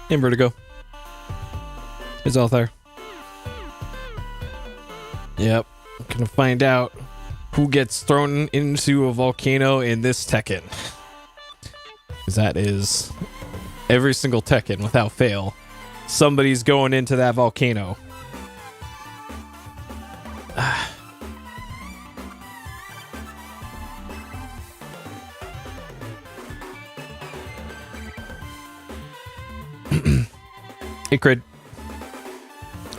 In Vertigo. Is all there. Yep. Gonna find out who gets thrown into a volcano in this Tekken. Because that is every single Tekken without fail. Somebody's going into that volcano. Hey, Crid.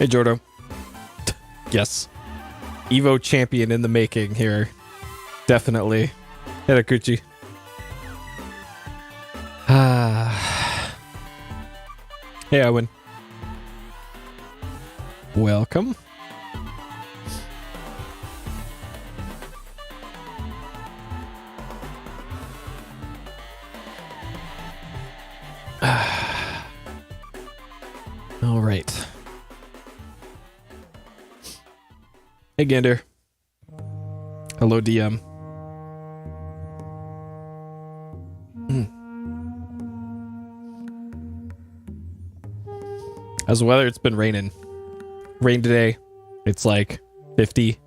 Hey, Jordo. Yes. Evo champion in the making here. Definitely. Hey, Kuchi. Hey, Owen. Welcome. All right. Hey, Gander. Hello, DM. How's the weather? It's been raining. Rain today. It's like 50.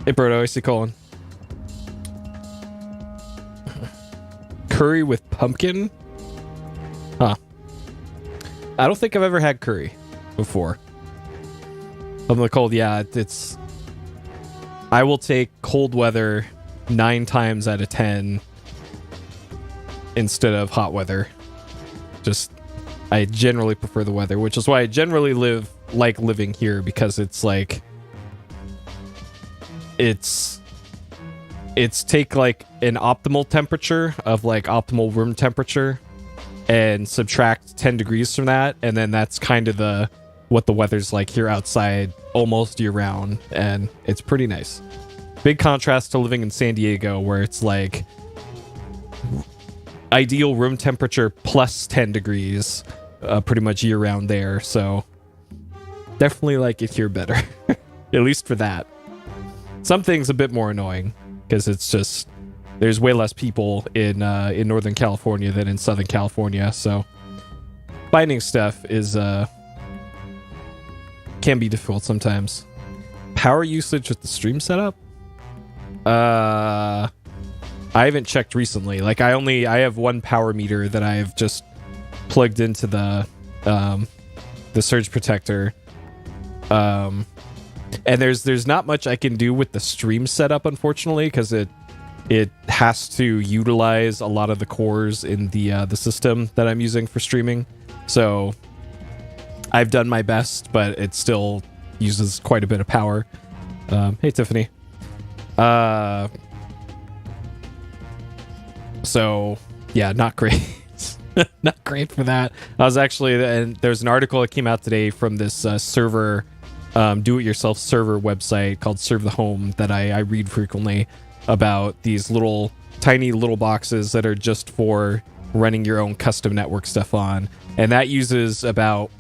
Hey, Berto. I see Colin. Curry with pumpkin? Huh. I don't think I've ever had curry before. From the cold, yeah, it's... I will take cold weather 9 times out of 10 instead of hot weather. Just, I generally prefer the weather, which is why I generally like living here, because it's like... It's take like an optimal temperature of like optimal room temperature and subtract 10 degrees from that, and then that's kind of what the weather's like here outside almost year round, and it's pretty nice. Big contrast to living in San Diego, where it's like ideal room temperature plus 10 degrees pretty much year round there, so definitely like it here better. At least for that. Some things a bit more annoying, because it's just there's way less people in Northern California than in Southern California, so finding stuff is can be difficult sometimes. Power usage with the stream setup? I haven't checked recently. Like I have one power meter that I've just plugged into the surge protector. And there's not much I can do with the stream setup, unfortunately, because it has to utilize a lot of the cores in the system that I'm using for streaming. So I've done my best, but it still uses quite a bit of power. Hey, Tiffany. So yeah, not great. Not great for that. I was actually, and there's an article that came out today from this server, do-it-yourself server website called Serve the Home that I read frequently, about these tiny little boxes that are just for running your own custom network stuff on, and that uses about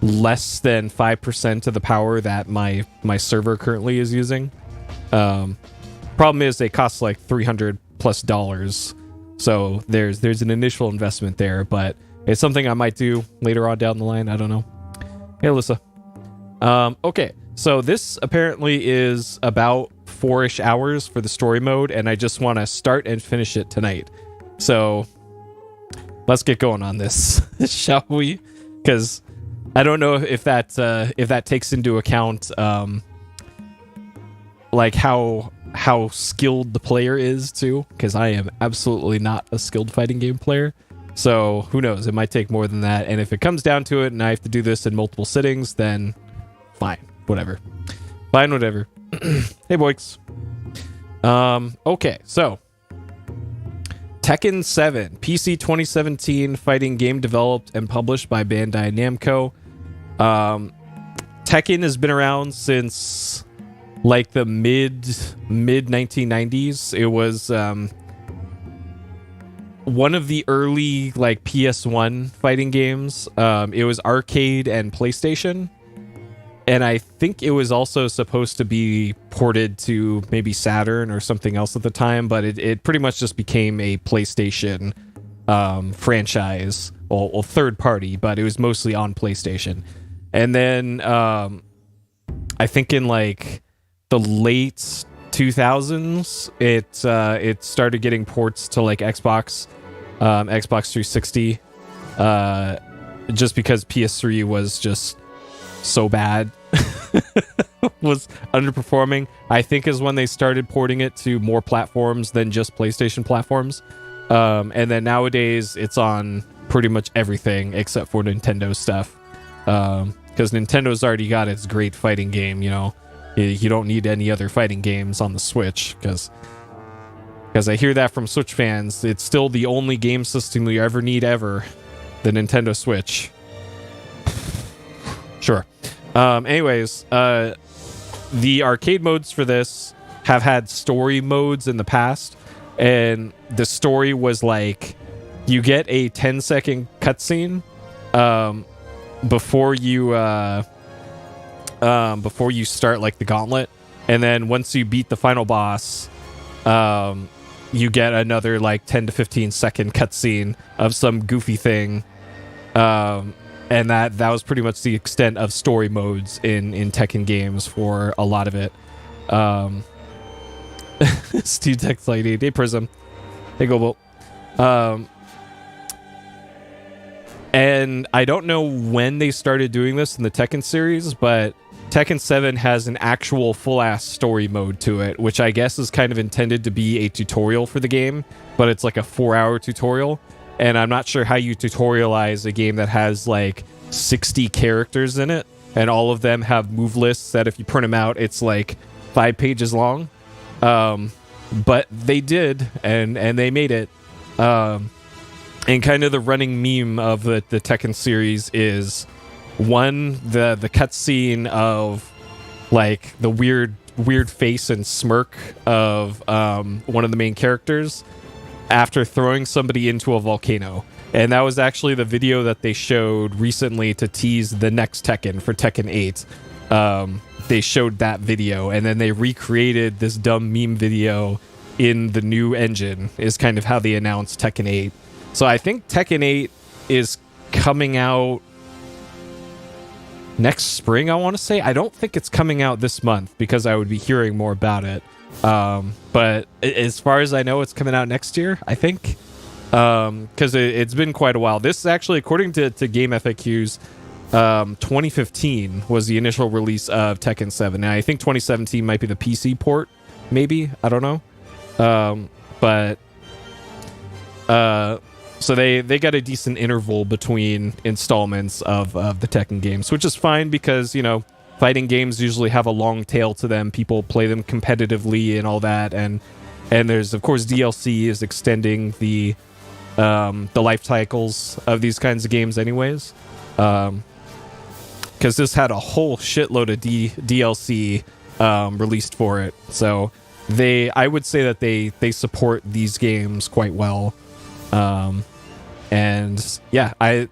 less than 5% of the power that my server currently is using. Problem is they cost like $300+, so there's an initial investment there, but it's something I might do later on down the line. I don't know. Hey, Alyssa. Okay, so this apparently is about 4-ish hours for the story mode, and I just want to start and finish it tonight. So let's get going on this, shall we? Because I don't know if that takes into account like how skilled the player is too, because I am absolutely not a skilled fighting game player. So who knows? It might take more than that. And if it comes down to it, and I have to do this in multiple sittings, then fine, whatever. Fine, whatever. Hey, boys. Okay, so Tekken 7, PC 2017 fighting game developed and published by Bandai Namco. Tekken has been around since like the mid 1990s. It was one of the early like PS1 fighting games. It was arcade and PlayStation, and I think it was also supposed to be ported to maybe Saturn or something else at the time, but it pretty much just became a PlayStation franchise well, third party, but it was mostly on PlayStation. And then I think in like the late 2000s, it started getting ports to like Xbox 360, just because PS3 was just so bad. Was underperforming. I think is when they started porting it to more platforms than just PlayStation platforms. And then nowadays it's on pretty much everything except for Nintendo stuff. Because Nintendo's already got its great fighting game, you know. You don't need any other fighting games on the Switch, because I hear that from Switch fans. It's still the only game system you ever need ever, the Nintendo Switch. Sure. Anyways, the arcade modes for this have had story modes in the past, and the story was like, you get a 10-second cutscene before you start like the gauntlet, and then once you beat the final boss, you get another like 10 to 15 second cutscene of some goofy thing. And that was pretty much the extent of story modes in Tekken games for a lot of it. Steve Tex Lady, hey Prism, hey Gobo. And I don't know when they started doing this in the Tekken series, but Tekken 7 has an actual full-ass story mode to it, which I guess is kind of intended to be a tutorial for the game, but it's like a 4-hour tutorial. And I'm not sure how you tutorialize a game that has like 60 characters in it, and all of them have move lists that if you print them out, it's like 5 pages long. But they did, and they made it. And kind of the running meme of the Tekken series is, one, the cutscene of like the weird face and smirk of one of the main characters after throwing somebody into a volcano. And that was actually the video that they showed recently to tease the next Tekken for Tekken 8. They showed that video, and then they recreated this dumb meme video in the new engine, is kind of how they announced Tekken 8. So I think Tekken 8 is coming out next spring, I want to say. I don't think it's coming out this month, because I would be hearing more about it. But as far as I know, it's coming out next year, I think. Because it's been quite a while. This is actually, according to Game FAQs, 2015 was the initial release of Tekken 7. And I think 2017 might be the PC port, maybe. I don't know. So they got a decent interval between installments of the Tekken games, which is fine because, you know, fighting games usually have a long tail to them. People play them competitively and all that, and there's of course DLC is extending the life cycles of these kinds of games, anyways. Because this had a whole shitload of DLC released for it, so I would say that they support these games quite well. And yeah, I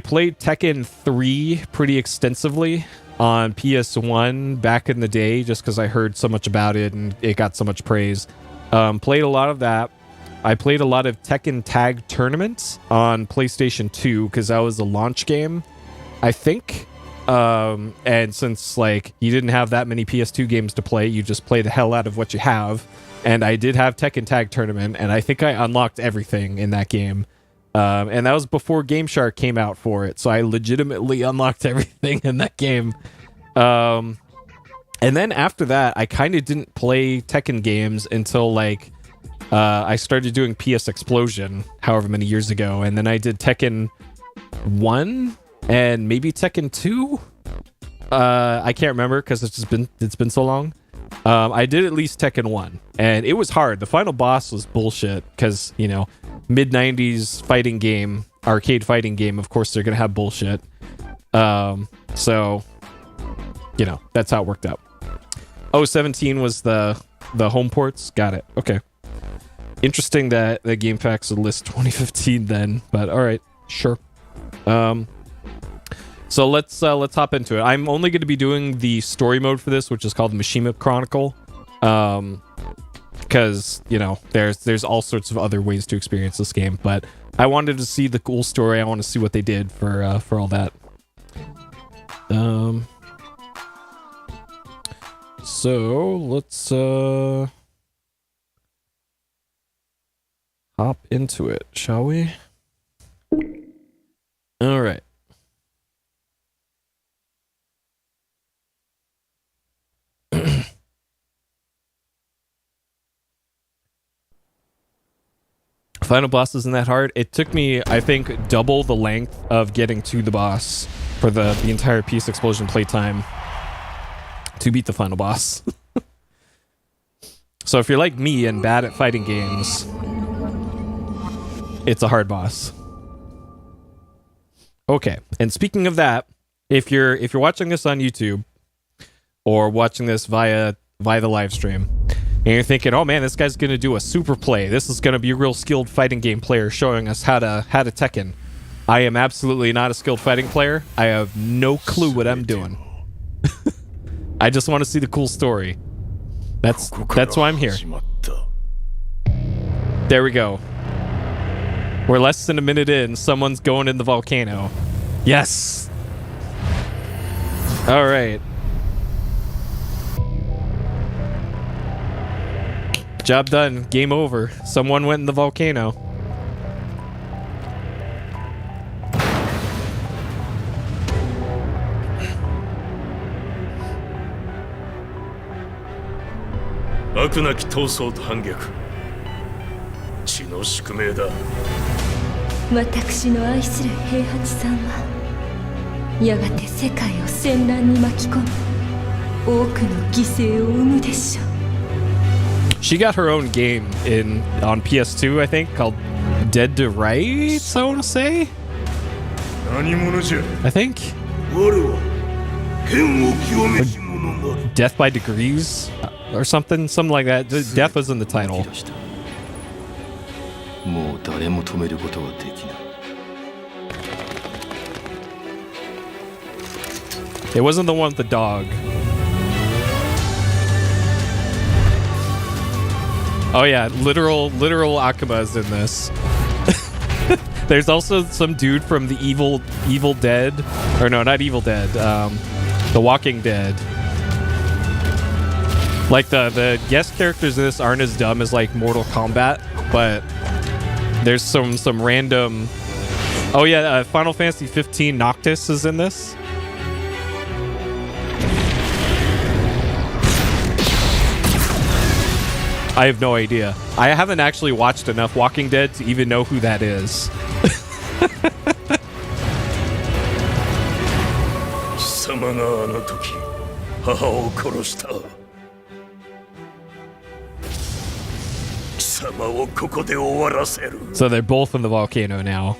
played Tekken 3 pretty extensively on PS1 back in the day, just because I heard so much about it and it got so much praise. Played a lot of that. I played a lot of Tekken Tag Tournaments on PlayStation 2, because that was a launch game, I think. And since like you didn't have that many PS2 games to play, you just play the hell out of what you have. And I did have Tekken Tag Tournament, and I think I unlocked everything in that game. And that was before Game Shark came out for it, so I legitimately unlocked everything in that game. And then after that, I kind of didn't play Tekken games until like I started doing PS Explosion however many years ago, and then I did Tekken 1 and maybe Tekken 2. I can't remember because it's been so long. I did at least Tekken 1, and it was hard. The final boss was bullshit because, you know, mid-90s fighting game, arcade fighting game, of course they're going to have bullshit. So, you know, that's how it worked out. 17 was the home ports. Got it. Okay. Interesting that the Game Facts would list 2015 then, but all right, sure. So let's hop into it. I'm only going to be doing the story mode for this, which is called Mishima Chronicle, because you know there's all sorts of other ways to experience this game. But I wanted to see the cool story. I want to see what they did for all that. So let's hop into it, shall we? All right. Final boss isn't that hard. It took me, I think, double the length of getting to the boss for the entire Peace Explosion playtime to beat the final boss. So if you're like me and bad at fighting games, it's a hard boss. Okay, and speaking of that, if you're watching this on YouTube or watching this via the live stream, and you're thinking, oh man, this guy's gonna do a super play. This is gonna be a real skilled fighting game player showing us how to Tekken. I am absolutely not a skilled fighting player. I have no clue what I'm doing. I just want to see the cool story. That's why I'm here. There we go. We're less than a minute in. Someone's going in the volcano. Yes. All right. Job done. Game over. Someone went in the volcano. She got her own game on PS2, I think, called Dead to Rights, I want to say? I think? Like Death by Degrees? Or something like that. Death was in the title. It wasn't the one with the dog. Oh yeah, literal Akuma's in this. There's also some dude from the Evil Dead, or no, not Evil Dead, The Walking Dead. Like the guest characters in this aren't as dumb as like Mortal Kombat, but there's some random. Oh yeah, Final Fantasy 15 Noctis is in this. I have no idea. I haven't actually watched enough Walking Dead to even know who that is. So they're both in the volcano now.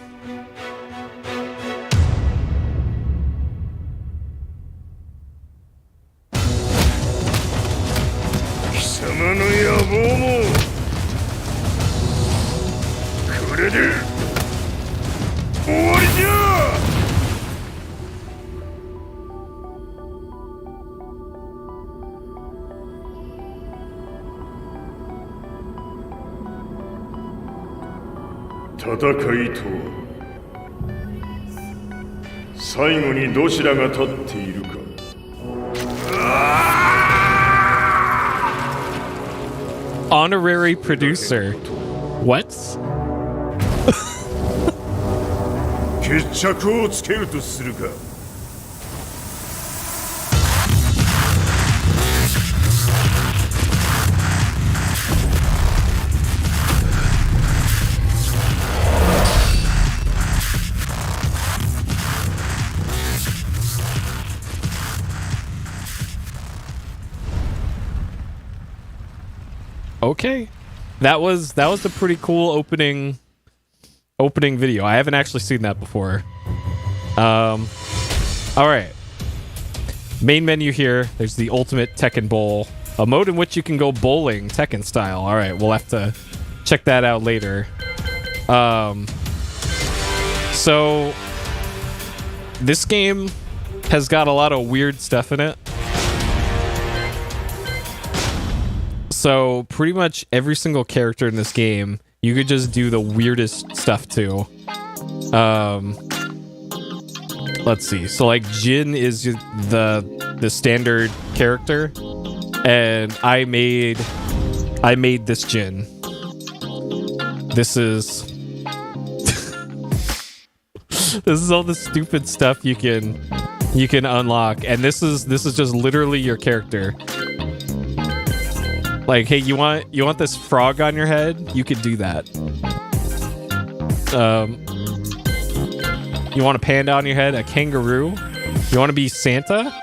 Honorary producer. What? Okay, that was a pretty cool opening video. I haven't actually seen that before. All right, main menu here. There's the ultimate Tekken Bowl, a mode in which you can go bowling Tekken style. All right, we'll have to check that out later. So this game has got a lot of weird stuff in it. So pretty much every single character in this game you could just do the weirdest stuff too. Let's see. So like Jin is the standard character, and I made this Jin. This is this is all the stupid stuff you can unlock, and this is just literally your character. Like, hey, you want this frog on your head? You could do that. You want a panda on your head? A kangaroo? You want to be Santa?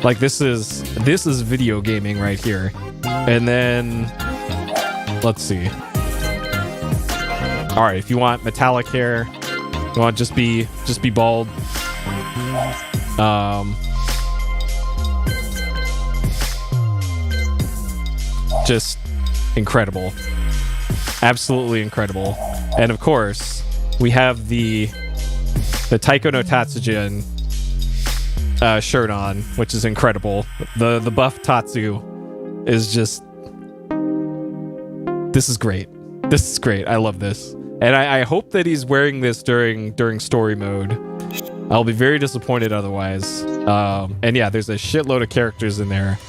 Like, this is video gaming right here. And then let's see. All right, if you want metallic hair, you want just be bald. Just incredible. Absolutely incredible. And of course, we have the Taiko no Tatsujin shirt on, which is incredible. The buff Tatsu is just... This is great. This is great. I love this. And I hope that he's wearing this during story mode. I'll be very disappointed otherwise. And yeah, there's a shitload of characters in there.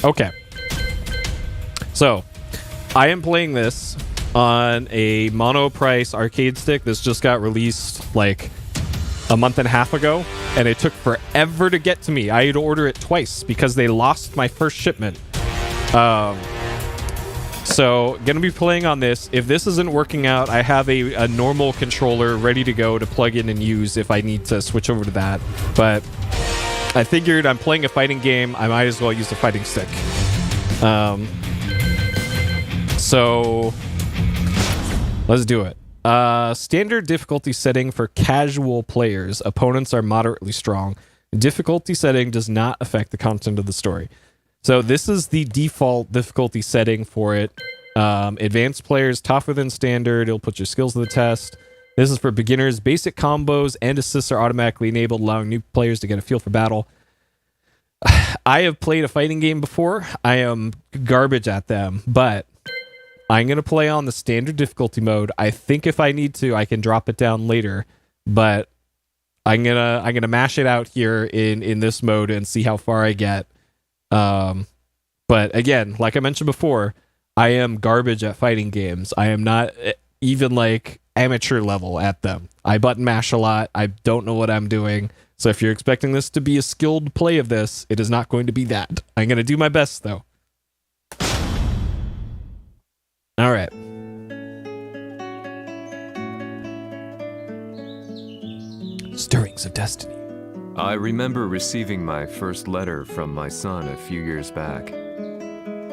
Okay. So, I am playing this on a mono price arcade stick. This just got released like a month and a half ago, and it took forever to get to me. I had to order it twice because they lost my first shipment. So, gonna be playing on this. If this isn't working out, I have a normal controller ready to go to plug in and use if I need to switch over to that. But I figured I'm playing a fighting game, I might as well use a fighting stick. So let's do it. Standard difficulty setting for casual players. Opponents are moderately strong. Difficulty setting does not affect the content of the story. So this is the default difficulty setting for it. Advanced players, tougher than standard. It'll put your skills to the test. This is for beginners. Basic combos and assists are automatically enabled, allowing new players to get a feel for battle. I have played a fighting game before. I am garbage at them, but I'm going to play on the standard difficulty mode. I think if I need to, I can drop it down later, but I'm going to mash it out here in this mode and see how far I get. But again, like I mentioned before, I am garbage at fighting games. I am not even like amateur level at them. I button mash a lot. I don't know what I'm doing. So if you're expecting this to be a skilled play of this, it is not going to be that. I'm going to do my best though. All right. Stirrings of Destiny. I remember receiving my first letter from my son a few years back.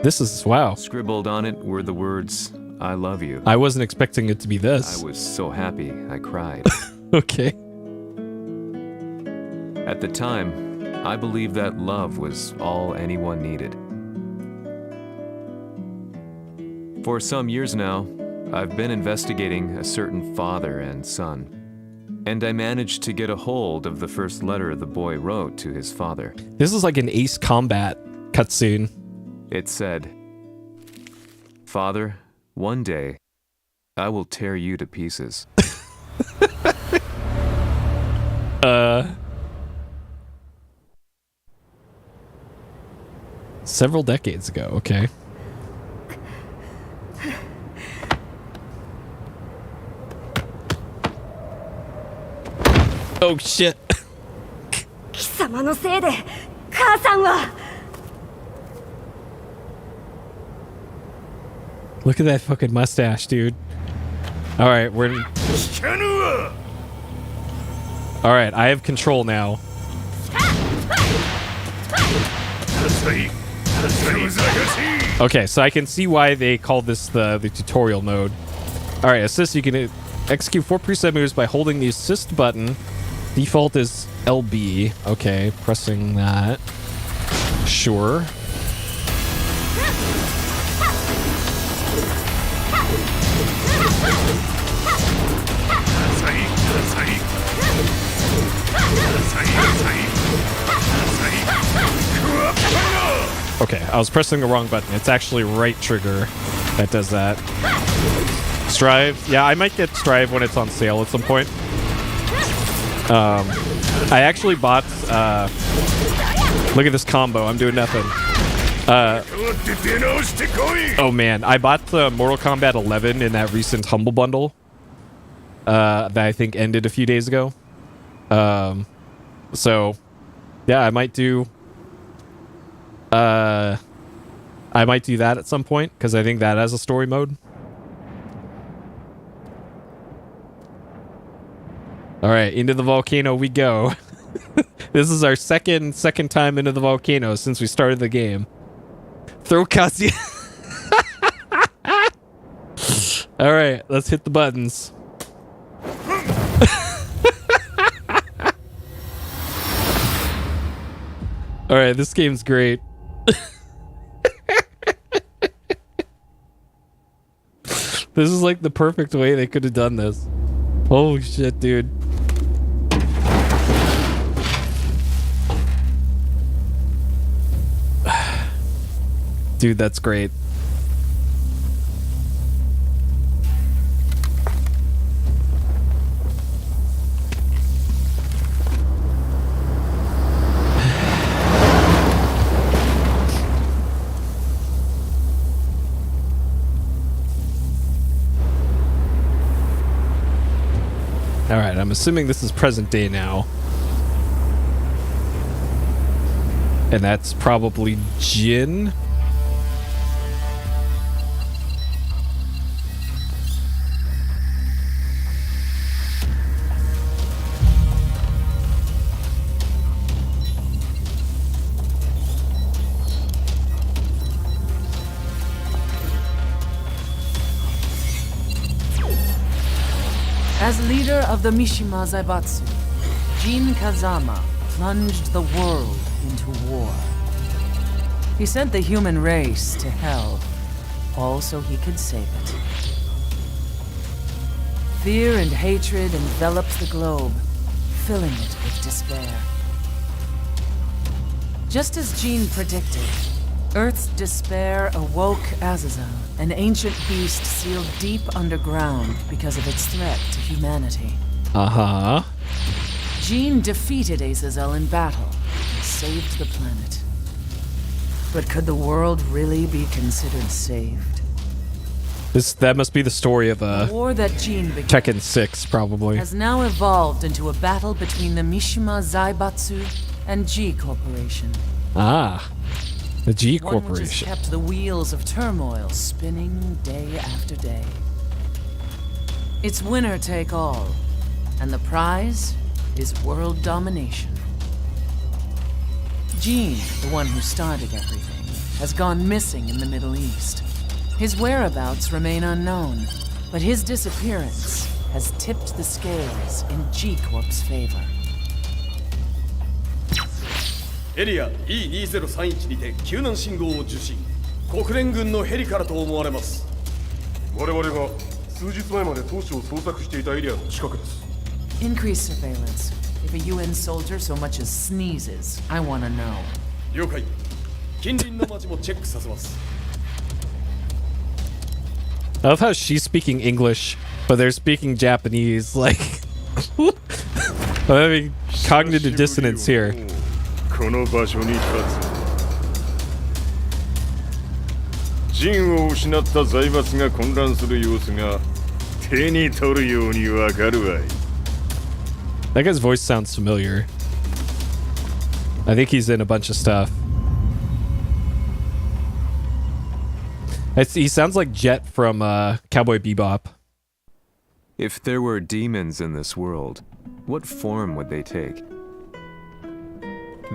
This is, wow. Scribbled on it were the words, "I love you." I wasn't expecting it to be this. I was so happy, I cried. Okay. At the time, I believed that love was all anyone needed. For some years now, I've been investigating a certain father and son. And I managed to get a hold of the first letter the boy wrote to his father. This is like an Ace Combat cutscene. It said, "Father, one day, I will tear you to pieces." Several decades ago, okay. Oh shit. Look at that fucking mustache, dude. Alright, we're... Alright, I have control now. Okay, so I can see why they call this the tutorial mode. Alright, assist, you can execute 4 preset moves by holding the assist button. Default is LB. Okay, pressing that. Sure. Okay, I was pressing the wrong button. It's actually right trigger that does that. Strive. Yeah, I might get Strive when it's on sale at some point. I actually bought... look at this combo. I'm doing nothing. Oh, man. I bought the Mortal Kombat 11 in that recent Humble Bundle. That I think ended a few days ago. So, yeah, I might do... I might do that at some point, because I think that has a story mode. Alright, into the volcano we go. This is our second time into the volcano since we started the game. Throw Kazuya. Alright, let's hit the buttons. Alright, this game's great. This is like the perfect way they could have done this. Holy shit, dude. Dude, that's great. Alright, I'm assuming this is present day now. And that's probably Jin. As leader of the Mishima Zaibatsu, Jin Kazama plunged the world into war. He sent the human race to hell, all so he could save it. Fear and hatred enveloped the globe, filling it with despair. Just as Jin predicted, Earth's despair awoke Azazel, an ancient beast sealed deep underground because of its threat to humanity. Uh-huh. Jin defeated Azazel in battle and saved the planet. But could the world really be considered saved? That must be the story of The war that Jin began Tekken 6, probably. has now evolved into a battle between the Mishima Zaibatsu and G Corporation. Ah. The G One which has Corporation. kept the wheels of turmoil spinning day after day. It's winner take all, and the prize is world domination. Jin, the one who started everything, has gone missing in the Middle East. His whereabouts remain unknown, but his disappearance has tipped the scales in G Corp's favor. エリア E2031 にて救難信号を受信。国連軍のヘリからと思われます。我々が数日前まで当初を捜索していたエリアの近くです。Increase surveillance. If a UN soldier so much as sneezes, I want to know. 了解。近隣の町もチェックさせます。 I love how she's speaking English, but they're speaking Japanese. Like, I'm having cognitive dissonance here. この場所に立つ。陣を失った財閥が混乱する様子が手に取るようにわかるわい。That guy's voice sounds familiar. I think he's in a bunch of stuff. He sounds like Jet from Cowboy Bebop. If there were demons in this world, what form would they take?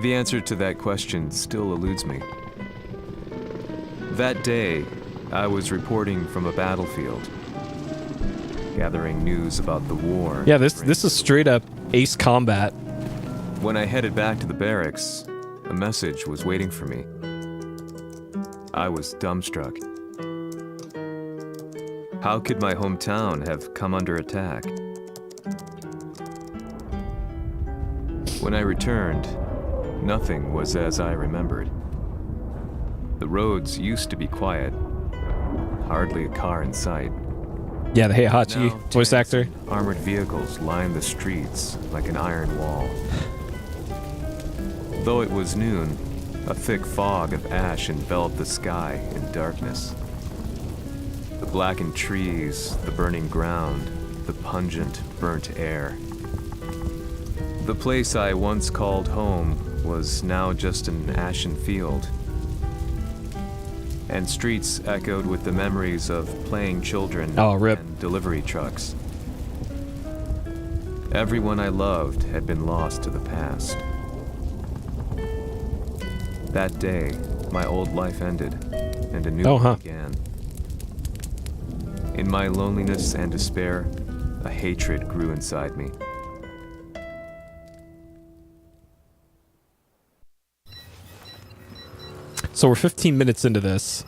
The answer to that question still eludes me. That day, I was reporting from a battlefield, gathering news about the war. Yeah, this is straight up Ace Combat. When I headed back to the barracks, a message was waiting for me. I was dumbstruck. How could my hometown have come under attack? When I returned, nothing was as I remembered. The roads used to be quiet. Hardly a car in sight. Yeah, the Heihachi Now, voice tanks actor. and armored vehicles lined the streets like an iron wall. Though it was noon, a thick fog of ash enveloped the sky in darkness. The blackened trees, the burning ground, the pungent, burnt air. The place I once called home was now just an ashen field. And streets echoed with the memories of playing children Oh, rip. and delivery trucks. Everyone I loved had been lost to the past. That day, my old life ended, and a new one began. In my loneliness and despair, a hatred grew inside me. So we're 15 minutes into this.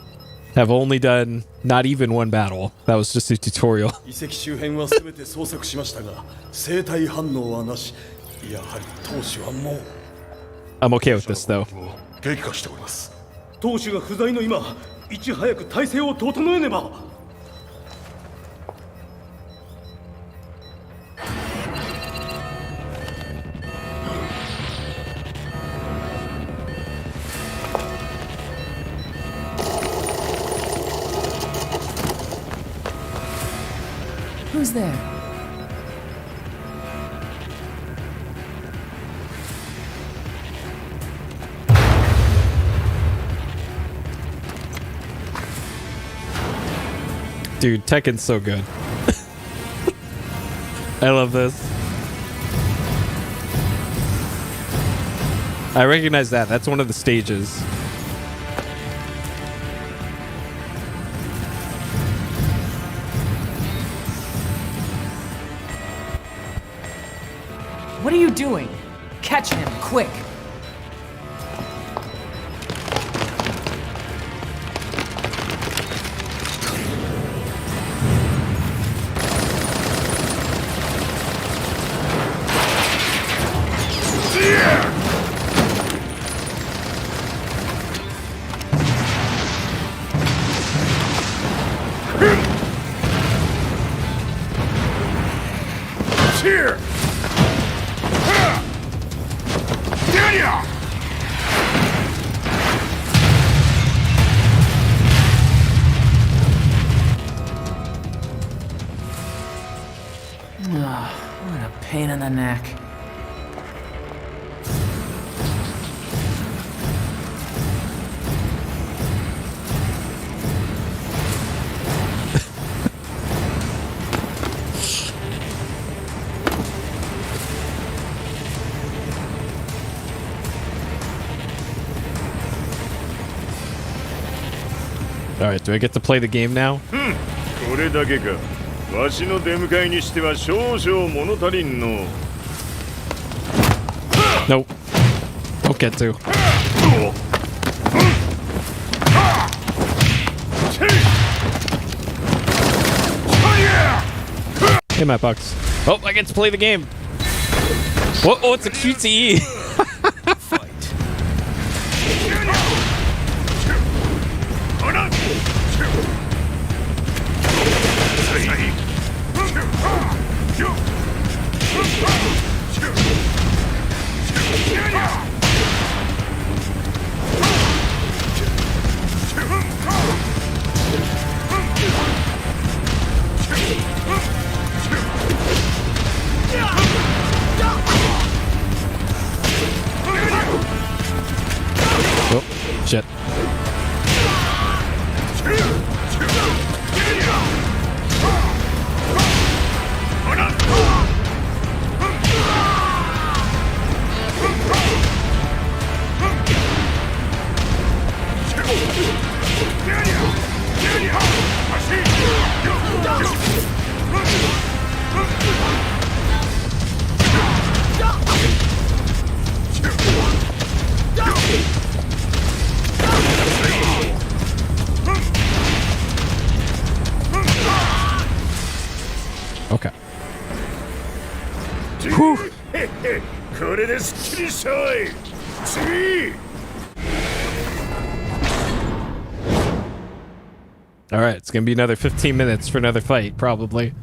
Have only done not even one battle. That was just a tutorial. 遺跡周辺は全て捜索しましたが生体反応はなし。やはり当主はもう I'm okay with this though. 激化しております。当主が不在の今いち早く体制を整えねば。 Who's there? Dude, Tekken's so good. I love this. I recognize that. That's one of the stages. What are you doing? Catch him, quick! Here! What a pain in the neck. Alright, do I get to play the game now? これだけか。わしの出迎えにしては少々物足りんの。 Nope. Don't get to. Hey, my bucks. Oh, I get to play the game. Whoa, oh, it's a QTE. Oh, shit. Okay. これですっきりしたい。次。All right, it's gonna be another 15 minutes for another fight, probably.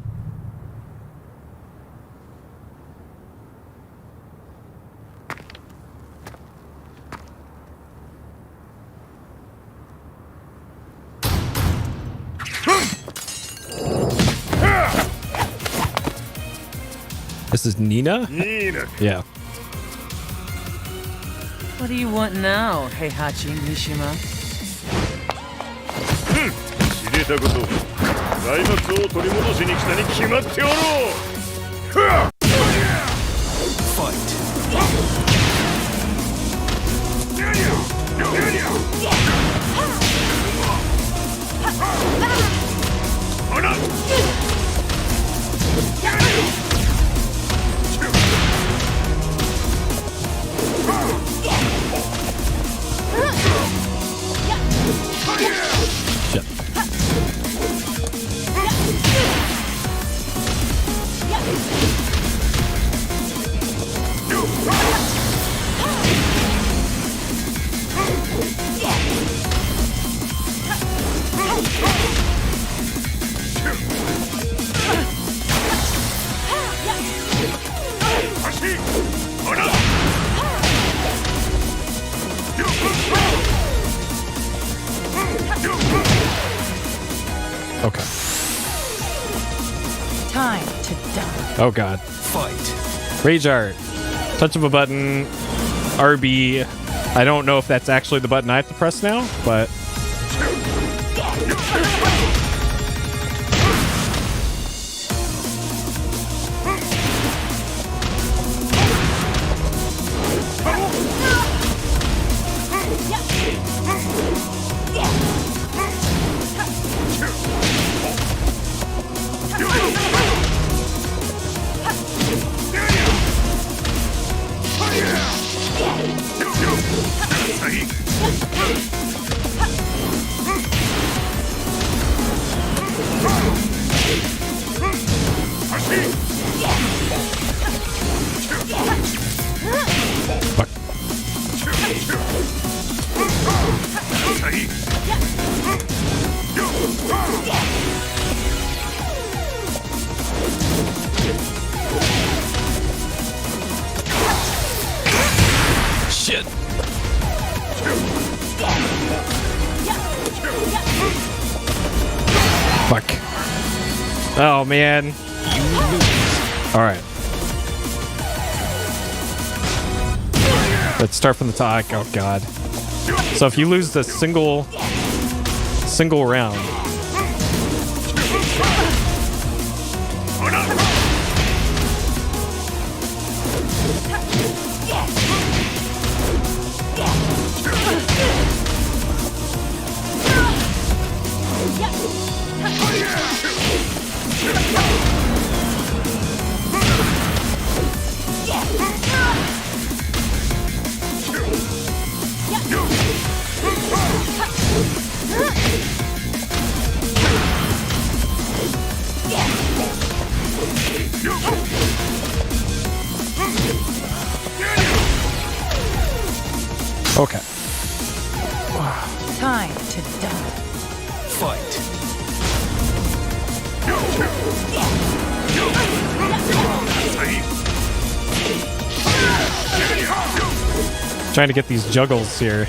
This is Nina? Nina. Yeah. What do you want now, Heihachi Mishima? 知れたこと財閥を取り戻しに来たに決まっておろう Shit. Okay. Time to die. Oh god. Fight. Rage art. Touch of a button. RB. I don't know if that's actually the button I have to press now, but... Fuck. Shit. Fuck. Oh, man. All right. Let's start from the top. Oh, God. So if you lose the single round... Okay. Time to die. Fight. Trying to get these juggles here.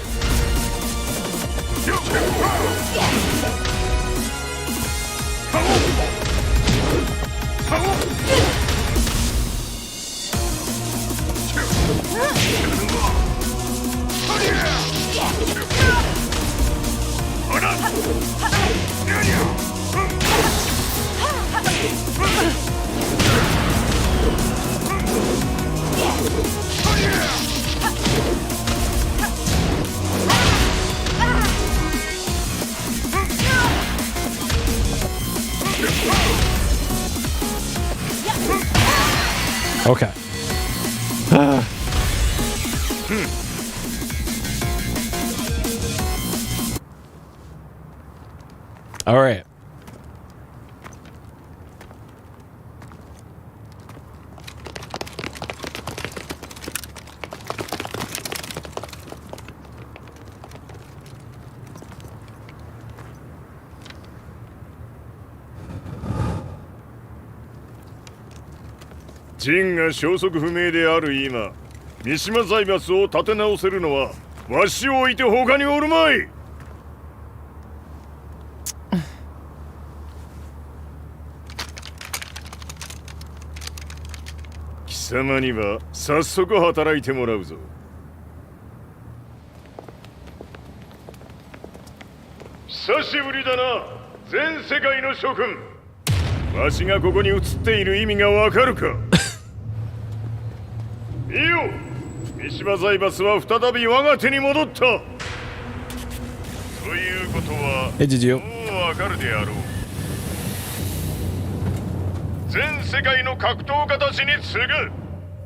Okay. All right. ジンが消息不明である今、三島財閥を立て直せるのはわしを置いて他におるまい。貴様には早速働いてもらうぞ。久しぶりだな、全世界の諸君。わしがここに映っている意味がわかるか。見よ、三島財閥は再び我が手に戻った。ということは、Hey, did you? もうわかるであろう。全世界の格闘家たちに次ぐ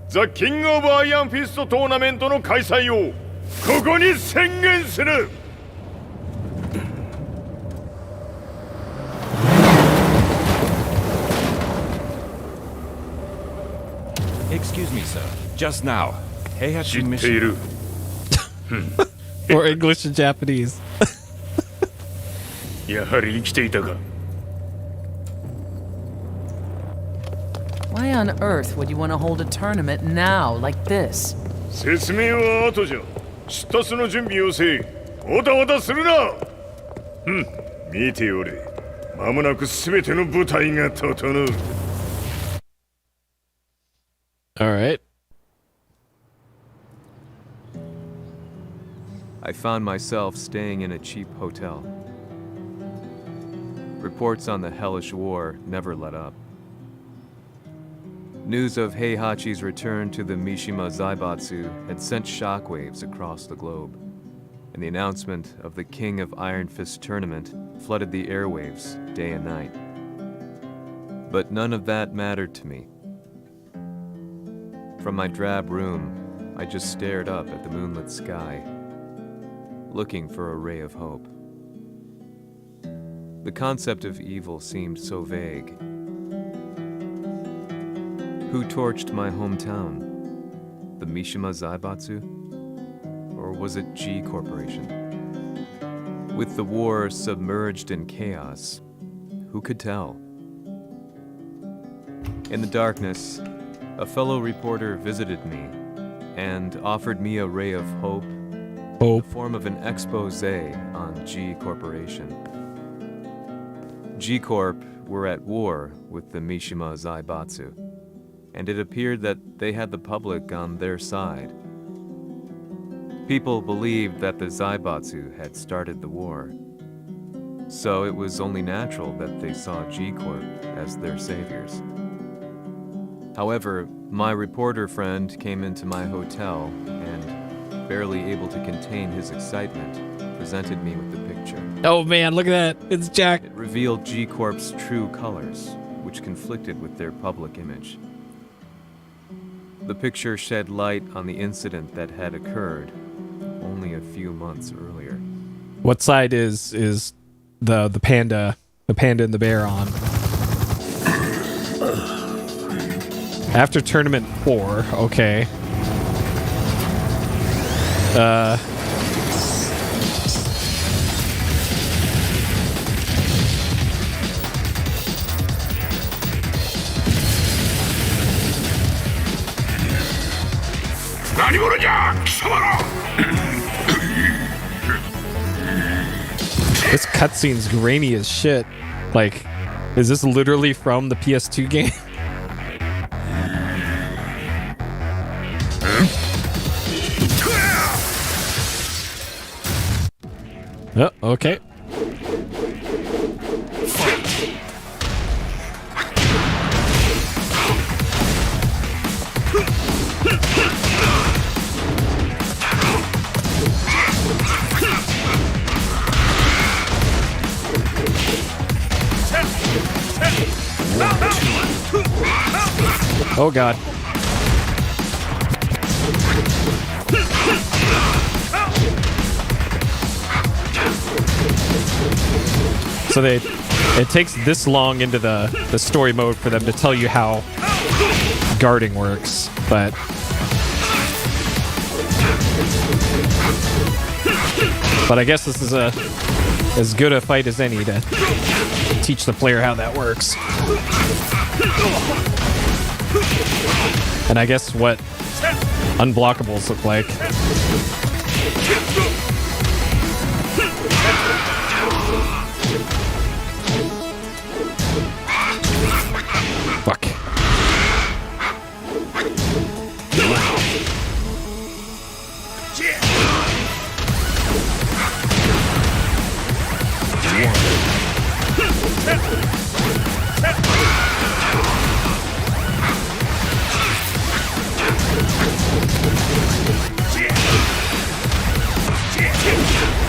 ザ・キング・オブ・アイアンフィストトーナメントの開催をここに宣言する。Excuse me, sir. Just now, 知っている。Or English and Japanese. やはり生きていたか。Why on earth would you want to hold a tournament now, like this? 説明は後じゃ。出立の準備をせい。おたおたするな。見ておれ。間もなくすべての舞台が整う。All right. I found myself staying in a cheap hotel. Reports on the hellish war never let up. News of Heihachi's return to the Mishima Zaibatsu had sent shockwaves across the globe, and the announcement of the King of Iron Fist tournament flooded the airwaves day and night. But none of that mattered to me. From my drab room, I just stared up at the moonlit sky, looking for a ray of hope. The concept of evil seemed so vague. Who torched my hometown? The Mishima Zaibatsu? Or was it G Corporation? With the war submerged in chaos, who could tell? In the darkness, a fellow reporter visited me and offered me a ray of hope in the form of an expose on G Corporation. G Corp were at war with the Mishima Zaibatsu, and it appeared that they had the public on their side. People believed that the Zaibatsu had started the war, so it was only natural that they saw G Corp as their saviors. However, my reporter friend came into my hotel and, barely able to contain his excitement, presented me with the picture. Oh man, look at that. It's Jack. It revealed G Corp's true colors, which conflicted with their public image. The picture shed light on the incident that had occurred only a few months earlier. What side is the panda and the bear on? After tournament 4, okay. This cutscene's grainy as shit. Like, is this literally from the PS2 game? Oh, okay. Oh god. So it takes this long into the story mode for them to tell you how guarding works, but I guess this is as good a fight as any to teach the player how that works. And I guess what unblockables look like. Fuck.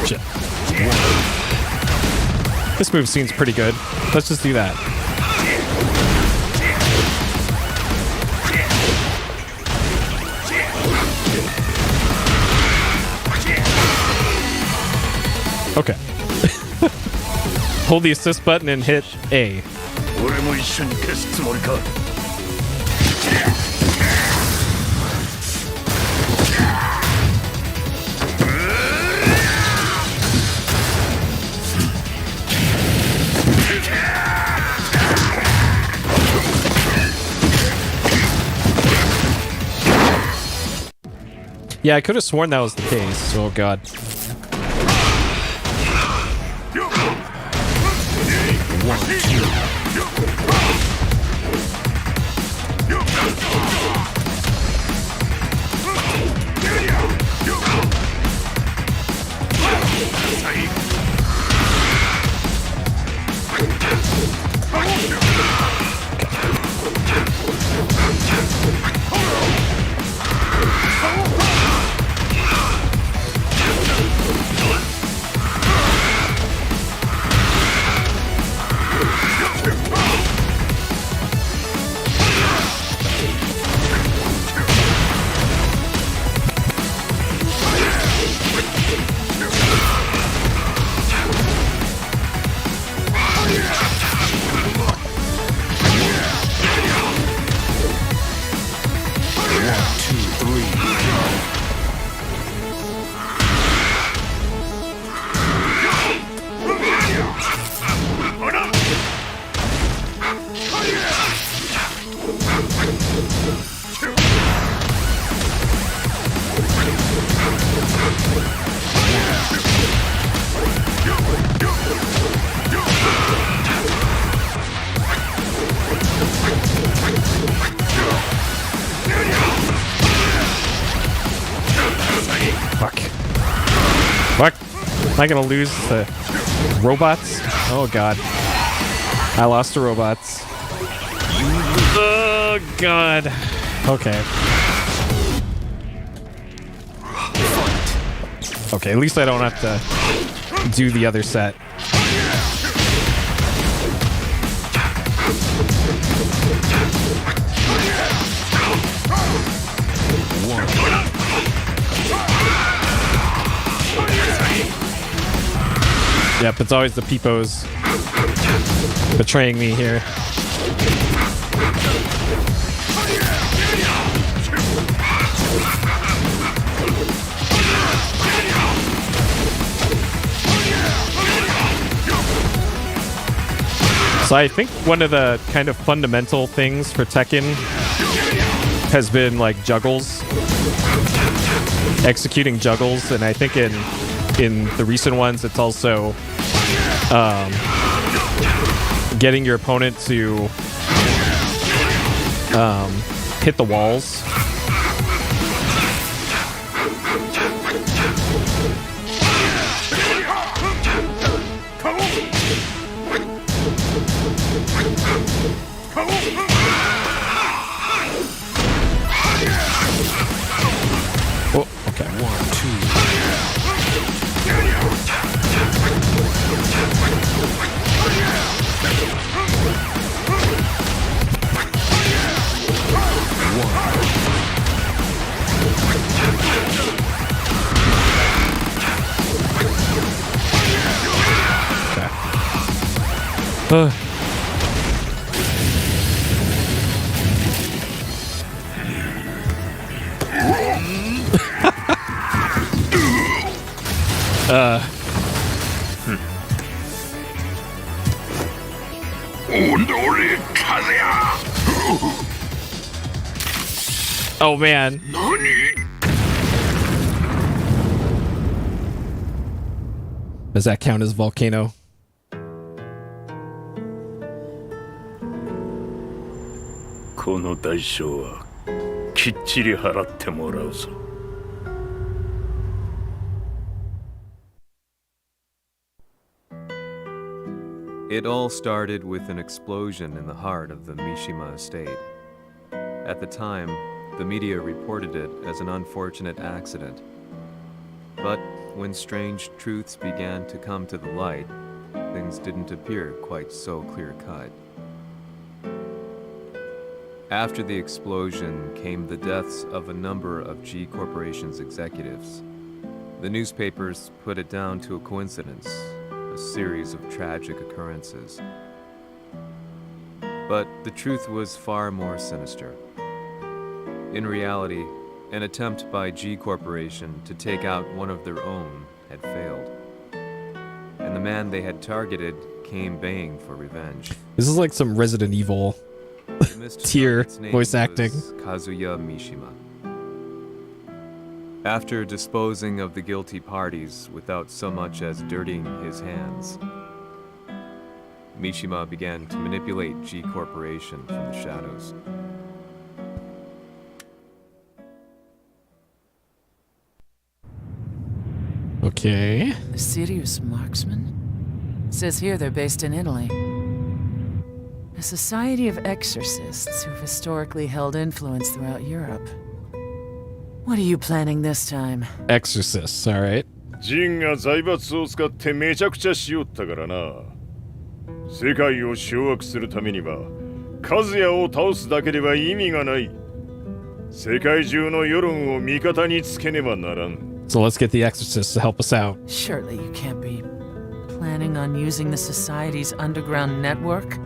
Shit. This move seems pretty good. Let's just do that. Okay. Hold the assist button and hit A. 俺も一緒に消すつもりか Yeah, I could have sworn that was the case. Oh god. Fuck. Am I gonna lose the robots? Oh god. I lost the robots. Oh god. Okay. Okay, at least I don't have to do the other set. Yep, it's always the peepos betraying me here. So I think one of the kind of fundamental things for Tekken has been like juggles, executing juggles, and I think in the recent ones it's also getting your opponent to hit the walls. Oh, okay. 1, 2. Oh man. Does that count as volcano? この代償はきっちり払ってもらうぞ。It all started with an explosion in the heart of the Mishima estate. At the time, the media reported it as an unfortunate accident. But when strange truths began to come to the light, things didn't appear quite so clear-cut. After the explosion came the deaths of a number of G Corporation's executives. The newspapers put it down to a coincidence, a series of tragic occurrences. But the truth was far more sinister. In reality, an attempt by G Corporation to take out one of their own had failed. And the man they had targeted came baying for revenge. This is like some Resident Evil The mystery tier of its name voice acting. was Kazuya Mishima. After disposing of the guilty parties without so much as dirtying his hands, Mishima began to manipulate G Corporation from the shadows. Okay. A serious marksman? It says here they're based in Italy. A society of exorcists who've historically held influence throughout Europe. What are you planning this time? Exorcists, alright. ジンが財閥を使ってめちゃくちゃしよったからな。世界を掌握するためには、カズヤを倒すだけでは意味がない。世界中の世論を味方につけねばならん。So let's get the exorcists to help us out. Surely you can't be planning on using the society's underground network?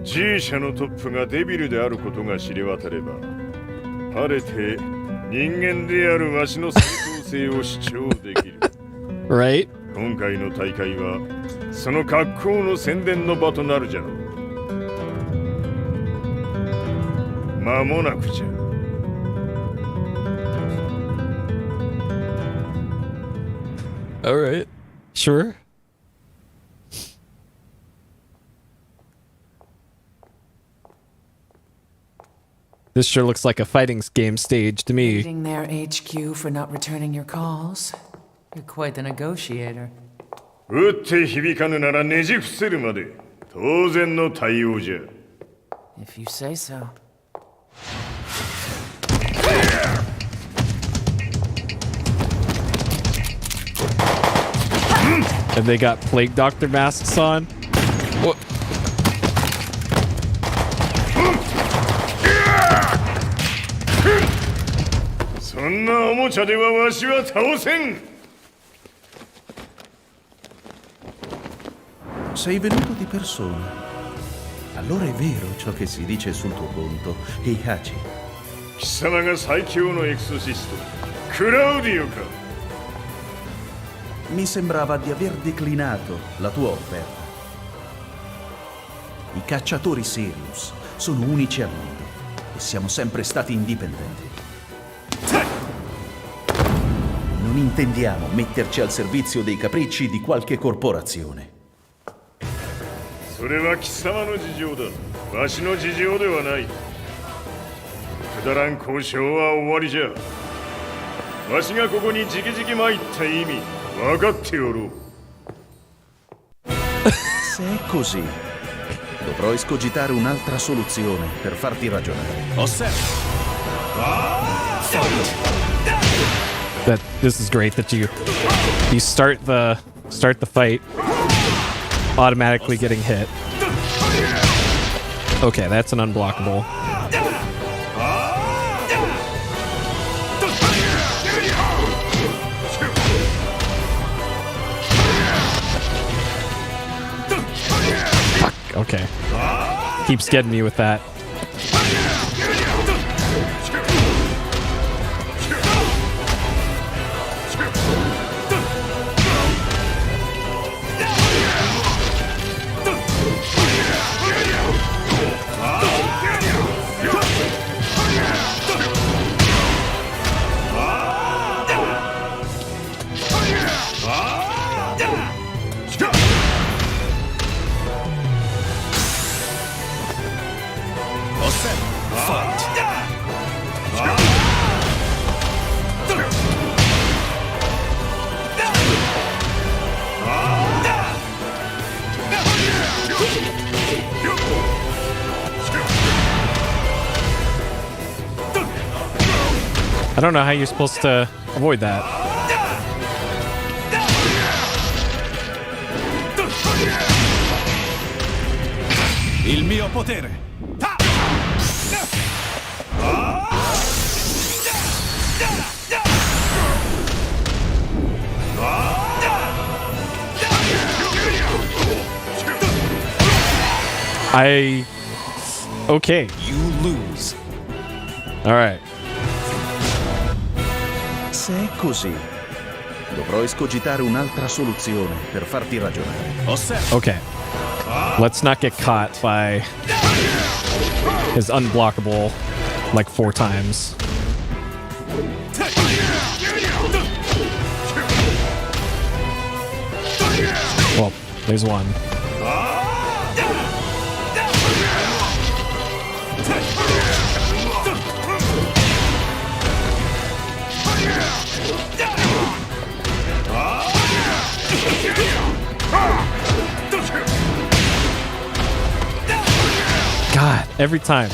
G 社のトップがデビルであることが知れ渡れば、晴れて人間であるわしの正当性を主張できる。Right? 今回の大会はその格好の宣伝の場となるじゃろう。間もなくじゃ。Alright. Sure. This sure looks like a fighting game stage to me. Raiding their HQ for not returning your calls? You're quite the negotiator. 打って響かぬならねじ伏せるまで当然の対応じゃ。If you say so. And they got Plague Doctor masks on. What? Sei venuto di persona. Allora è vero ciò che si dice sul tuo conto, Heihachi. 貴様が最強のエクソシスト、クラウディオか。 Mi sembrava di aver declinato la tua offerta. I cacciatori Sirius sono unici al mondo e siamo sempre stati indipendenti. Non intendiamo metterci al servizio dei capricci di qualche corporazione. それは貴様の事情だ。わしの事情ではない。くだらん交渉は終わりじゃ。わしがここに直々参った意味分かっておろう。 Se è così, dovrò escogitare un'altra soluzione per farti ragionare. That this is great that you start the fight automatically getting hit. Okay, that's an unblockable. Fuck, okay. Keeps getting me with that. I don't know how you're supposed to avoid that. Il mio potere. Okay. You lose. All right. Se è così, dovrò escogitare un'altra soluzione per farti ragionare. Osserva. Okay. Let's not get caught by his unblockable like 4 times. Well, there's one. God, every time.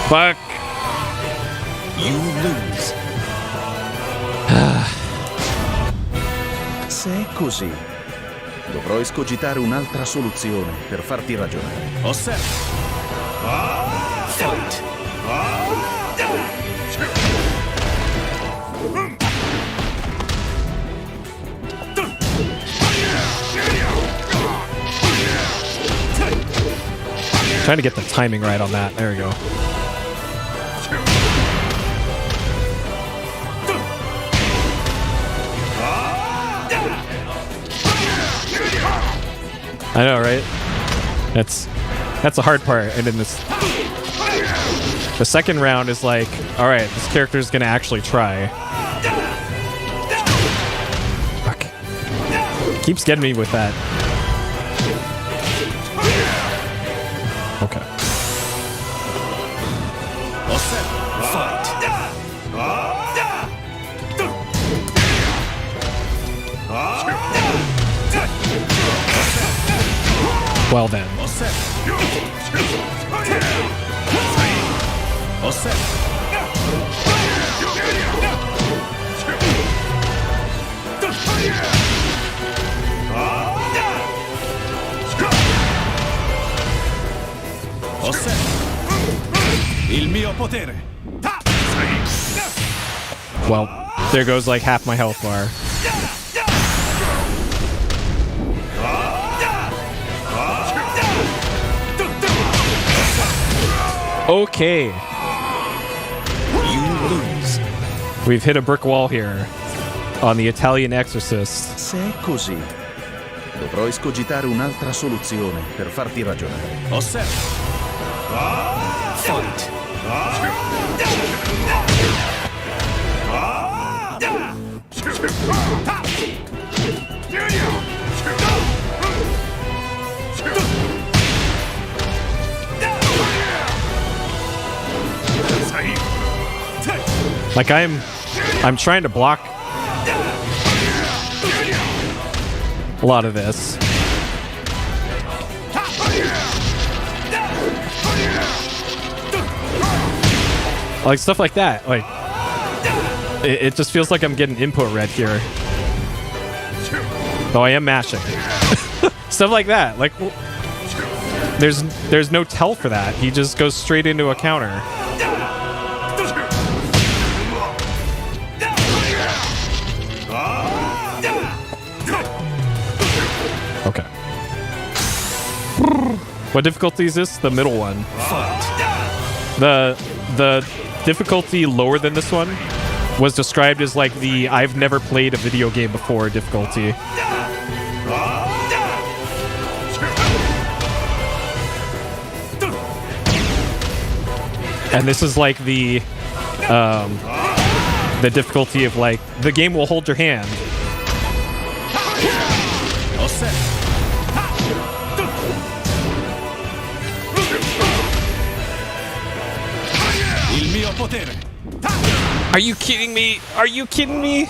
Fuck. You lose. Se è così, dovrò escogitare un'altra soluzione per farti ragionare. Osserva. Fight. Trying to get the timing right on that. There we go. I know, right? That's a hard part. And then the second round is like, all right, this character is gonna actually try. Fuck. Keeps getting me with that. Okay. Fight. Well then. Il mio potere. Well, there goes like half my health bar. Okay. You lose. We've hit a brick wall here on the Italian Exorcist. Se è così, dovrò escogitare un'altra soluzione per farti ragionare. Osserva. Fight. Like I'm trying to block a lot of this. Like stuff like that. Like it just feels like I'm getting input red here. Though I am mashing. Stuff like that. Like there's no tell for that. He just goes straight into a counter. Okay. What difficulty is this? The middle one. The difficulty lower than this one was described as like the I've never played a video game before difficulty. And this is like the difficulty of like the game will hold your hand. Il mio potere. Are you kidding me? Are you kidding me?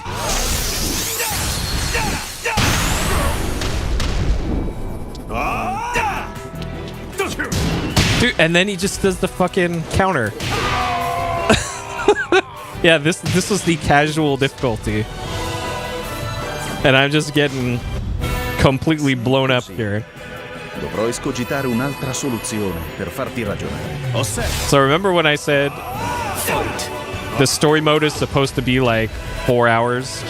Dude, and then he just does the fucking counter. Yeah, this was the casual difficulty. And I'm just getting completely blown up here. Dovrò escogitare un'altra soluzione per farti ragionare. So remember when I said the story mode is supposed to be like 4 hours?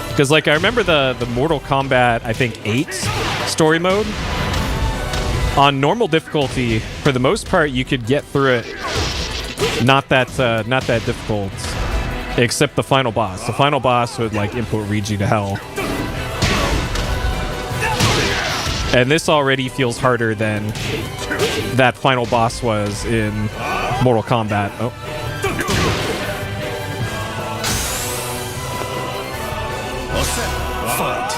Because like I remember the Mortal Kombat, I think 8 story mode. On normal difficulty, for the most part, you could get through it. Not that difficult, except the final boss. The final boss would like input Rigi to hell. And this already feels harder than that final boss was in Mortal Kombat. Oh. Fight.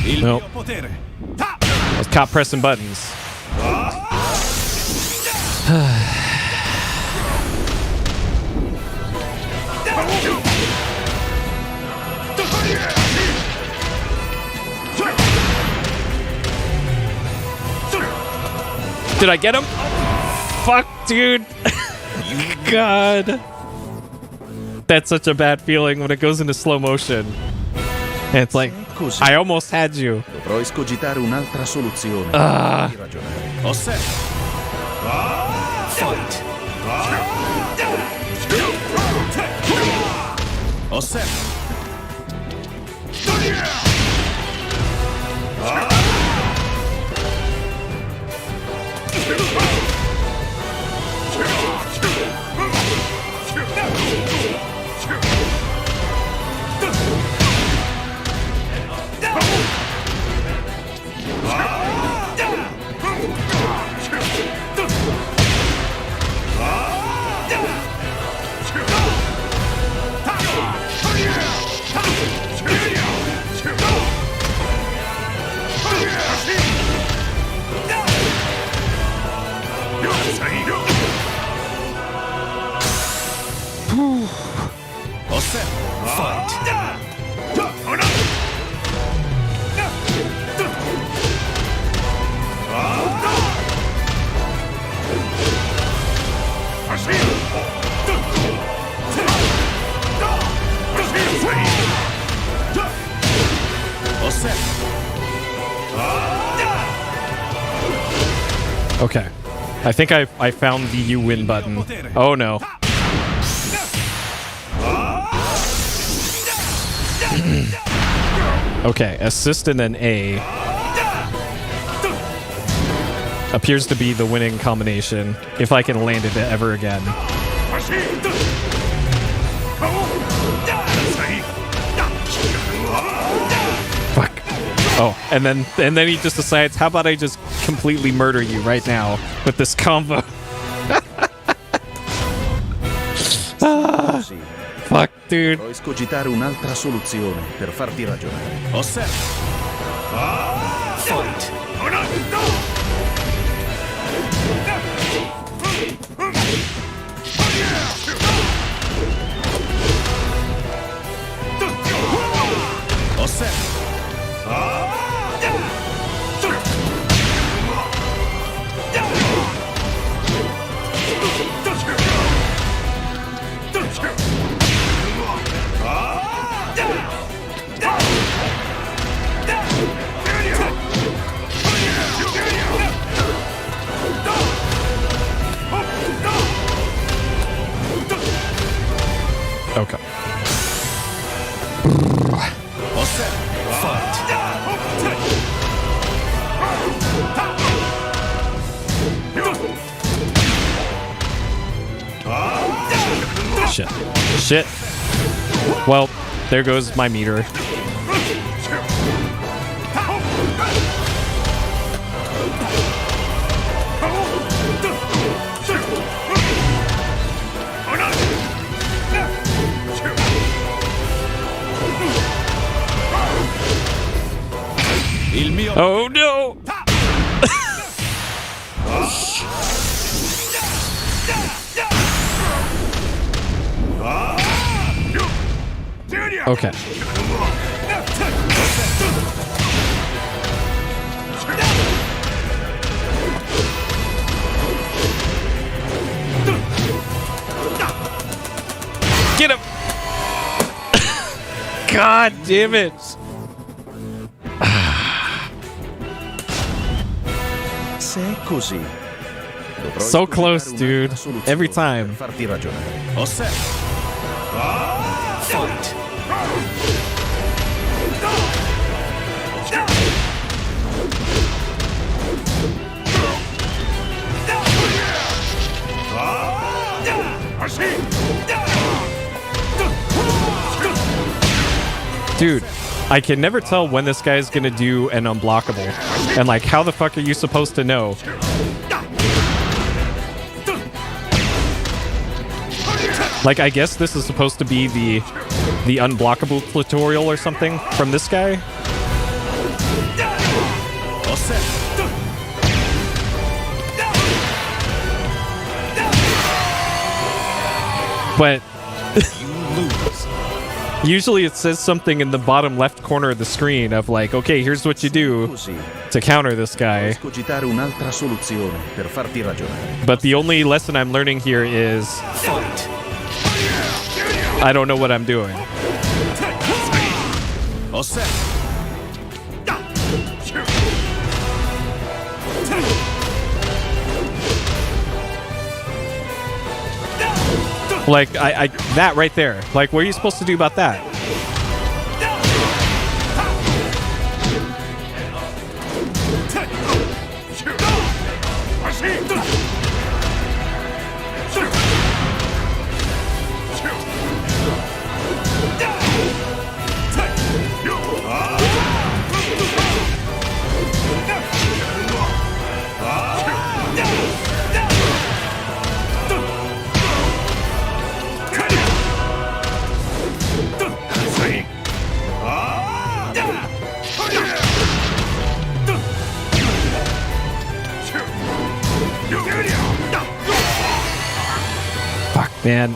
Il Nope. mio potere. I was caught pressing buttons. Did I get him? Fuck, dude. God. That's such a bad feeling when it goes into slow motion. And it's like, I almost had you. Dovrò escogitare un'altra soluzione per farti ragionare. Osserva. Fight. Osserva. Okay. I think I found the you win button. Oh no. Okay, assist and then A appears to be the winning combination if I can land it ever again. Fuck. Oh, and then he just decides, how about I just completely murder you right now with this combo? Fuck, dude. Dovrò escogitare un'altra soluzione per farti ragionare. Osserva. Fight. Osserva. Shit. Well, there goes my meter. Il mio Oh no! Okay. Get him! God damn it! Se è così, dovrò So escogitare close, un'altra dude. soluzione Every time. per farti ragionare. osserva. Fight. Dude, I can never tell when this guy's gonna do an unblockable. And like, how the fuck are you supposed to know? Like, I guess this is supposed to be the unblockable tutorial or something from this guy. Osserva. But usually it says something in the bottom left corner of the screen of like, okay, here's what you do Così, to counter this dovrò guy. escogitare un'altra soluzione per farti ragionare. But the only lesson I'm learning here is Fight. I don't know what I'm doing. Osserva. Like, that right there. Like, what are you supposed to do about that? Fuck, man.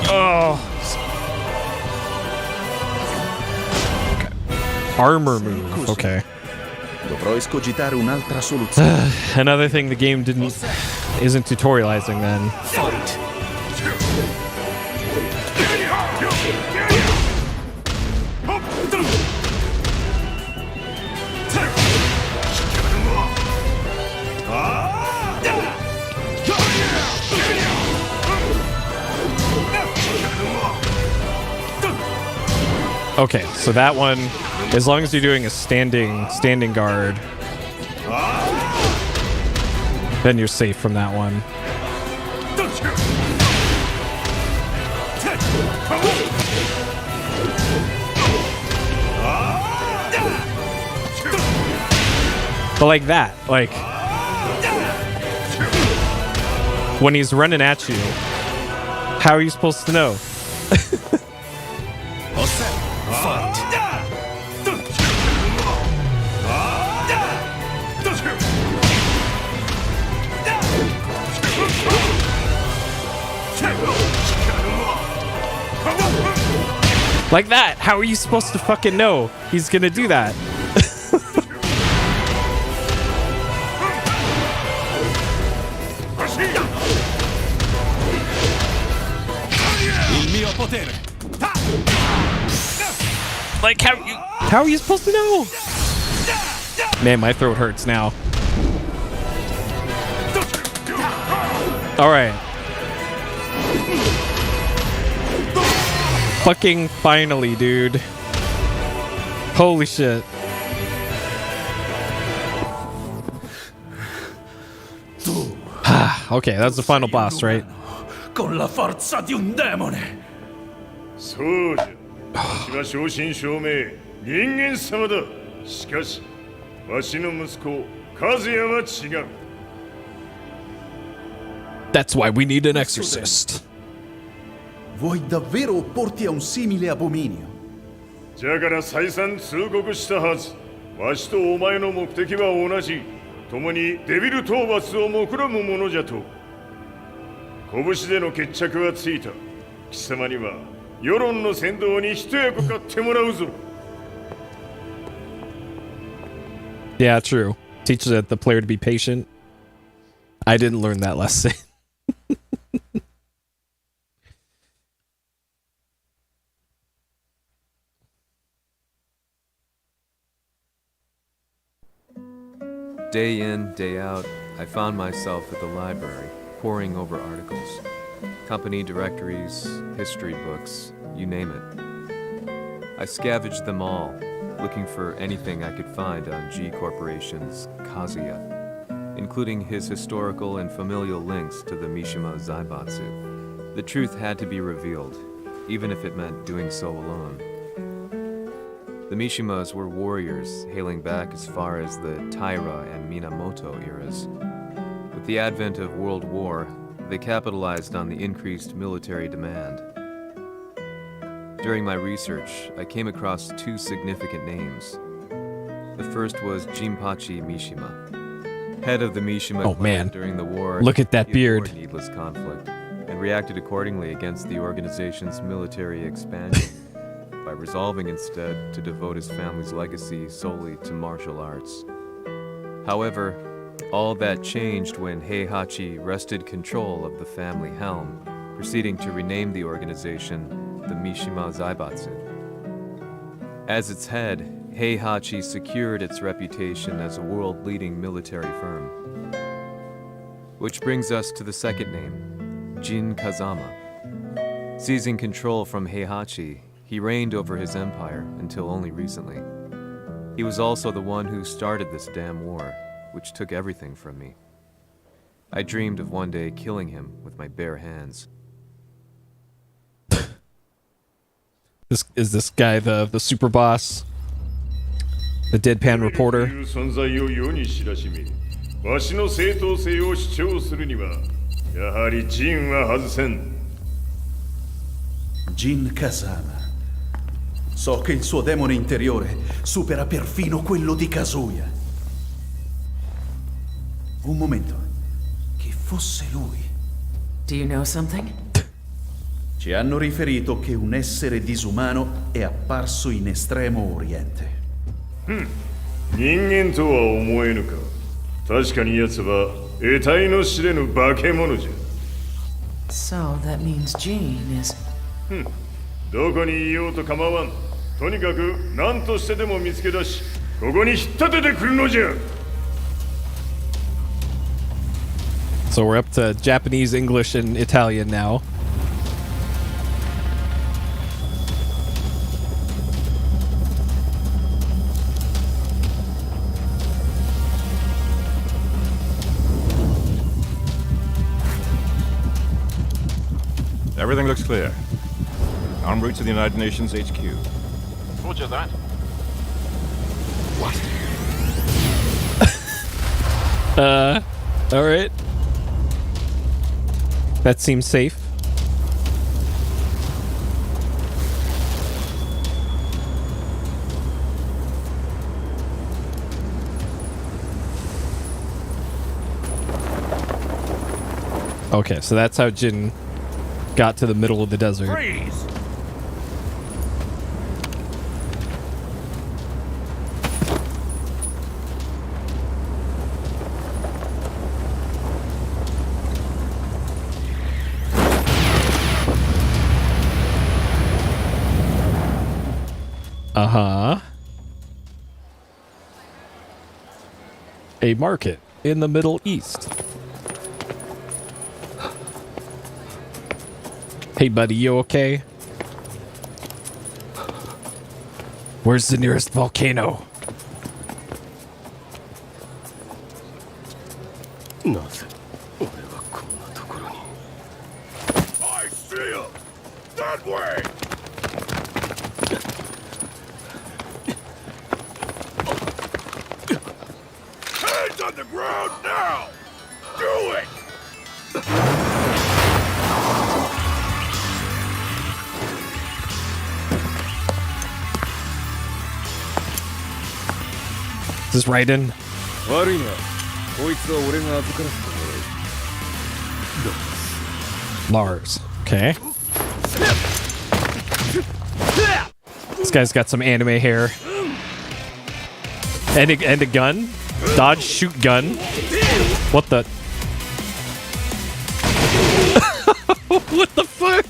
Oh. Okay. Armor move. Okay. Dovrò escogitare un'altra soluzione. Another thing the game isn't tutorializing then. Fight. Okay, so that one, as long as you're doing a standing guard, then you're safe from that one. But like that, like when he's running at you, how are you supposed to know? Osserva. Fight. Like that, how are you supposed to fucking know he's gonna do that? Il mio potere. Like how are you supposed to know? Man, my throat hurts now. All right. Fucking finally, dude. Holy shit. Okay, that's the final boss, right? Con la forza di un demone. そうじゃ。わしは正真正銘人間様だ。しかし、わしの息子和也は違う。 That's why we need an exorcist. Vuoi davvero opporti a un simile abominio? じゃから再三通告したはず。わしとお前の目的は同じ。共にデビル討伐を目論むものじゃと。拳での決着はついた。貴様には世論の先導に一役買ってもらうぞ。 Yeah, true. Teach the player to be patient. I didn't learn that lesson. Day in, day out, I found myself at the library, poring over articles. Company directories, history books, you name it. I scavenged them all, looking for anything I could find on G Corporation's Kazuya, including his historical and familial links to the Mishima Zaibatsu. The truth had to be revealed, even if it meant doing so alone. The Mishimas were warriors hailing back as far as the Taira and Minamoto eras. With the advent of World War, they capitalized on the increased military demand. During my research, I came across two significant names. The first was Jinpachi Mishima, head of the Mishima Oh, clan man. during the war. Look at that he beard. abhorred needless conflict and reacted accordingly against the organization's military expansion by resolving instead to devote his family's legacy solely to martial arts. However, all that changed when Heihachi wrested control of the family helm, proceeding to rename the organization the Mishima Zaibatsu. As its head, Heihachi secured its reputation as a world-leading military firm. Which brings us to the second name, Jin Kazama. Seizing control from Heihachi, he reigned over his empire until only recently. He was also the one who started this damn war, which took everything from me. I dreamed of one day killing him with my bare hands. Is this guy the super boss? The deadpan reporter? という存在を世に知らしめ、わしの正当性を主張するには、やはりジンは外せん。 Jin Kazama. So che il suo demone interiore supera perfino quello di Kazuya. Un momento. Chi fosse lui? Do you know something? Ci hanno riferito che un essere disumano è apparso in Estremo Oriente. 人間とは思えぬか。確かに奴は得体の知れぬ化け物じゃ。 So that means Jean is... どこにいようと構わん。とにかく何としてでも見つけ出し、ここに引っ立ててくるのじゃ。 So we're up to Japanese, English, and Italian now. Everything looks clear. En route to the United Nations HQ. Roger that. What? All right. That seems safe. Okay, so that's how Jin got to the middle of the desert. Freeze! Uh-huh. A market in the Middle East. Hey, buddy, you okay? Where's the nearest volcano? なぜ俺はこんなところに。 I see him! That way! Is this Raiden? 悪いな。こいつは俺が預からせてもらう。 Lars. Okay. This guy's got some anime hair. And a gun. Dodge, shoot, gun. What the? What the fuck?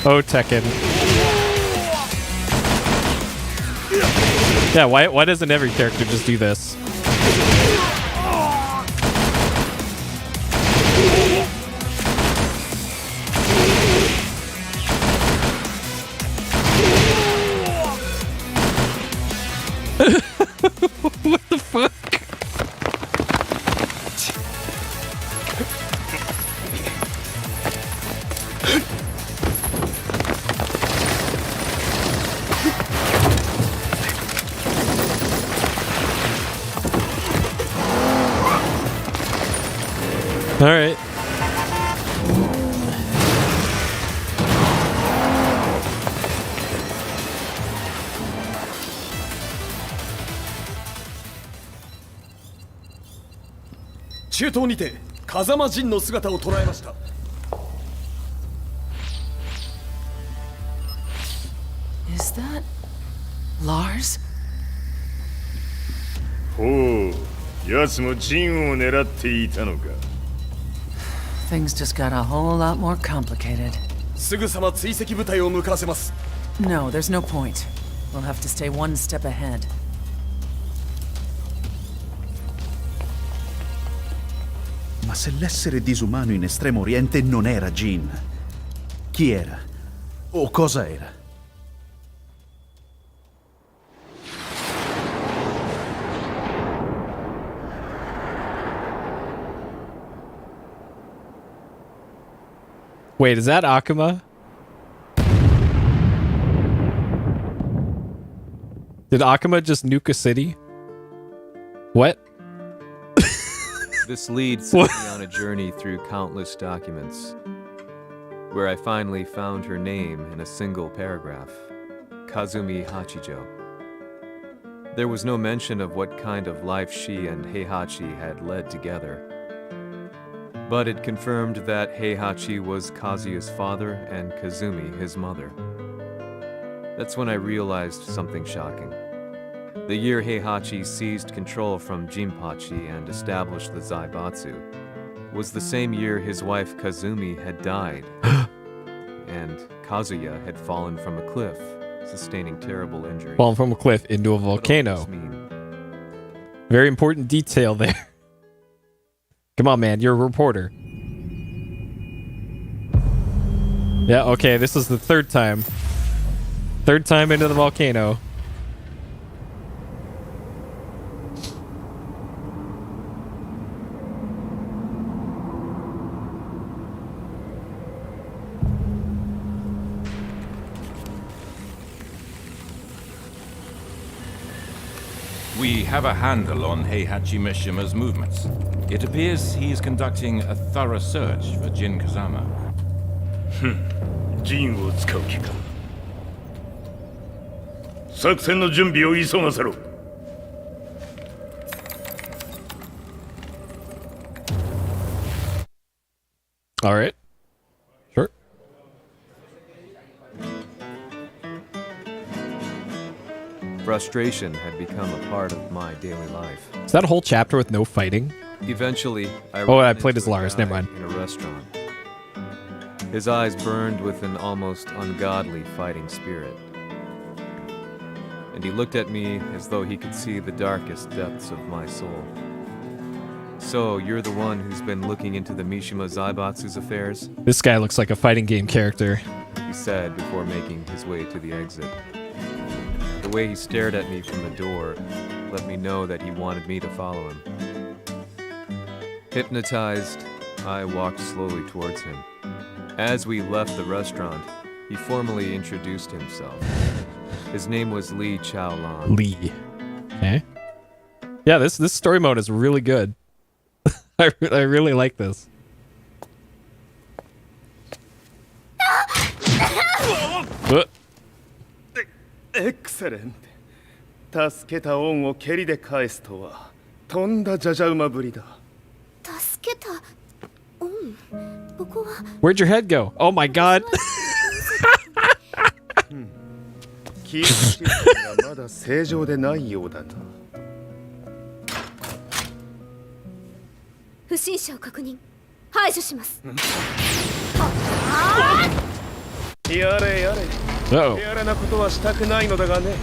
Oh, Tekken. Yeah, why doesn't every character just do this? What the fuck? All right.中東にて風間陣の姿を捉えました。 Is that Lars? ほう、奴も陣を狙っていたのか。 Things just got a whole lot more complicated. すぐさま追跡部隊を向かわせます。 No, there's no point. We'll have to stay one step ahead. Ma se l'essere disumano in Estremo Oriente non era Jin, chi era? O cosa era? Wait, is that Akuma? Did Akuma just nuke a city? What? This leads me on a journey through countless documents, where I finally found her name in a single paragraph, Kazumi Hachijo. There was no mention of what kind of life she and Heihachi had led together, but it confirmed that Heihachi was Kazuya's father and Kazumi his mother. That's when I realized something shocking. The year Heihachi seized control from Jinpachi and established the Zaibatsu was the same year his wife Kazumi had died, and Kazuya had fallen from a cliff, sustaining terrible injuries. Fallen from a cliff into a volcano. Very important detail there. Come on, man, you're a reporter. Yeah, okay, this is the third time. Third time into the volcano. We have a handle on Heihachi Mishima's movements. It appears he is conducting a thorough search for Jin Kazama. 陣を使う気か。作戦の準備を急がせろ。 All right. Sure. Frustration had become a part of my daily life. Is that a whole chapter with no fighting? Eventually, I I ran played into as a Lars, guy never mind. in a restaurant. His eyes burned with an almost ungodly fighting spirit. And he looked at me as though he could see the darkest depths of my soul. So, you're the one who's been looking into the Mishima Zaibatsu's affairs? This guy looks like a fighting game character. He said before making his way to the exit. The way he stared at me from the door let me know that he wanted me to follow him. Hypnotized, I walked slowly towards him. As we left the restaurant, he formally introduced himself. His name was Li Chaolan. Lee. Okay. Yeah, this story mode is really good. I really like this. What? エクセレント。助けた恩を蹴りで返すとはとんだじゃじゃ馬ぶりだ。助けた。ここは Where'd your head go? Oh my god. 記憶システムがまだ正常でないようだな。不審者を確認。排除します。やれやれ。 Uh-oh. 手荒なことはしたくないのだがね。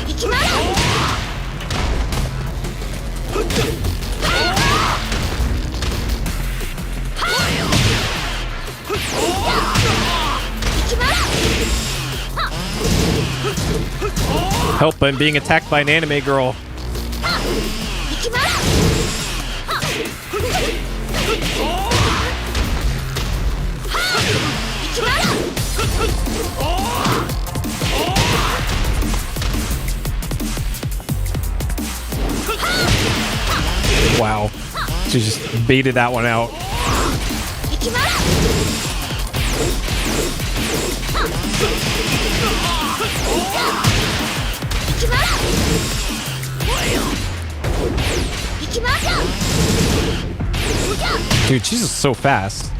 行きまら。Help, I'm being attacked by an anime girl. Wow. She just baited that one out. Dude, she's just so fast.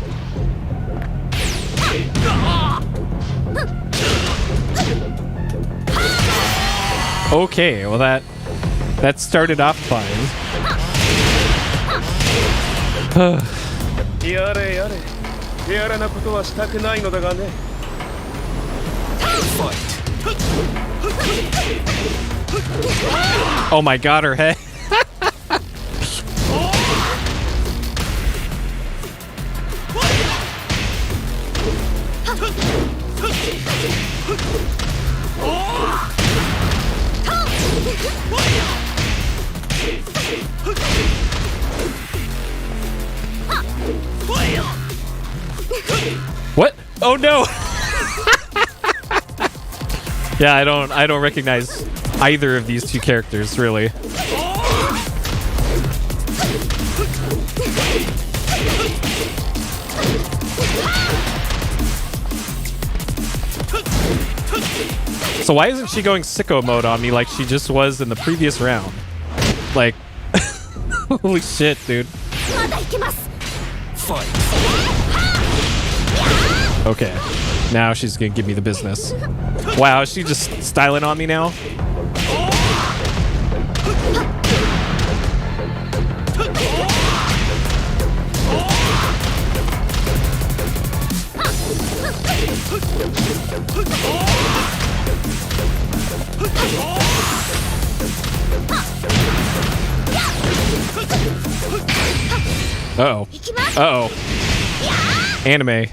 Okay, well that started off fine. やれやれ。手荒なことはしたくないのだがね。Oh my god, her head. What? Oh no. Yeah, I don't recognize either of these two characters, really. So why isn't she going sicko mode on me like she just was in the previous round? Like, holy shit, dude. Okay, now she's gonna give me the business. Wow, is she just styling on me now? Uh-oh. Uh-oh. Anime.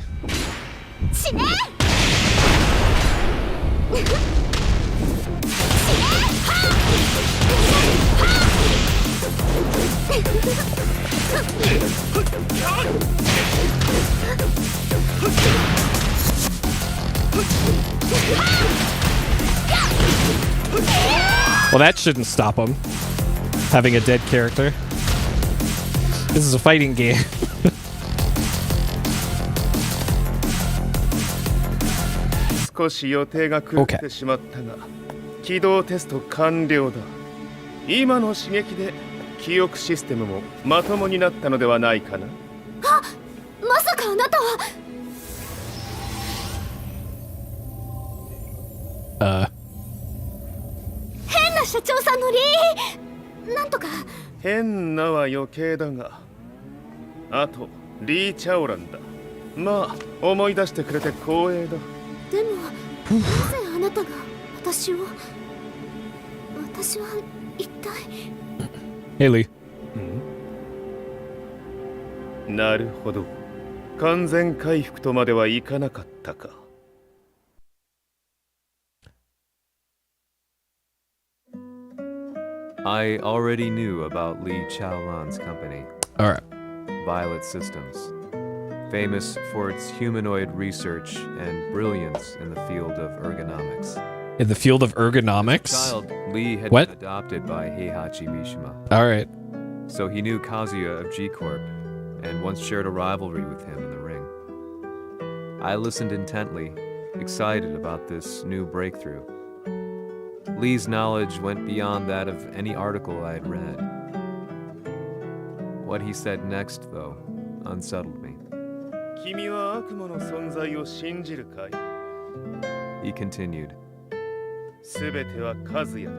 Well, that shouldn't stop him. Having a dead character. This is a fighting game. Okay. 起動テスト完了だ。今の刺激で記憶システムもまともになったのではないかな。あ、まさかあなたは。変な社長さんのなんとか。変なは余計だが。あとリー・チャオランだ。まあ思い出してくれて光栄だ。でもなぜあなたが私は一体。Haley. なるほど。完全回復とまではいかなかったか。I already knew about Li Chaolan's company. All right. Violet Systems, famous for its humanoid research and brilliance in the field of ergonomics. In the field of ergonomics? Child Lee had What? been adopted by Heihachi Mishima, All right. so he knew Kazuya of G-Corp and once shared a rivalry with him in the ring. I listened intently, excited about this new breakthrough. Lee's knowledge went beyond that of any article I had read. What he said next, though, unsettled me. 君は悪魔の存在を信じるかい He continued, すべては和也だ。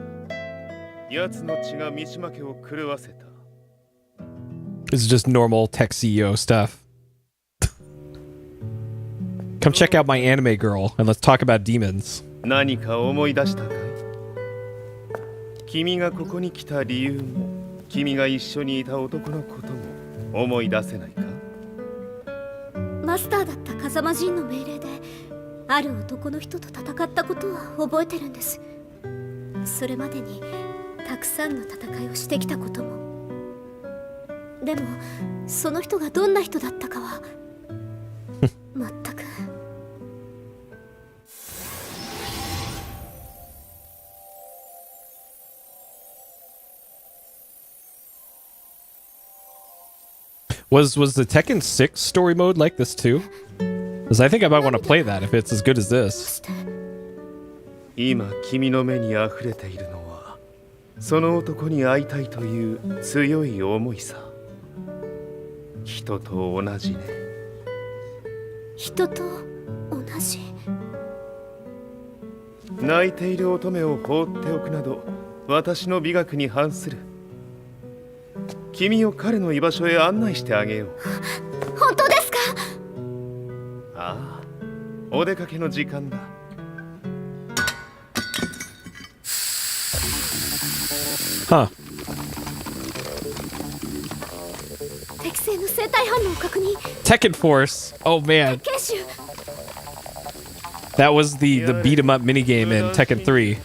奴の血が三島家を狂わせた。 This is just normal tech CEO stuff. Come check out my anime girl and let's talk about demons. 何か思い出したかい君がここに来た理由も、君が一緒にいた男のことも思い出せないかマスターだった風間陣の命令である男の人と戦ったことは覚えてるんです。それまでにたくさんの戦いをしてきたことも。でもその人がどんな人だったかは全く。Was the Tekken 6 story mode like this too? Because I think I might want to play that if it's as good as this. 今君の目に溢れているのはその男に会いたいという強い思いさ。人と同じね。人と同じ。泣いている乙女を放っておくなど私の美学に反する。君を彼の居場所へ案内してあげよう。本当ですか？ああ、お出かけの時間だ。Huh. 適正の生体反応を確認。Tekken Force. Oh man. 研修。 That was the beat 'em up minigame in Tekken 3.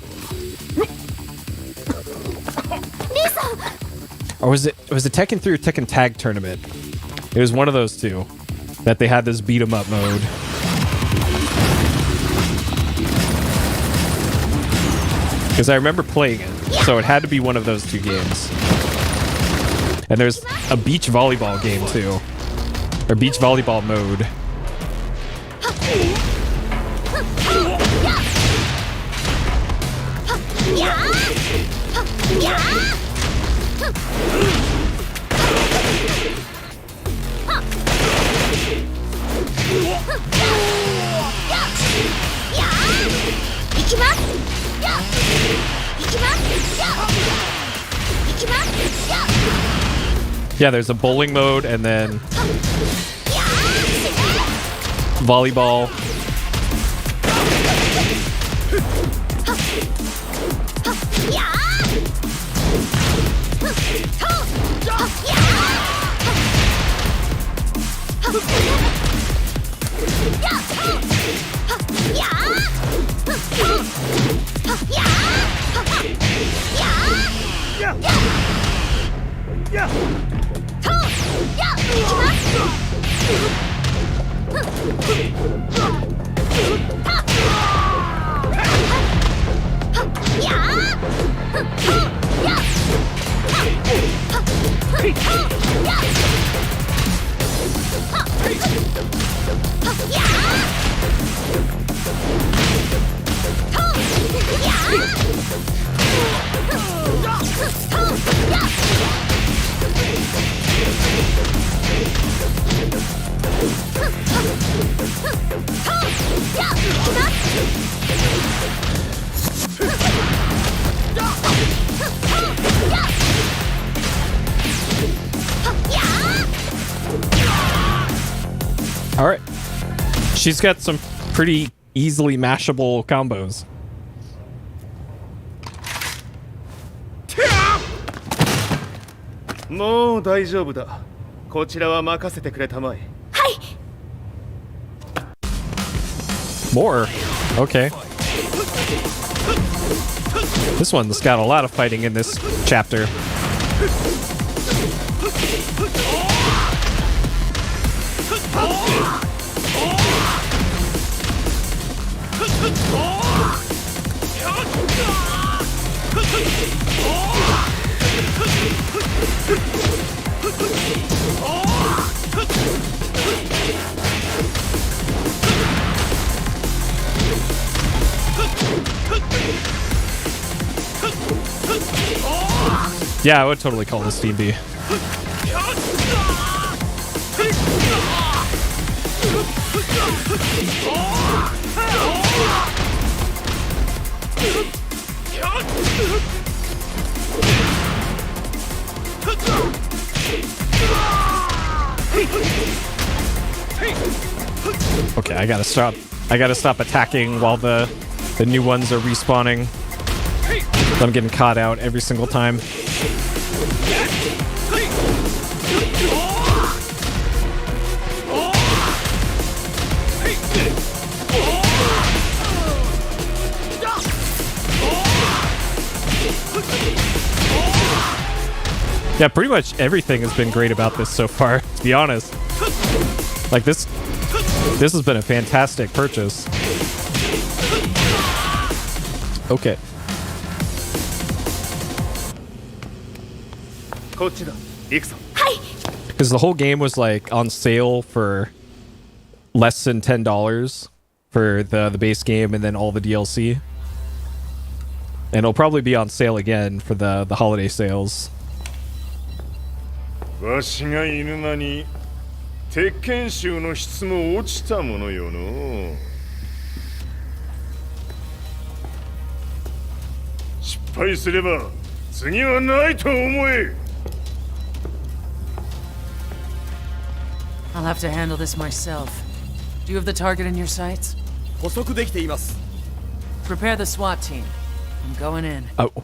Or was it Tekken 3 or Tekken Tag Tournament? It was one of those two that they had this beat 'em up mode. Because I remember playing it, so it had to be one of those two games. And there's a beach volleyball game too, or beach volleyball mode. Yeah, there's a bowling mode and then volleyball. All right. She's got some pretty easily mashable combos.もう大丈夫だ。こちらは任せてくれたまえ。はい。 More? Okay. This one's got a lot of fighting in this chapter. Yeah, I would totally call this D&D. Okay, I gotta stop. I gotta stop attacking while the new ones are respawning. I'm getting caught out every single time. Yeah, pretty much everything has been great about this so far, to be honest. Like this has been a fantastic purchase. Okay. Because the whole game was like on sale for less than $10 for the base game and then all the DLC. And it'll probably be on sale again for the holiday sales. わしがいる間に鉄拳衆の質も落ちたものよの。失敗すれば次はないと思え。I'll have to handle this myself. Do you have the target in your sights? 捕捉できています。 Prepare the SWAT team. I'm going in. Oh,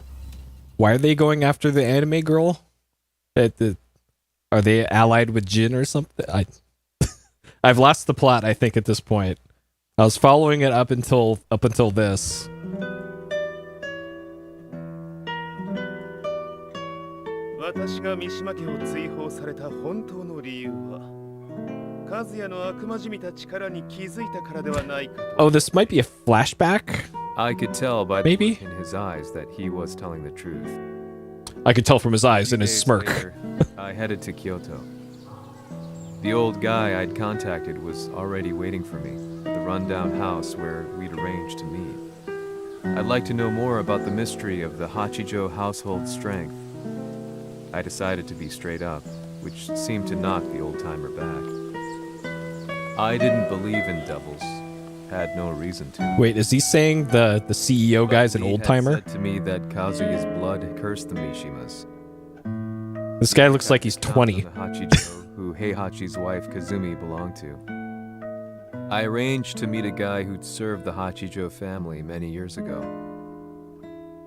why are they going after the anime girl? Are they allied with Jin or something? I've lost the plot, I think, at this point. I was following it up until this. 私が三島家を追放された本当の理由は和也の悪魔じみた力に気づいたからではないかと。 Oh, this might be a flashback? I could tell by the Maybe? look in his eyes that he was telling the truth. I could tell from his eyes and his 2 days smirk. later, I headed to Kyoto. The old guy I'd contacted was already waiting for me at the rundown house where we'd arranged to meet. I'd like to know more about the mystery of the Hachijo household strength. I decided to be straight up, which seemed to knock the old-timer back. I didn't believe in devils. Had no reason to. Wait, is he saying the CEO guy's an But he old had timer? said to me that Kazuya's blood cursed the Mishimas. This guy looks like he's 20. The Hachijo, who Heihachi's wife Kazumi belonged to. I arranged to meet a guy who'd served the Hachijo family many years ago.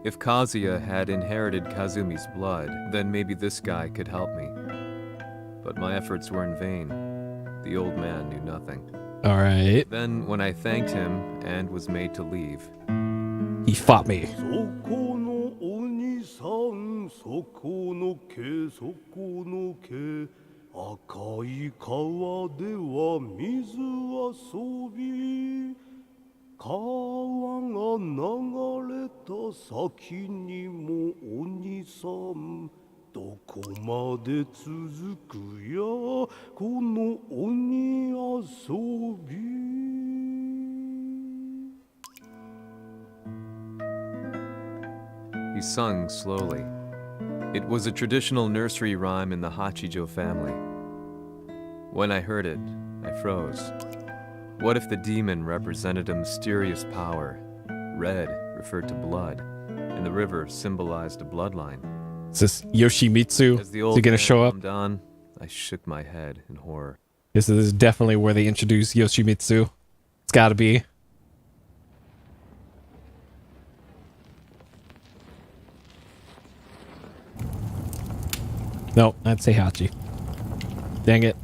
If Kazuya had inherited Kazumi's blood, then maybe this guy could help me. But my efforts were in vain. The old man knew nothing. All right. Then, when I thanked him and was made to leave, He fought me. そこのお兄さんそこの毛そこの毛赤い川では水遊び川が流れた先にもお兄さんどこまで続くやこの鬼遊び he sung slowly. It was a traditional nursery rhyme in the Hachijo family. When I heard it, I froze. What if the demon represented a mysterious power? Red referred to blood, and the river symbolized a bloodline. Is this Yoshimitsu? As the Is old he gonna man show up? calmed down, I shook my head in horror. This is definitely where they introduce Yoshimitsu. It's gotta be. No, that's Heihachi. Dang it.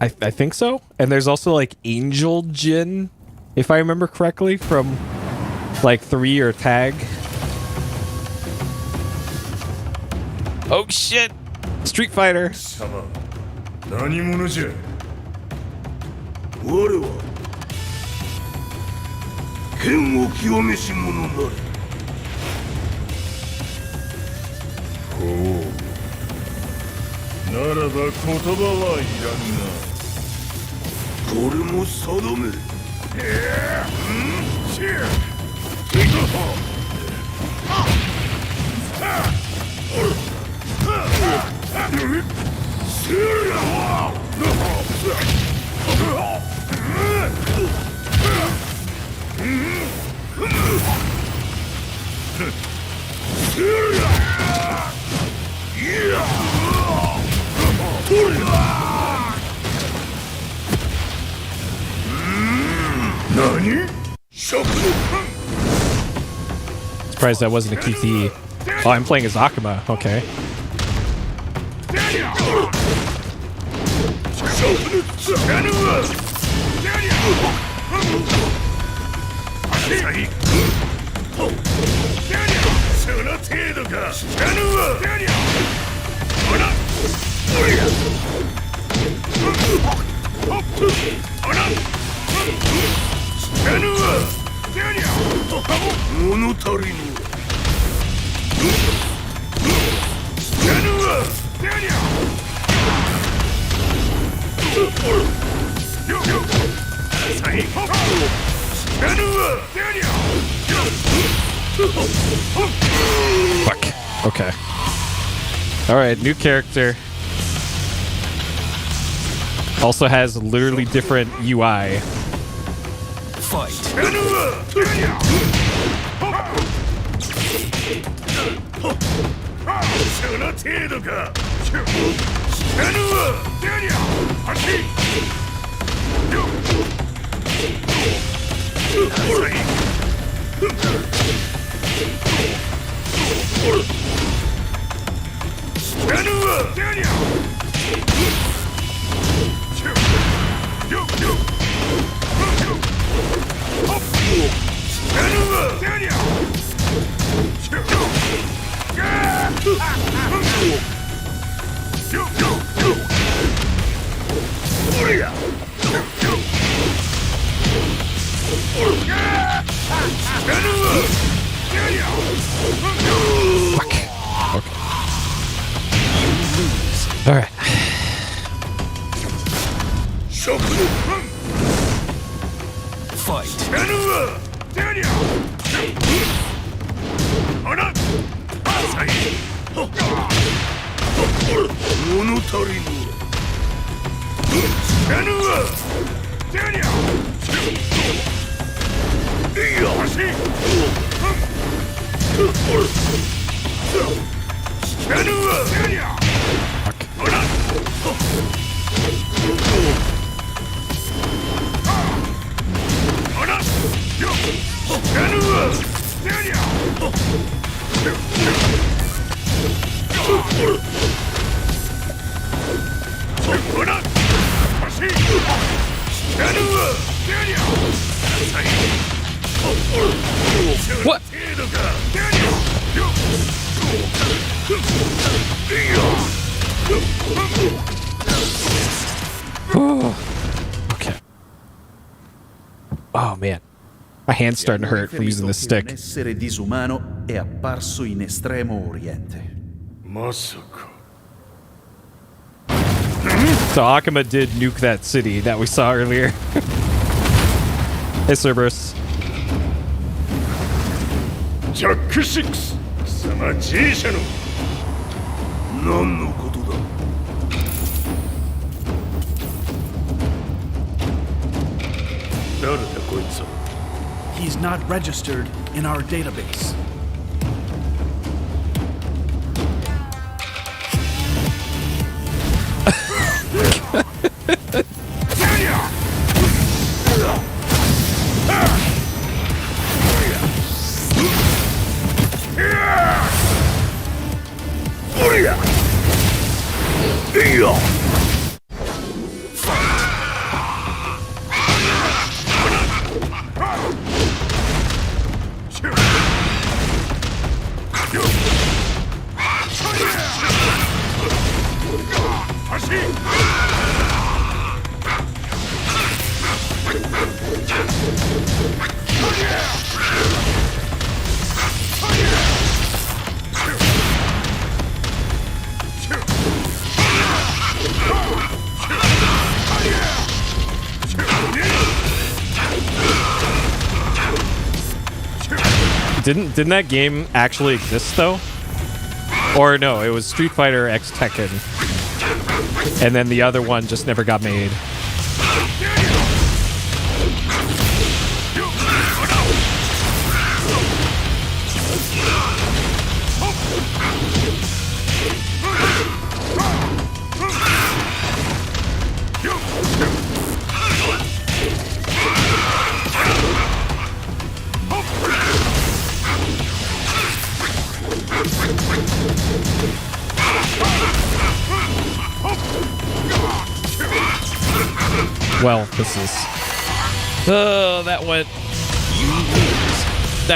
I think so. And there's also like Angel Jin, if I remember correctly, from like 3 or Tag. Oh shit! Street Fighter. 様何者じゃ。我は剣を清めし者なりほうならば言葉はいらんな。これも定め Surprised that wasn't a QTE. Oh, I'm playing as Akuma. Okay. Fuck. Okay. Alright, new character. Also has literally different UI. Alright. What? Okay. Oh man. My hand's starting to hurt from using this stick. Un essere disumano è apparso in Estremo Oriente. So Akuma did nuke that city that we saw earlier. Hey, Cerberus. Jack 6! 貴様 G 社の何のことだ誰だこいつは He's not registered in our database. Didn't that game actually exist though? Or no, it was Street Fighter X Tekken. And then the other one just never got made. Well, this is... Oh, that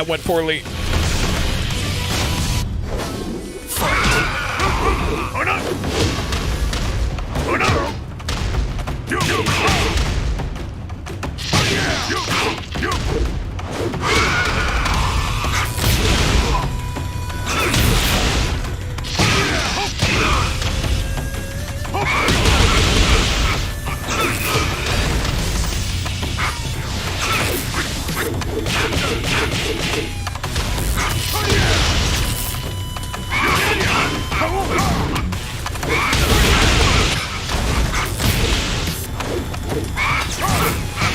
went poorly.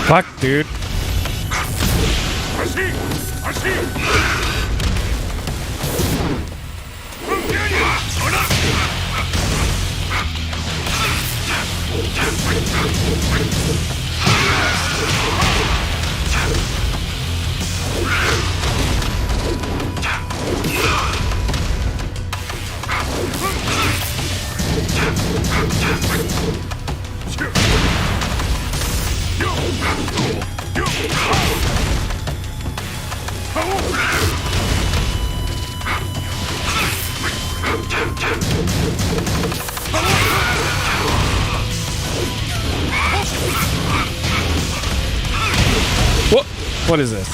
Fuck, dude. What is this?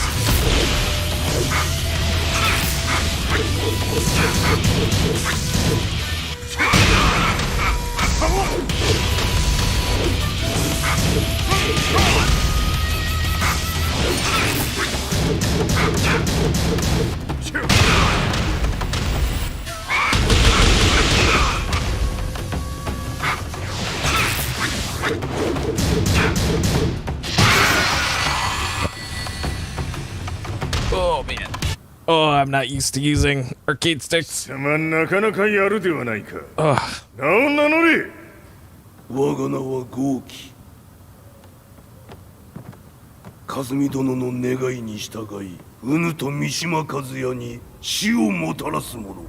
Oh man. Oh, I'm not used to using arcade sticks. Ugh. 我が名は豪輝。和美殿の願いに従い、うぬと三島和也に死をもたらす者。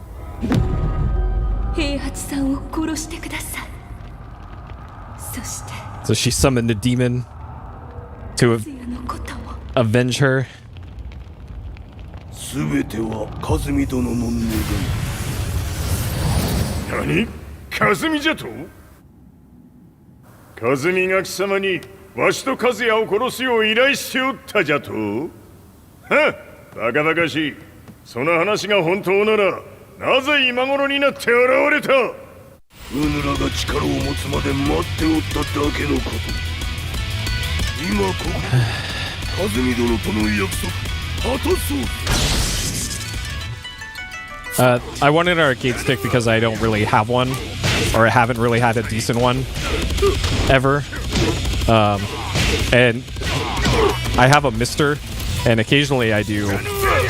平八さんを殺してください。そして。So she summoned a demon to avenge her. すべては和美殿の願い。何？和美じゃと？和美が貴様にわしと和也を殺すよう依頼しておったじゃと？はっ、バカバカしい。その話が本当なら、なぜ今頃になって現れた？うぬらが力を持つまで待っておっただけのこと。今ここ、和美殿との約束、果たそう。I wanted an arcade stick because I don't really have one, or I haven't really had a decent one ever. And I have a Mister, and occasionally I do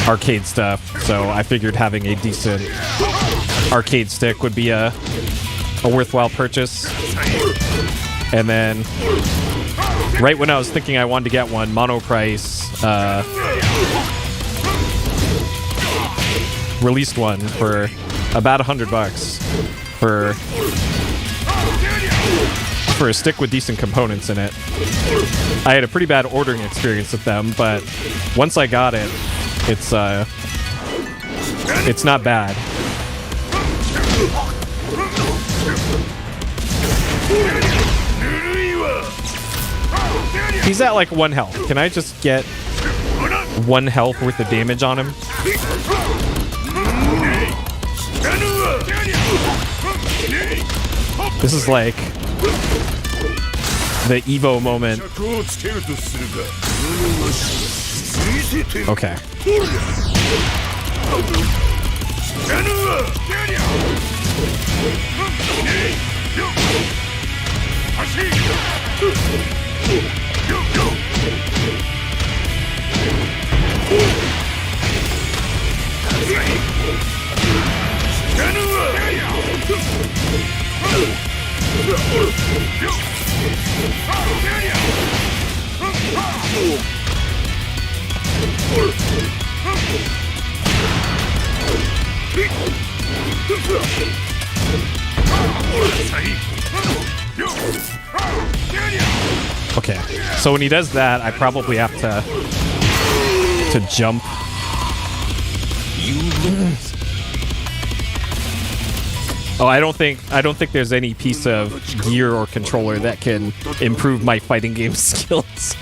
arcade stuff, so I figured having a decent arcade stick would be a worthwhile purchase. And then, right when I was thinking I wanted to get one, Monoprice released one for about $100 for a stick with decent components in it. I had a pretty bad ordering experience with them, but once I got it, it's not bad. He's at like 1 health. Can I just get 1 health worth of damage on him? This is like the Evo moment. Okay. Okay, so when he does that, I probably have to jump. Oh, I don't think there's any piece of gear or controller that can improve my fighting game skills.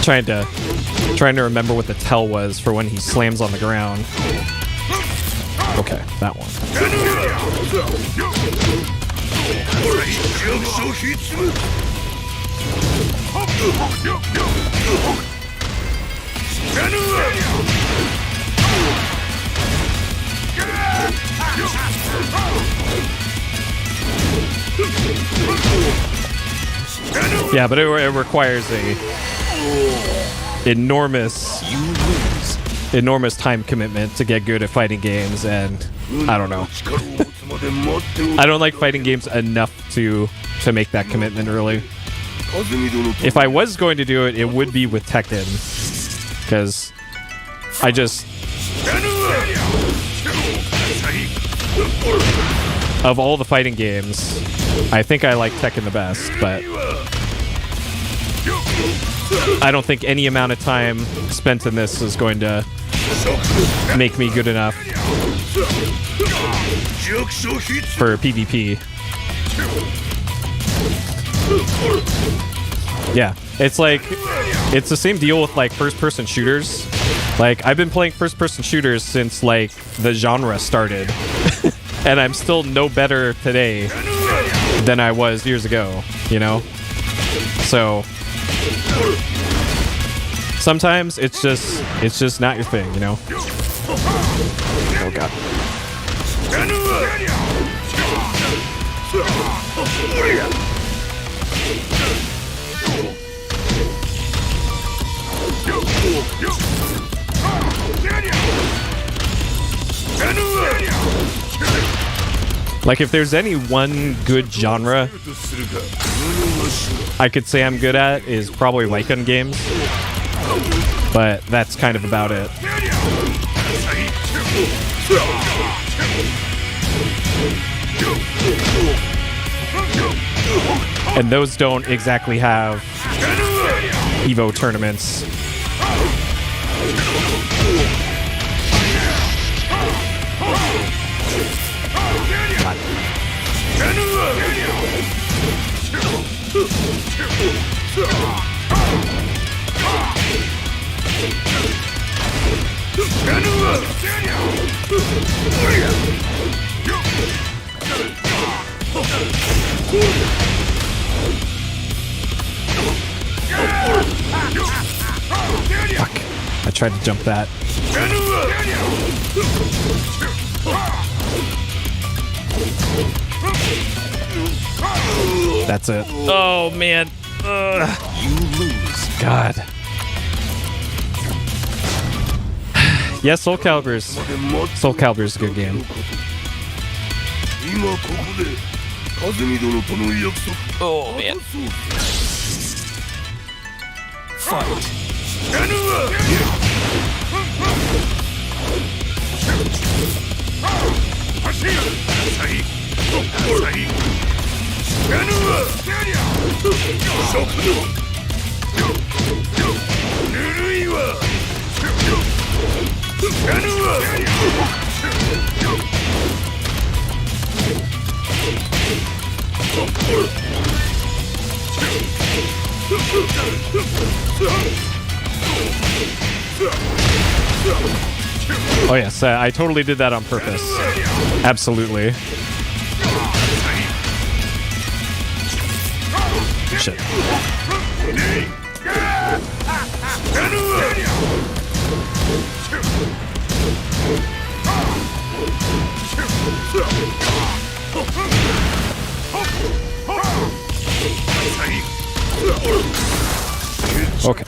Trying to remember what the tell was for when he slams on the ground. Okay, that one. Yeah, but it requires a enormous time commitment to get good at fighting games, and I don't know. I don't like fighting games enough to make that commitment early. If I was going to do it, it would be with Tekken, because I just... Of all the fighting games, I think I like Tekken the best, but I don't think any amount of time spent in this is going to make me good enough for PvP. Yeah, it's like, it's the same deal with like first-person shooters. Like, I've been playing first-person shooters since like the genre started, and I'm still no better today than I was years ago, you know? So sometimes it's just not your thing, you know? Oh god. Like, if there's any one good genre I could say I'm good at, is probably Lycan games. But that's kind of about it. And those don't exactly have Evo tournaments. Fuck. I tried to jump that. That's it. Oh, man. You lose. God. Yeah, Soul Calibur's a good game. Oh, man. Fight. Oh yes, I totally did that on purpose. Absolutely. Shit. Okay.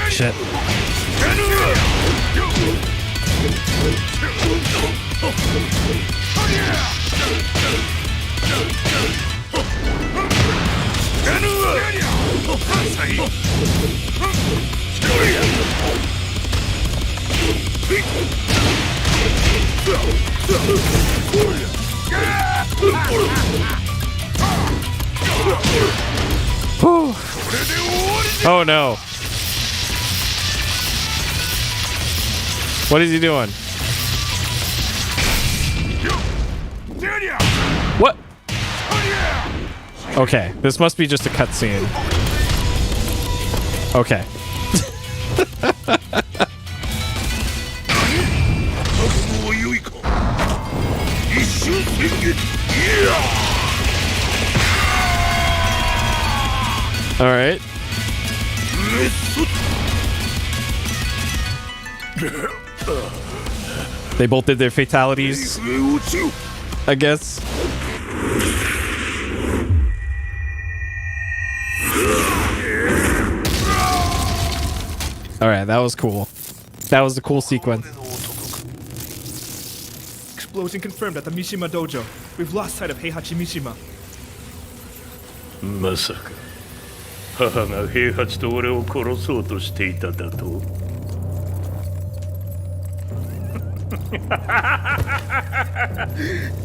Shit. Whew. Oh no. What is he doing? What? Okay, this must be just a cutscene. Okay. All right. They both did their fatalities, I guess. All right, that was cool. That was a cool sequence. Explosion confirmed at the Mishima dojo. We've lost sight of Heihachi Mishima. まさか母が平八と俺を殺そうとしていただと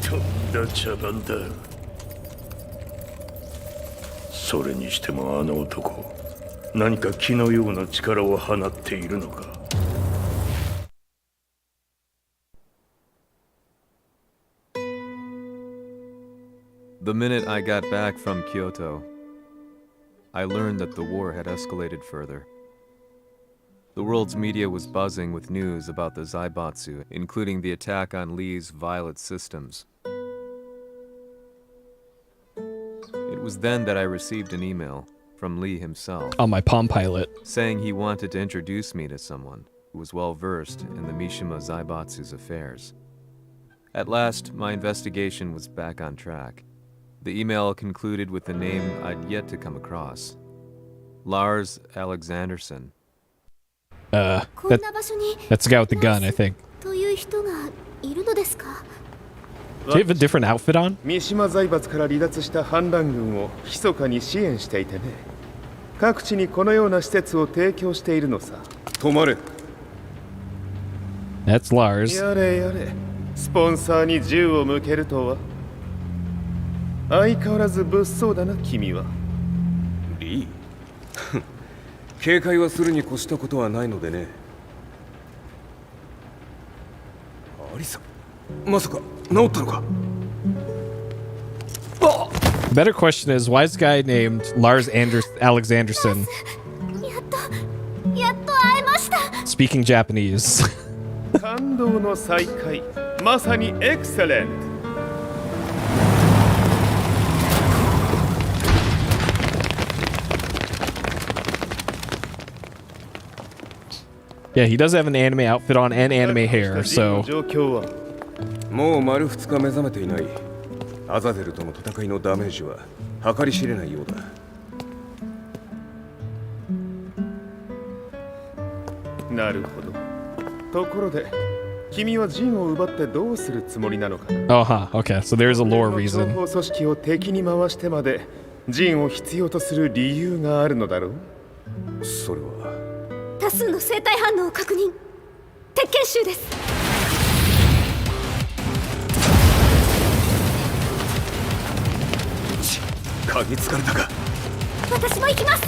とんだ茶番だそれにしてもあの男何か気のような力を放っているのか The minute I got back from Kyoto, I learned that the war had escalated further. The world's media was buzzing with news about the Zaibatsu, including the attack on Lee's Violet systems. It was then that I received an email from Lee himself On my Palm Pilot. saying he wanted to introduce me to someone who was well versed in the Mishima Zaibatsu's affairs. At last, my investigation was back on track. The email concluded with a name I'd yet to come across. Lars Alexanderson. That's the guy with the gun, I think. という人がいるのですか? Do you have a different outfit on? 三島財閥から離脱した反乱軍を密かに支援していてね。各地にこのような施設を提供しているのさ。止まれ。That's Lars. やれやれ。スポンサーに銃を向けるとは。相変わらず物騒だな君は。リー警戒はするに越したことはないのでね。アリサ、まさか治ったのか? Better question is, why is the guy named Lars Alexanderson やっと会えました. speaking Japanese? 感動の再会。まさにエクセレント。Yeah, he does have an anime outfit on and anime hair, so もう丸2日目覚めていない。アザゼルとの戦いのダメージは計り知れないようだ。なるほど。ところで、君はジンを奪ってどうするつもりなのかな? Oh, huh. Okay, so there's a lore 情 reason. 報組織を敵に回してまでジンを必要とする理由があるのだろう。それは多数の生体反応を確認。鉄拳集です。嗅ぎつかれたか。私も行きます。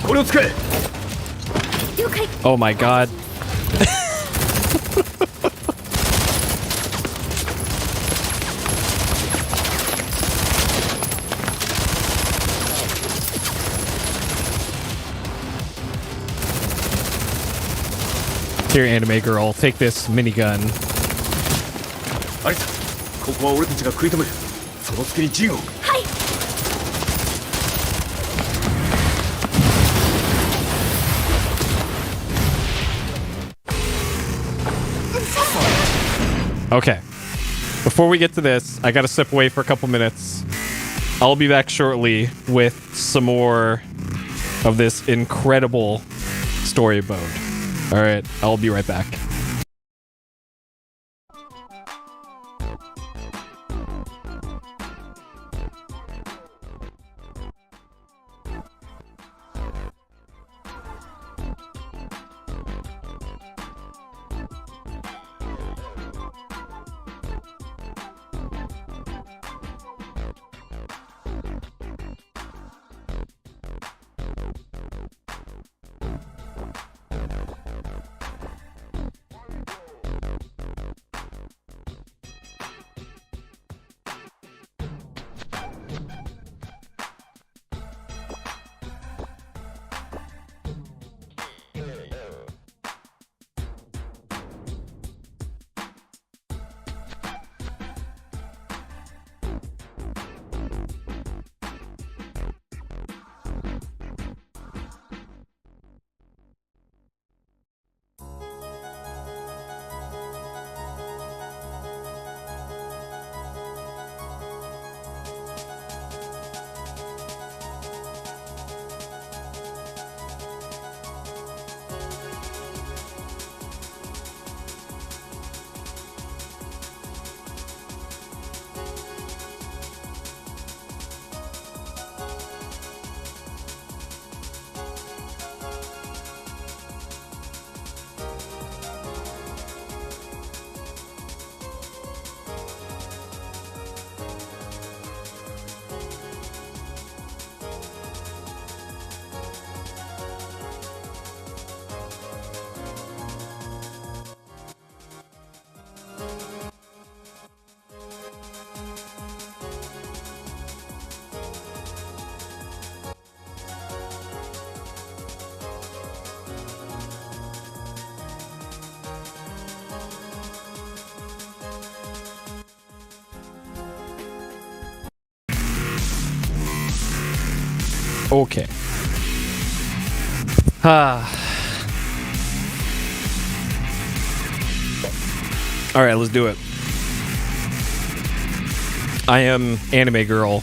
これを使え。了解。 Oh my god. Here, anime girl, take this minigun. アリサ、ここは俺たちが食い止める。その隙にジンを。はい。Okay. Before we get to this, I gotta step away for a couple minutes. I'll be back shortly with some more of this incredible story mode. Alright, I'll be right back. Okay. Alright, let's do it. I am anime girl.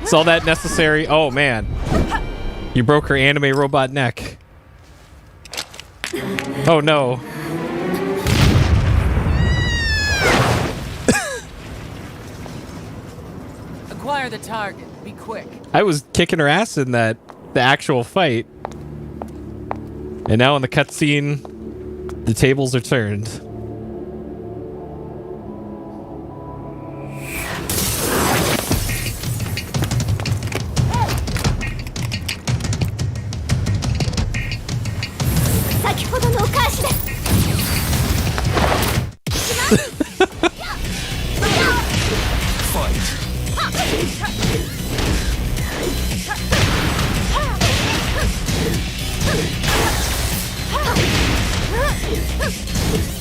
Is all that necessary? Oh man. You broke her anime robot neck. Oh no. Acquire the target. Be quick. I was kicking her ass in the actual fight. And now in the cutscene, the tables are turned.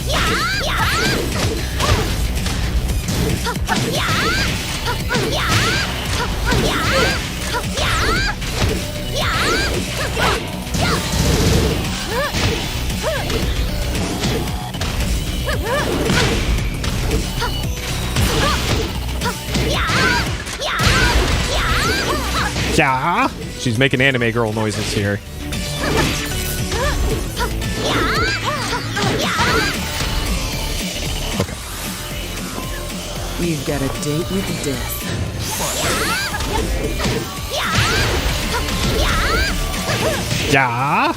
Yeah! Yeah. She's making anime girl noises here. Okay. We've got a date with death. Yeah.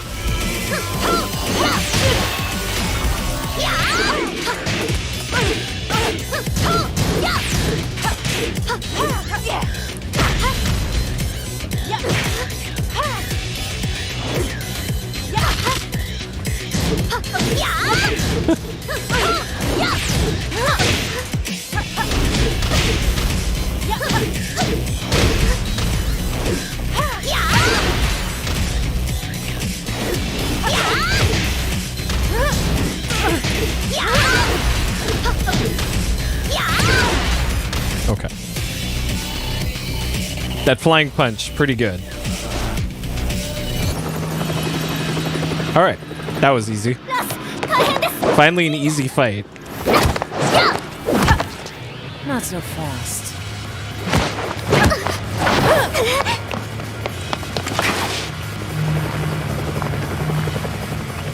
Okay. That flying punch, pretty good. All right, that was easy. Finally, an easy fight. Not so fast.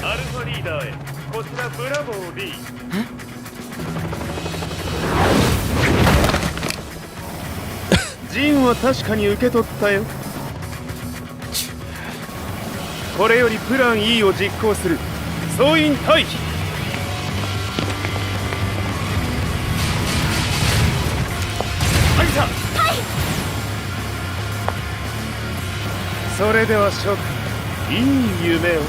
Alpha Leader へこちらブラボー D ジンは確かに受け取ったよこれよりプラン E を実行する総員退避はいさそれでは諸君いい夢を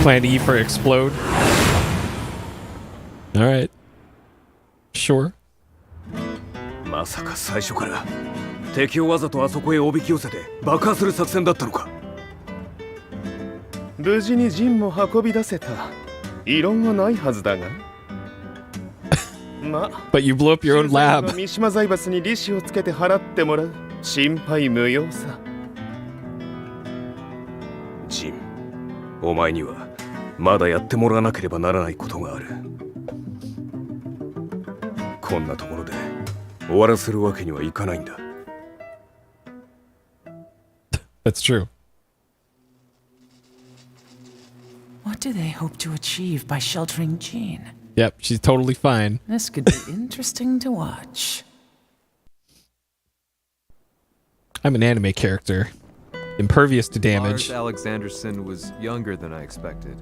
Plan E for explode. All right. Sure. まさか最初から敵をわざとあそこへおびき寄せて爆破する作戦だったのか無事にジンも運び出せた異論はないはずだがま But you blew up your own lab. 三島財閥に利子をつけて払ってもらう心配無用さジンお前にはまだやってもらわなければならないことがあるこんなところで終わらせるわけにはいかないんだ That's true. What do they hope to achieve by sheltering Jean? Yep, she's totally fine. This could be interesting to watch. I'm an anime character. Impervious to damage. Lars Alexanderson was younger than I expected.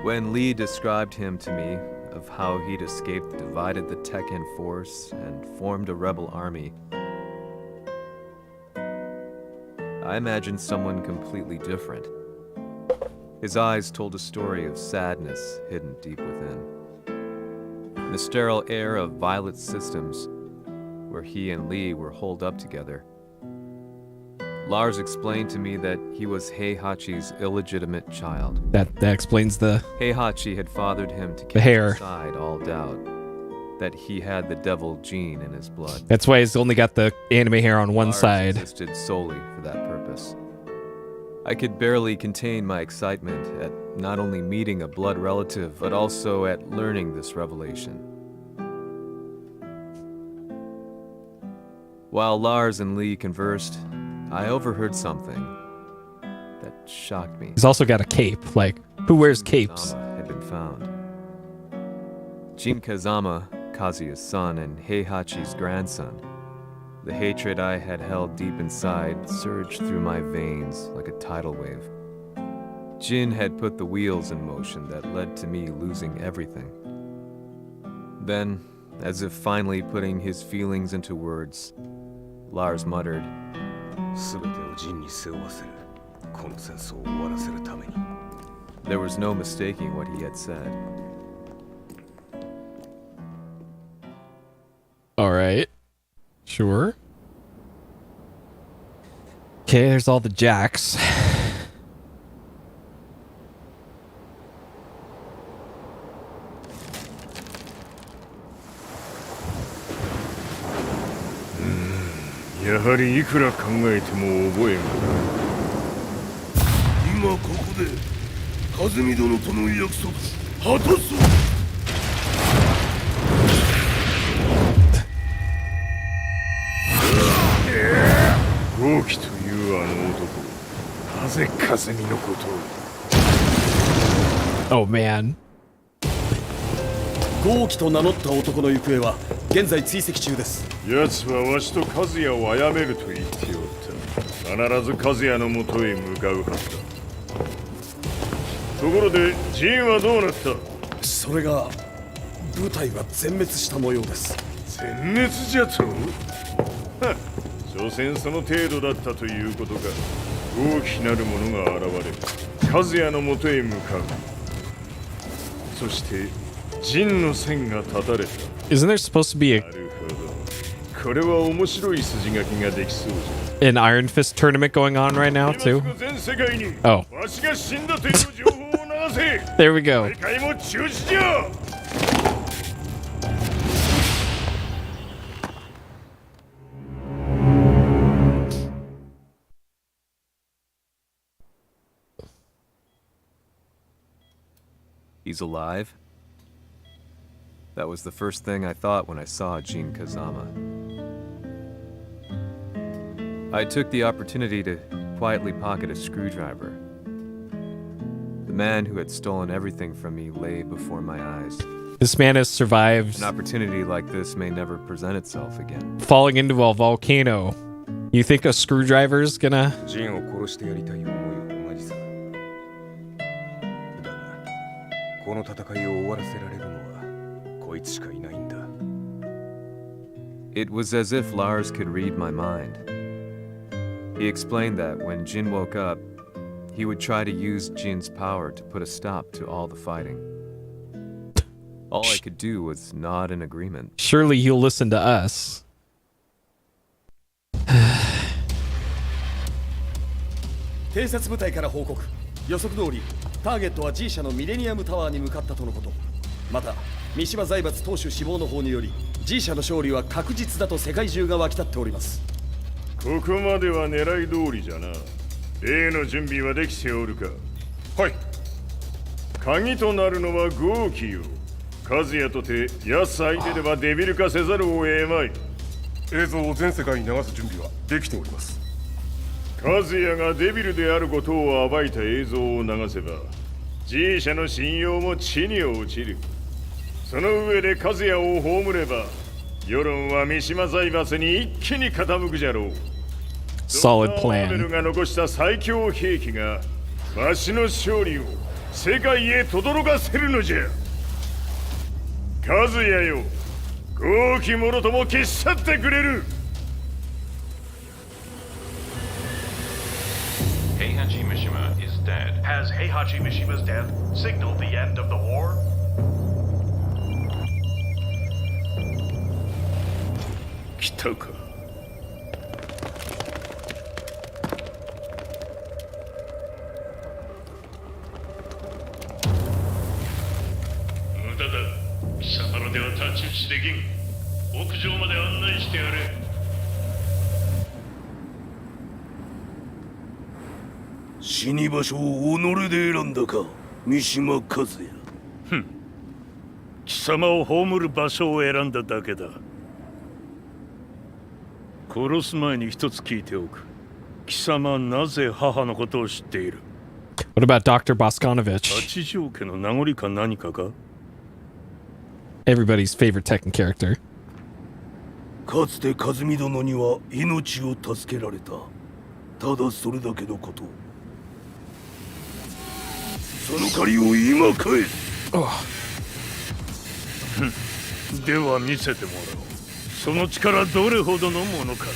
When Lee described him to me, of how he'd escaped, divided the Tekken force, and formed a rebel army, I imagined someone completely different. His eyes told a story of sadness hidden deep within. In the sterile air of Violet Systems, where he and Lee were holed up together, Lars explained to me that he was Heihachi's illegitimate child. That explains the Heihachi had fathered him to the keep hair. aside all doubt that he had the devil gene in his blood. That's why he's only got the anime hair on one Lars side. existed solely for that purpose. I could barely contain my excitement at not only meeting a blood relative, but also at learning this revelation. While Lars and Lee conversed, I overheard something that shocked me. He's also got a cape. Like, who wears capes? Kazama had been found. Jin Kazama, Kazuya's son and Heihachi's grandson. The hatred I had held deep inside surged through my veins like a tidal wave. Jin had put the wheels in motion that led to me losing everything. Then, as if finally putting his feelings into words, Lars muttered, there was no mistaking what he had said. All right. Sure. Okay, there's all the jacks. Hmm, やはりいくら考えても覚えがない今ここで和美殿との約束果たそう All 風見のことを。 Oh man. 豪輝と名乗った男の行方は現在追跡中です。奴はわしと和也を殺めると言っておった。必ず和也のもとへ向かうはずだ。ところでジンはどうなった？それが部隊は全滅した模様です。全滅じゃと？はっ、所詮その程度だったということか。大きなる者が現れ、和也のもとへ向かう。そして陣の線が断たれた。 Isn't there supposed to be なるほど。これは面白い筋書きができそうじゃ。 an Iron Fist tournament going on right now too? 今すぐ全世界に Oh. わしが死んだという情報を流せ。 There we go. 世界も中止じゃ。 He's alive? That was the first thing I thought when I saw Jin Kazama. I took the opportunity to quietly pocket a screwdriver. The man who had stolen everything from me lay before my eyes. This man has survived An opportunity like this may never present itself again. falling into a volcano. You think a screwdriver's gonna? ジンを殺してやりたい思いは同じさ。だが、この戦いを終わらせられるのはこいつしかいないんだ。It was as if Lars could read my mind. He explained that when Jin woke up, he would try to use Jin's power to put a stop to all the fighting. All I could do was nod in agreement. Surely he'll listen to us. 偵察部隊から報告。予測通り、ターゲットは G 社のミレニアムタワーに向かったとのこと。また、三島財閥当主死亡の方により、G 社の勝利は確実だと世界中が沸き立っております。ここまでは狙い通りじゃな。例の準備はできておるか？はい。鍵となるのは豪輝よ。和也とて奴相手ではデビル化せざるを得まい。映像を全世界に流す準備はできております。和也がデビルであることを暴いた映像を流せば G 社の信用も地に落ちる。その上で和也を葬れば世論は三島財閥に一気に傾くじゃろう。 Solid ドクター・マーベル plan. が残した最強兵器がわしの勝利を世界へ轟かせるのじゃ。和也よ、豪輝者とも消し去ってくれる。 Heihachi Mishima is dead. Has Heihachi Mishima's death signaled the end of the war? 来たか。無駄だ。貴様のでは太刀打ちできん。屋上まで案内してやれ。死に場所を己で選んだか、三島和也。貴様を葬る場所を選んだだけだ。殺す前に一つ聞いておく。貴様はなぜ母のことを知っている？ What about Dr. Boskanovich? 八条家の名残か何かか？ Everybody's favorite Tekken character. かつて和美殿には命を助けられた。ただそれだけのこと。その借りを今返す。では見せてもらおう。その力どれほどのものか。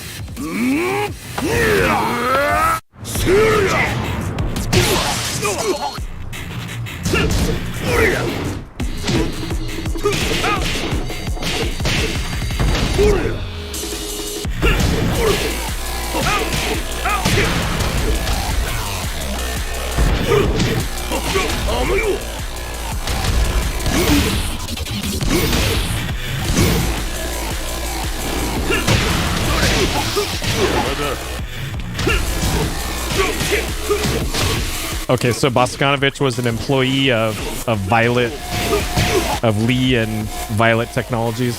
Okay, so Boskanovich was an employee of Violet, of Lee and Violet Technologies.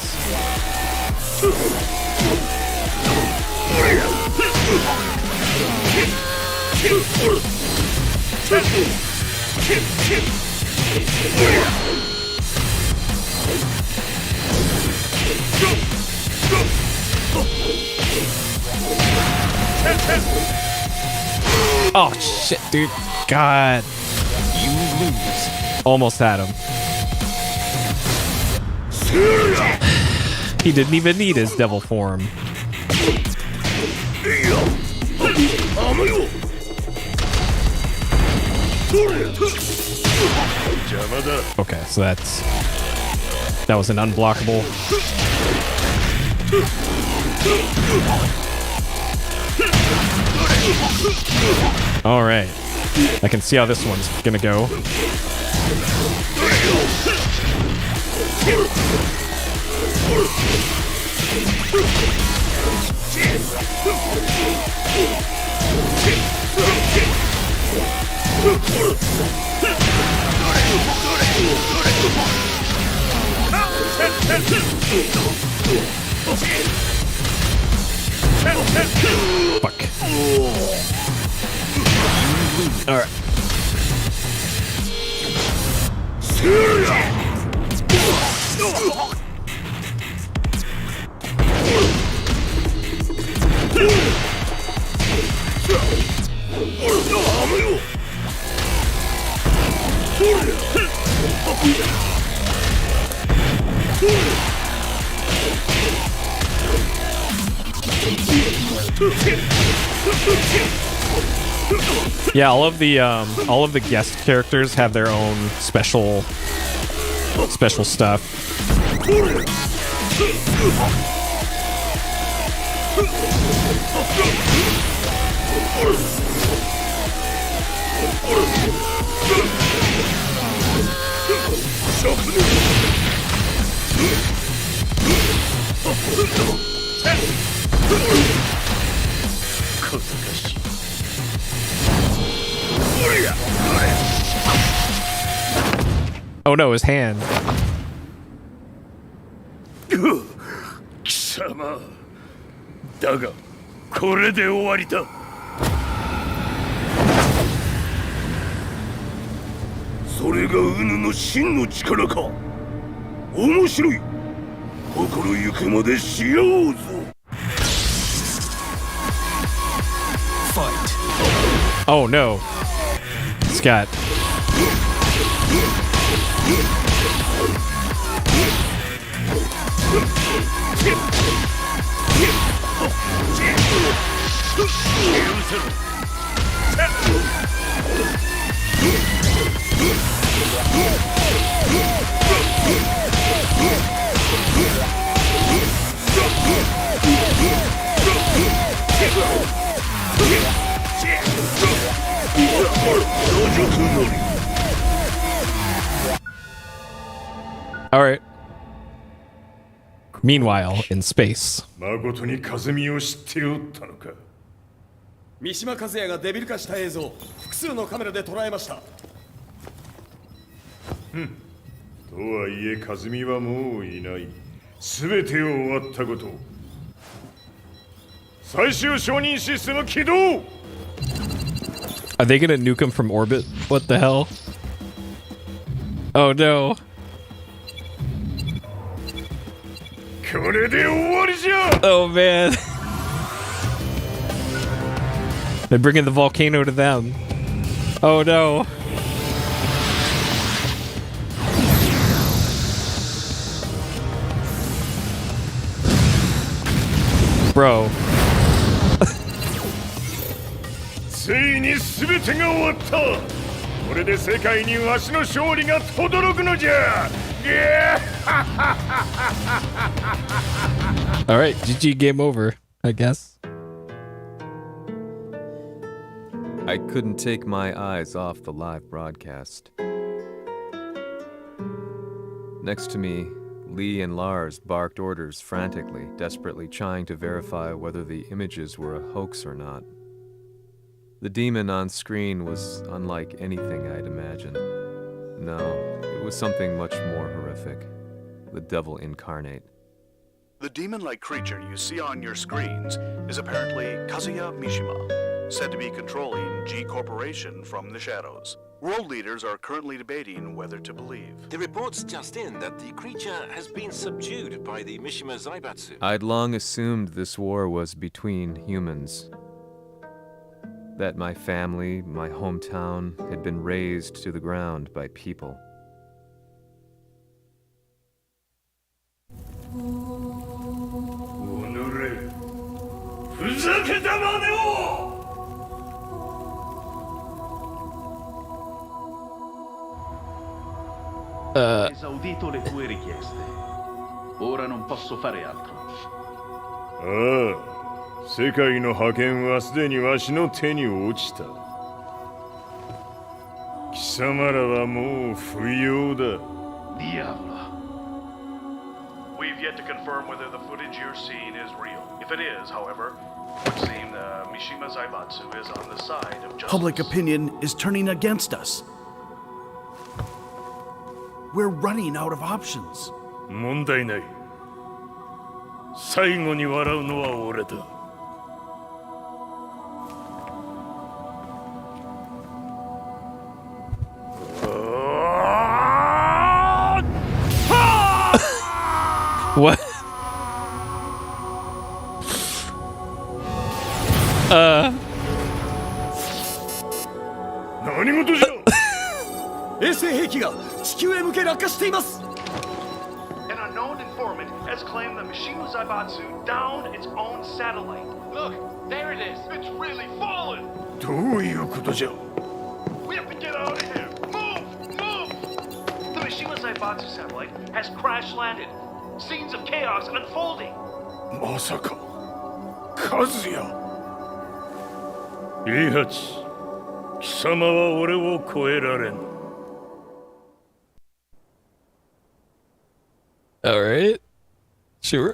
Oh shit, dude. God. You lose. Almost had him. He didn't even need his devil form. Okay, so that was an unblockable. All right, I can see how this one's gonna go. Fuck. All right. Yeah, all of the guest characters have their own special stuff. Oh no, his hand. 貴様だがこれで終わりだそれがウヌの真の力か面白い心ゆくまでしようぞ Fight. Oh no. Scott. All right. Meanwhile, in space. 誠に風見を知っておったのか。三島和也がデビル化した映像、複数のカメラで捉えました。とはいえ風見はもういない。すべてを終わったこと。最終承認システム起動。Are they gonna nuke him from orbit? What the hell? Oh no. これで終わりじゃ。 Oh man. They're bringing the volcano to them. Oh no. Bro. ついに全てが終わった。これで世界にわしの勝利が轟くのじゃ。All right, GG, game over, I guess. I couldn't take my eyes off the live broadcast. Next to me, Lee and Lars barked orders frantically, desperately trying to verify whether the images were a hoax or not. The demon on screen was unlike anything I'd imagined. No, it was something much more horrific. The devil incarnate. The demon-like creature you see on your screens is apparently Kazuya Mishima, said to be controlling G Corporation from the shadows. World leaders are currently debating whether to believe. The reports just in that the creature has been subdued by the Mishima Zaibatsu. I'd long assumed this war was between humans. That my family, my hometown, had been razed to the ground by people. Esaudito le tue richieste. Ora non posso fare altro. ああ、世界の覇権はすでにわしの手に落ちた。貴様らはもう不要だ。Diavolo. We've yet to confirm whether the footage you're seeing is real. If it is, however, it would seem the Mishima Zaibatsu is on the side of justice. Public opinion is turning against us. We're running out of options. 問題ない。最後に笑うのは俺だ。What? Uh. 何事じゃ。衛星兵器が地球へ向け落下しています。 An unknown informant has claimed the Mishima Zaibatsu downed its own satellite. Look, there it is. It's really fallen. どういうことじゃ。 We have to get out of here. Move! Move! The Mishima Zaibatsu satellite has crash landed. Scenes of chaos unfolding. まさか、和也。イハチ、貴様は俺を超えられん。 Alright. Sure.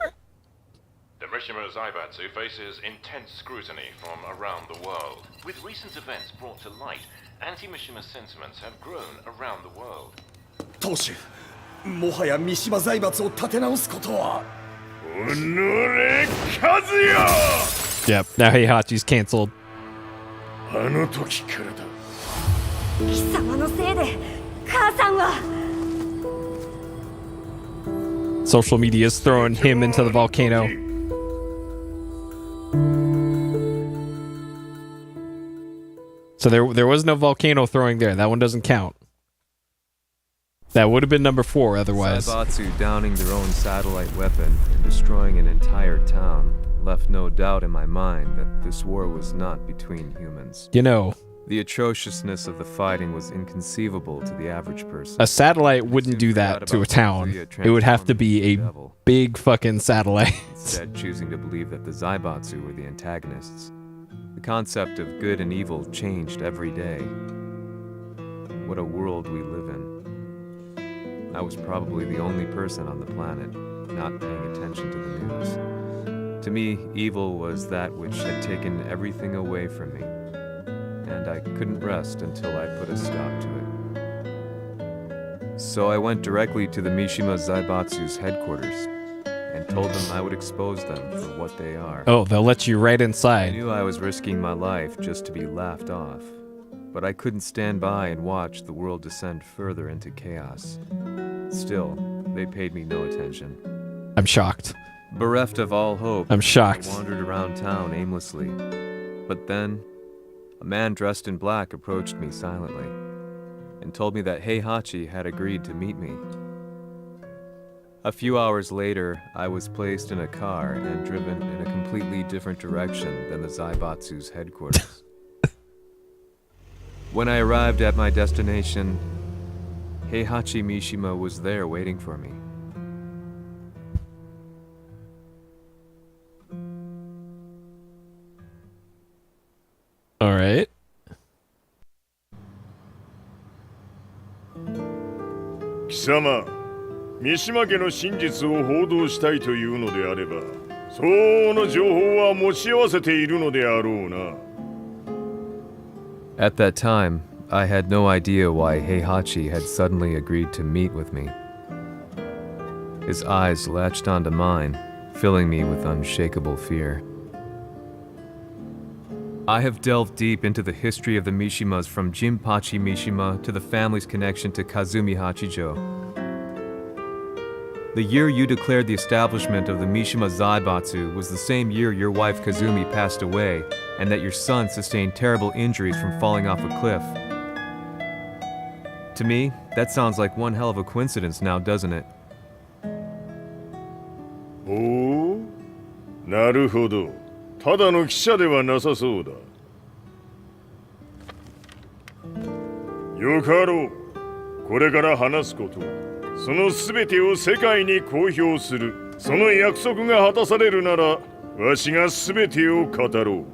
The Mishima Zaibatsu faces intense scrutiny from around the world. With recent events brought to light, anti-Mishima sentiments have grown around the world. 当主、もはや三島財閥を立て直すことは。おのれ、和也。 Yep. Now Heihachi's canceled. あの時からだ。貴様のせいで母さんは。 Social media is throwing him into the volcano. So there was no volcano throwing there. That one doesn't count. That would have been number 4 otherwise. Zaibatsu downing their own satellite weapon and destroying an entire town left no doubt in my mind that this war was not between humans. You know, the atrociousness of the fighting was inconceivable to the average person. A satellite wouldn't do that to a town. It would have to be a big fucking satellite. Instead, choosing to believe that the Zaibatsu were the antagonists. The concept of good and evil changed every day. What a world we live in. I was probably the only person on the planet not paying attention to the news. To me, evil was that which had taken everything away from me. And I couldn't rest until I put a stop to it. So I went directly to the Mishima Zaibatsu's headquarters and told them I would expose them for what they are. Oh, they'll let you right inside. I knew I was risking my life just to be laughed off, but I couldn't stand by and watch the world descend further into chaos. Still, they paid me no attention. I'm shocked. Bereft of all hope, I'm shocked. I wandered around town aimlessly. But then, a man dressed in black approached me silently and told me that Heihachi had agreed to meet me. A few hours later, I was placed in a car and driven in a completely different direction than the Zaibatsu's headquarters. When I arrived at my destination, Heihachi Mishima was there waiting for me. All right. Kisama, 三島家の真実を報道したいというのであれば、相応の情報は持ち合わせているのであろうな。At that time, I had no idea why Heihachi had suddenly agreed to meet with me. His eyes latched onto mine, filling me with unshakable fear. I have delved deep into the history of the Mishimas from Jinpachi Mishima to the family's connection to Kazumi Hachijo. The year you declared the establishment of the Mishima Zaibatsu was the same year your wife Kazumi passed away and that your son sustained terrible injuries from falling off a cliff. To me, that sounds like one hell of a coincidence now, doesn't it? おお、なるほど。ただの記者ではなさそうだ。よかろう。これから話すこと、そのすべてを世界に公表する。その約束が果たされるなら、わしがすべてを語ろう。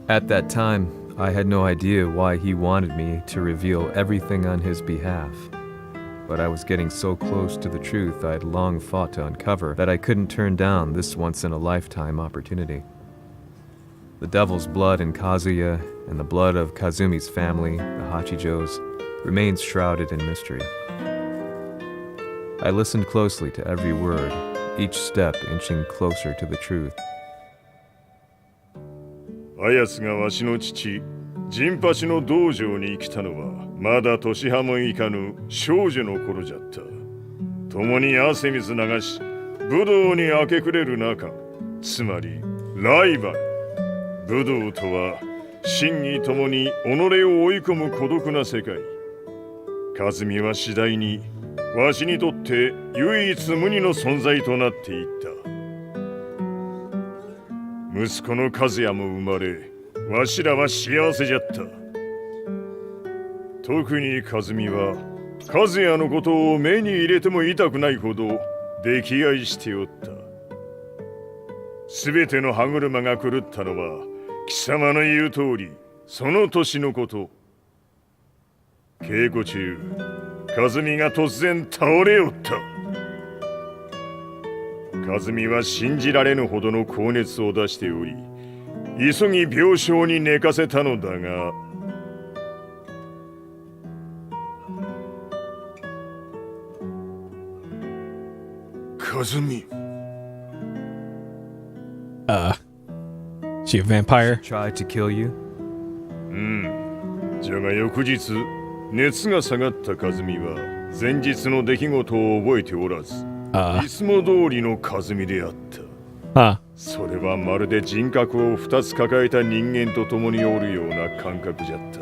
At that time, I had no idea why he wanted me to reveal everything on his behalf. But I was getting so close to the truth I had long fought to uncover that I couldn't turn down this once-in-a-lifetime opportunity. The devil's blood in Kazuya and the blood of Kazumi's family, the Hachijos, remains shrouded in mystery. I listened closely to every word, each step inching closer to the truth. あやつがわしの父、陣八の道場に来たのは、まだ年端もいかぬ少女の頃じゃった。共に汗水流し、武道に明け暮れる中、つまりライバル。武道とは、真に共に己を追い込む孤独な世界。和美は次第に、わしにとって唯一無二の存在となっていった。息子の和也も生まれ、わしらは幸せじゃった。特に和美は、和也のことを目に入れても痛くないほど溺愛しておった。すべての歯車が狂ったのは、貴様の言う通り、その年のこと。稽古中、和美が突然倒れおった。和美は信じられぬほどの高熱を出しており、急ぎ病床に寝かせたのだが、和美。She a vampire? Tried to kill you? じゃが翌日、熱が下がった和美は、前日の出来事を覚えておらず、いつも通りの和美であった。それはまるで人格を2つ抱えた人間と共におるような感覚じゃった。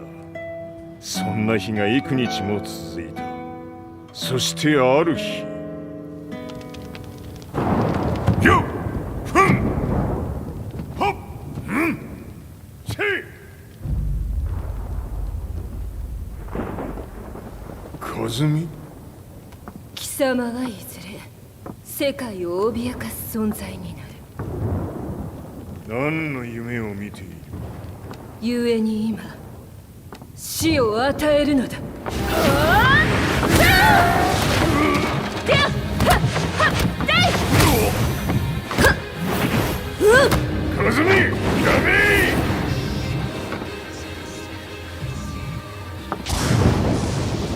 そんな日が幾日も続いた。そしてある日、よっふんほっうんせい和美。貴様はいずれ世界を脅かす存在になる。何の夢を見ている？故に今死を与えるのだ。和美、やめ！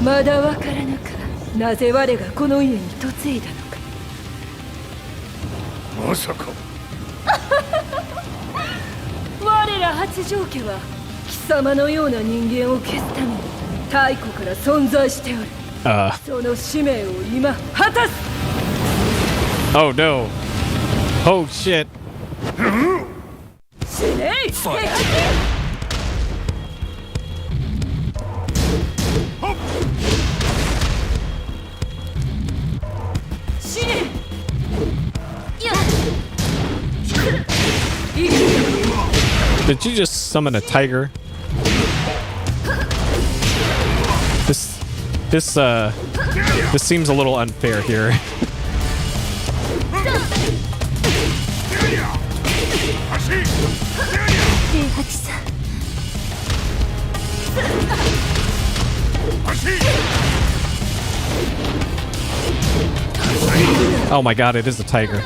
まだわからぬか、なぜ我がこの家に嫁いだのか。まさか我ら八丈家は貴様のような人間を消すために太古から存在しておる。その使命を今果たす。Oh no. Oh shit. 死ねい。死ね。Did you just summon a tiger? This seems a little unfair here. Oh my god, it is a tiger.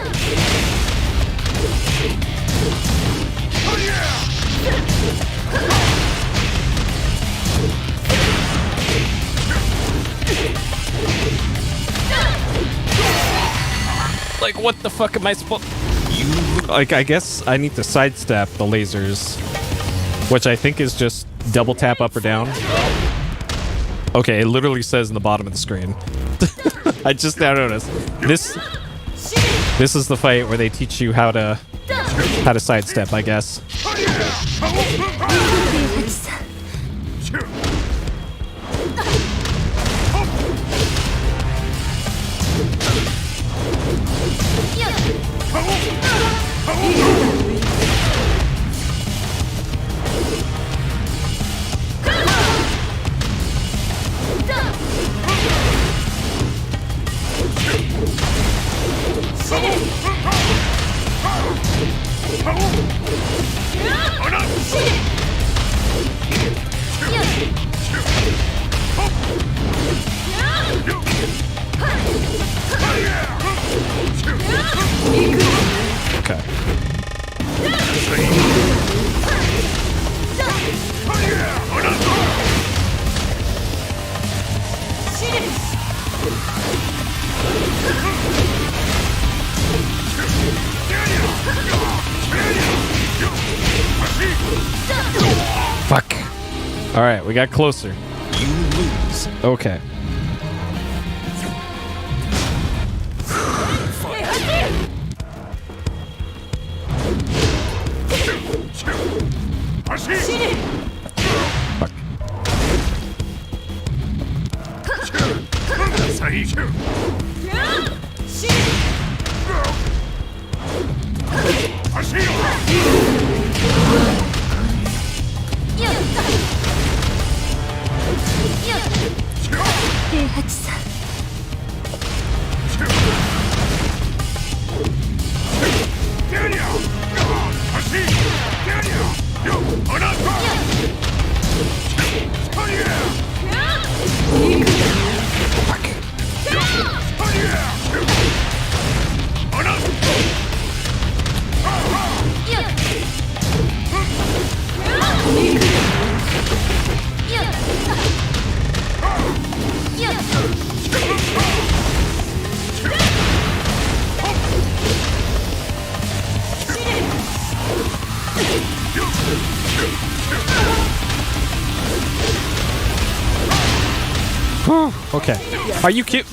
Like, what the fuck am I supposed... Like, I guess I need to sidestep the lasers, which I think is just double tap up or down. Okay, it literally says in the bottom of the screen. I just now noticed. This is the fight where they teach you how to sidestep, I guess. Okay. Fuck. All right, we got closer. You lose. Okay. Okay. Are you kidding?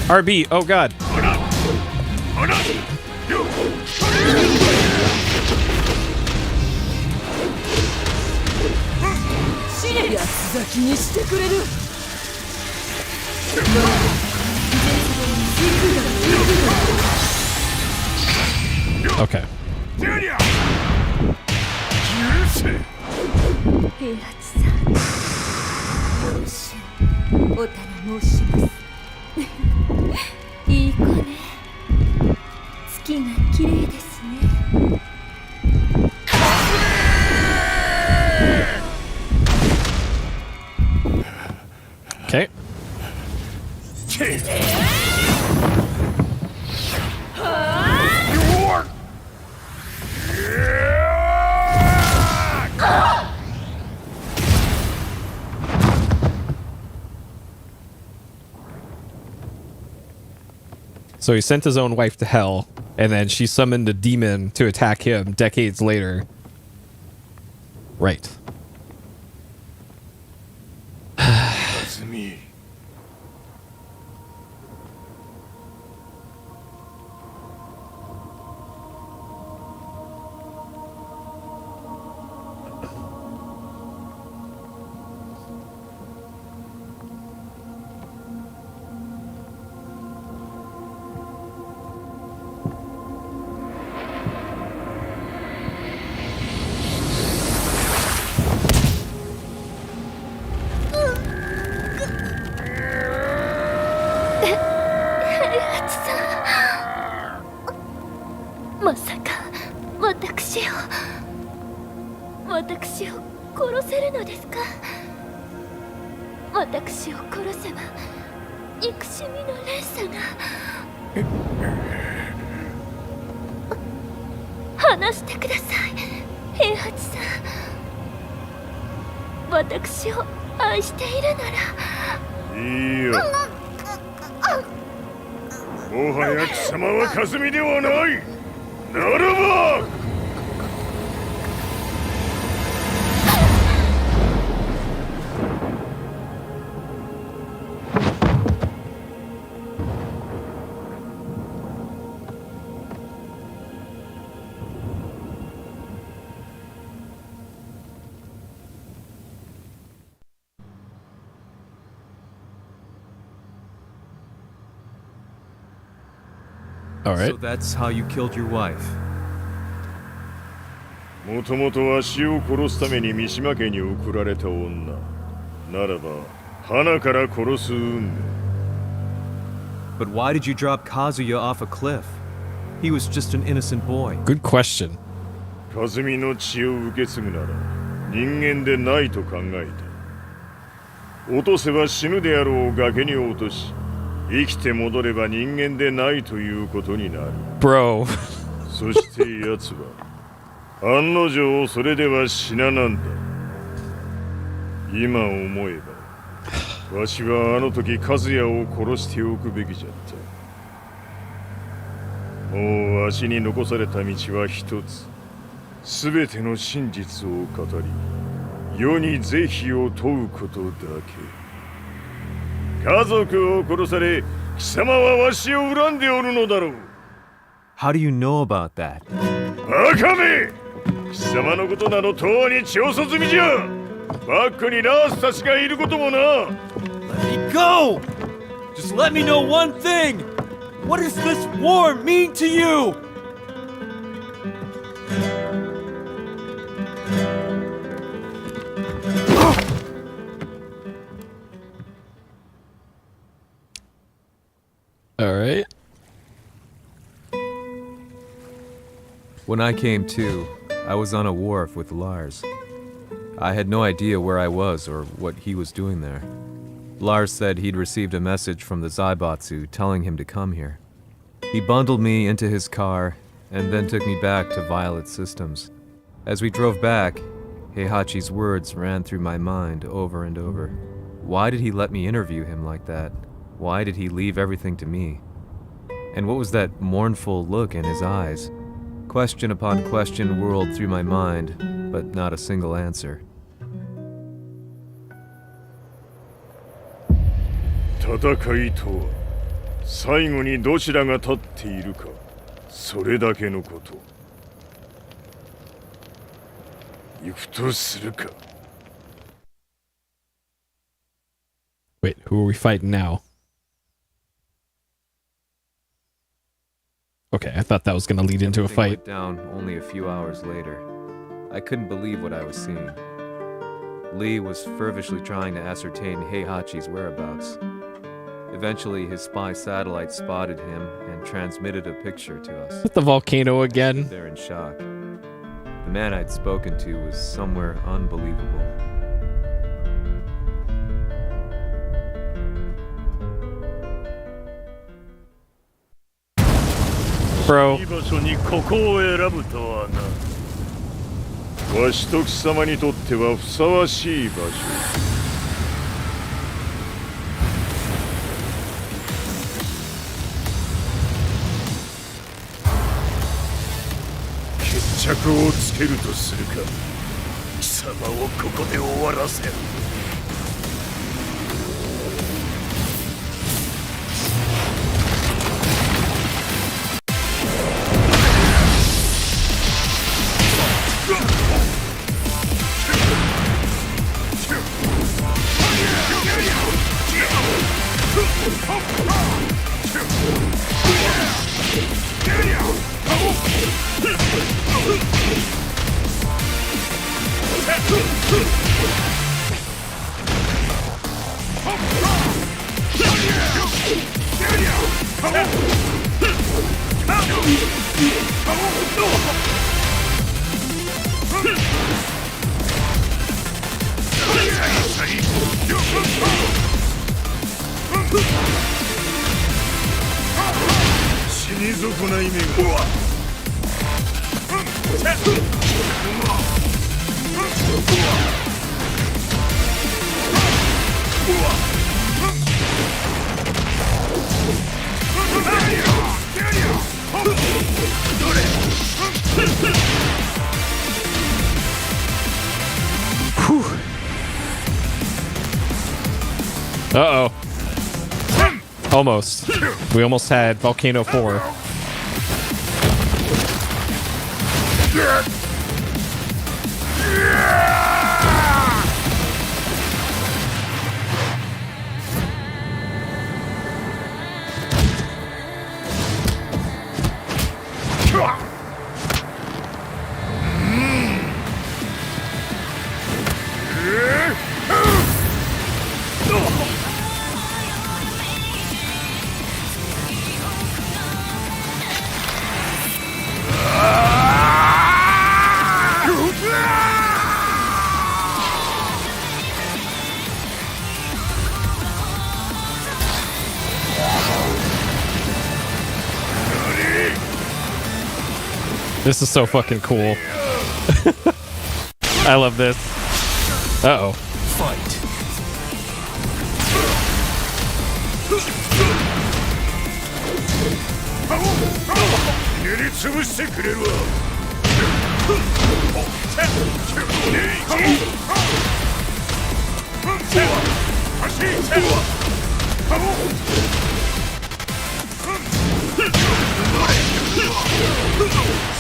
RB, oh god. Okay. 平八さん、よろしゅうお頼申します。いい子ね。月が綺麗ですね。Okay. So he sent his own wife to hell, and then she summoned a demon to attack him decades later. Right. That's me. もはや貴様はカズミではない。ならばAll right. So that's how you killed your wife. もともとわしを殺すために三島家に送られた女。ならば、花から殺す運命。But why did you drop Kazuya off a cliff? He was just an innocent boy. Good question. カズミの血を受け継ぐなら人間でないと考えた。落とせば死ぬであろう崖に落とし、生きて戻れば人間でないということになる。Bro. そして奴は案の定それでは死ななんだ。今思えばわしはあの時和也を殺しておくべきじゃった。もうわしに残された道は一つ。すべての真実を語り、世に是非を問うことだけ。家族を殺され、貴様はわしを恨んでおるのだろう。How do you know about that? バカめ！貴様のことなど永遠に調査済みじゃ。バックにラースたちがいることもな。Let me go! Just let me know one thing! What does this war mean to you? All right. When I came to, I was on a wharf with Lars. I had no idea where I was or what he was doing there. Lars said he'd received a message from the Zaibatsu telling him to come here. He bundled me into his car and then took me back to Violet Systems. As we drove back, Heihachi's words ran through my mind over and over. Why did he let me interview him like that? Why did he leave everything to me? And what was that mournful look in his eyes? Question upon question whirled through my mind, but not a single answer. 戦いとは最後にどちらが立っているか、それだけのこと。行くとするか。Wait, who are we fighting now? Okay, I thought that was going to lead into a fight. Went down only a few hours later. I couldn't believe what I was seeing. Lee was fervently trying to ascertain Heihachi's whereabouts. Eventually, his spy satellite spotted him and transmitted a picture to us. With the volcano again. They're in shock. The man I'd spoken to was somewhere unbelievable. Bro. いい場所にここを選ぶとはな。わしと貴様にとってはふさわしい場所。決着をつけるとするか。貴様をここで終わらせる。死に損ない目が。Uh-oh. Almost. We almost had Volcano 4. This is so fucking cool. I love this. Uh-oh. Fight.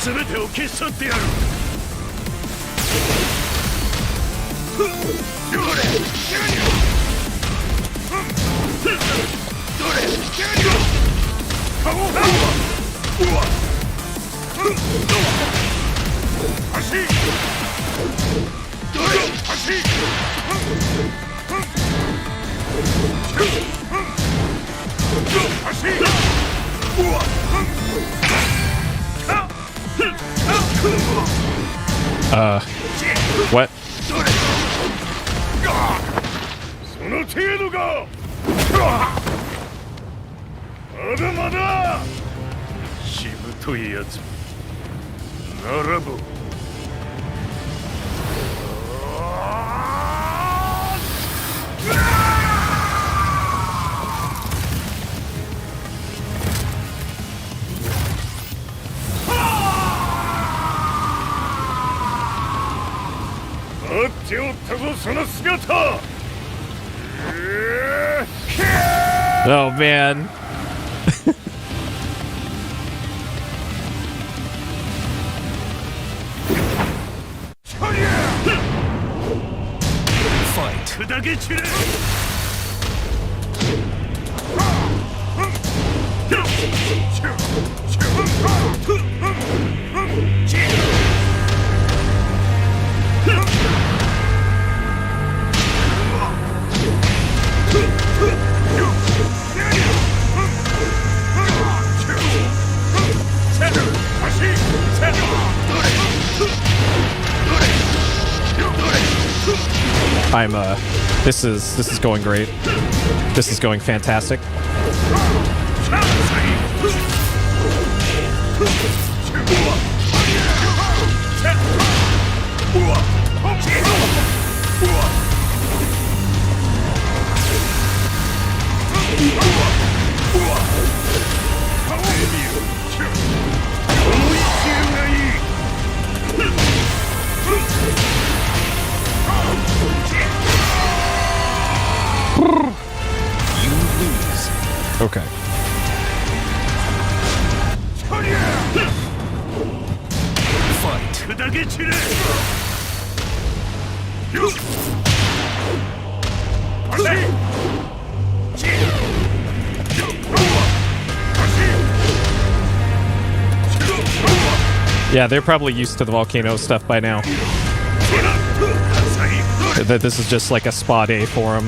全てを消し去ってやる。What? その程度か。まだまだ。しぶといやつ。ならば。待っておったぞその姿。Oh man. Fight. 砕け散れ。This is going great. This is going fantastic. Okay. Fight. 砕け散れ。Yeah, they're probably used to the volcano stuff by now. That this is just like a spa day for them.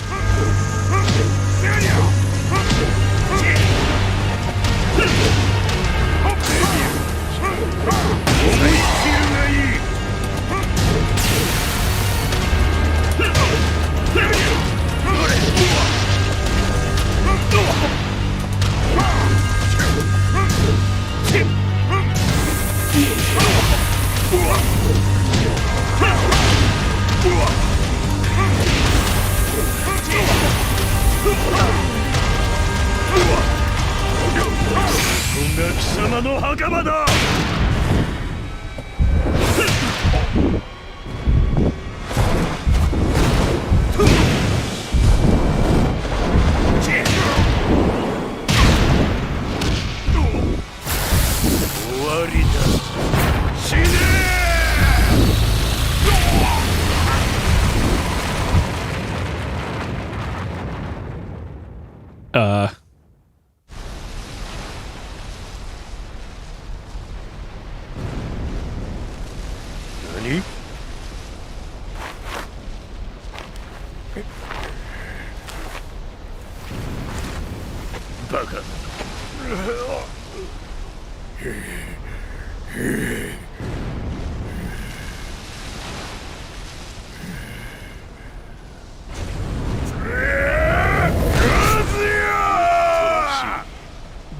何？バカ。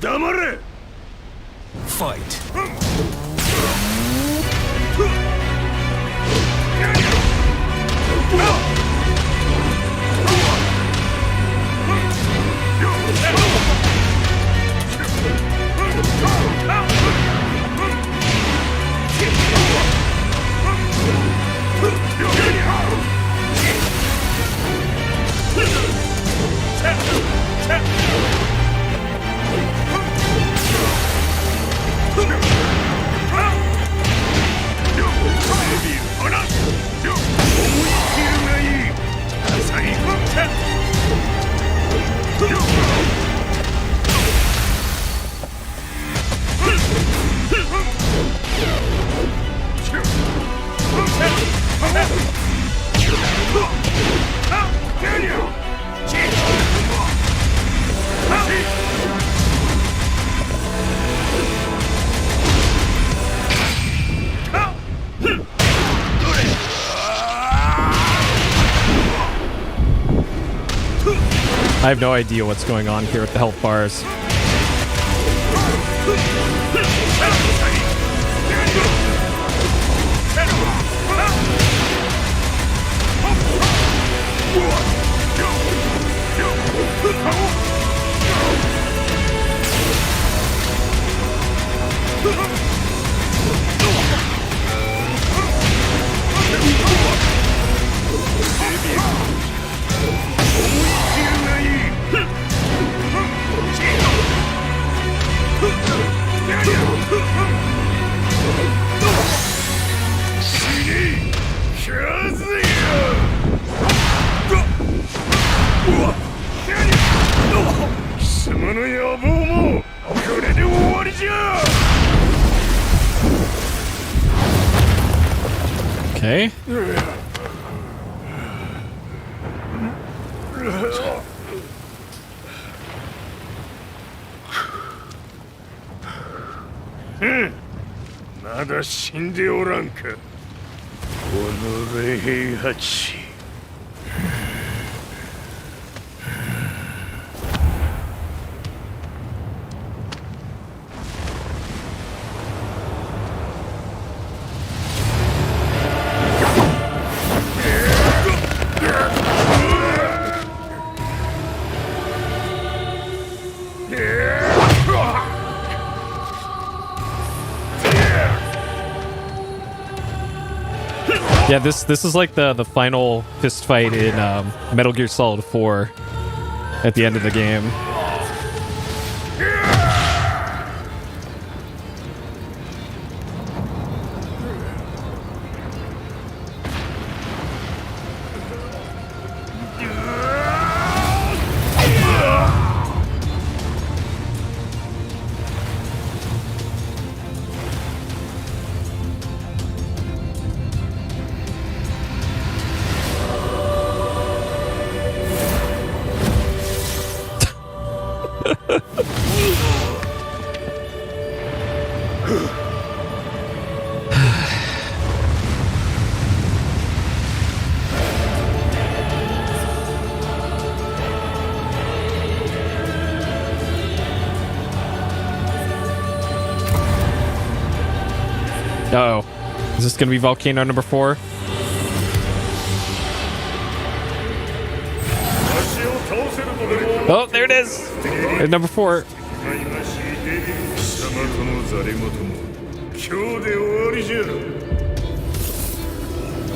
黙れ！ Fight. I have no idea what's going on here with the health bars. Okay. Hmm. まだ死んでおらんか。この平八。Yeah, this is like the final fist fight in Metal Gear Solid 4 at the end of the game. Uh-oh. Is this going to be Volcano number 4? Oh, there it is! At number 4.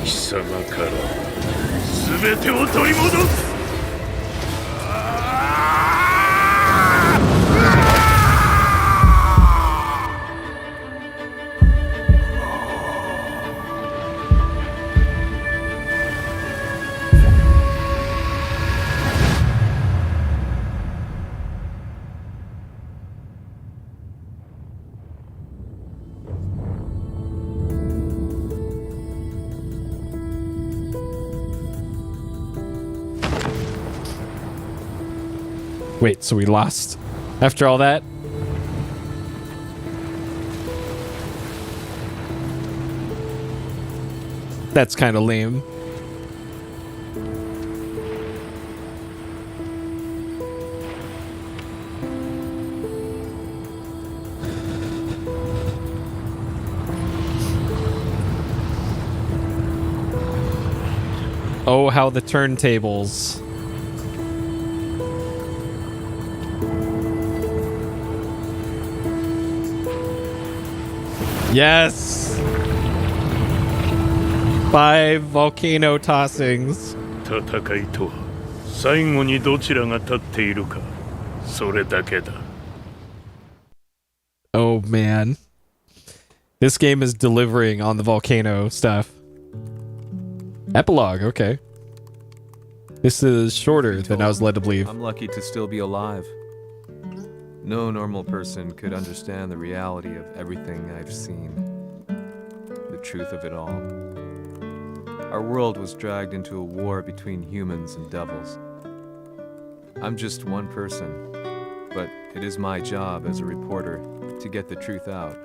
貴様から全てを取り戻す。Wait, so we lost after all that? That's kind of lame. Oh, how the turntables. Yes! 5 volcano tossings. 戦いとは最後にどちらが立っているかそれだけだ。 Oh man. This game is delivering on the volcano stuff. Epilogue, okay. This is shorter than I was led to believe. I'm lucky to still be alive. No normal person could understand the reality of everything I've seen. The truth of it all. Our world was dragged into a war between humans and devils. I'm just one person, but it is my job as a reporter to get the truth out,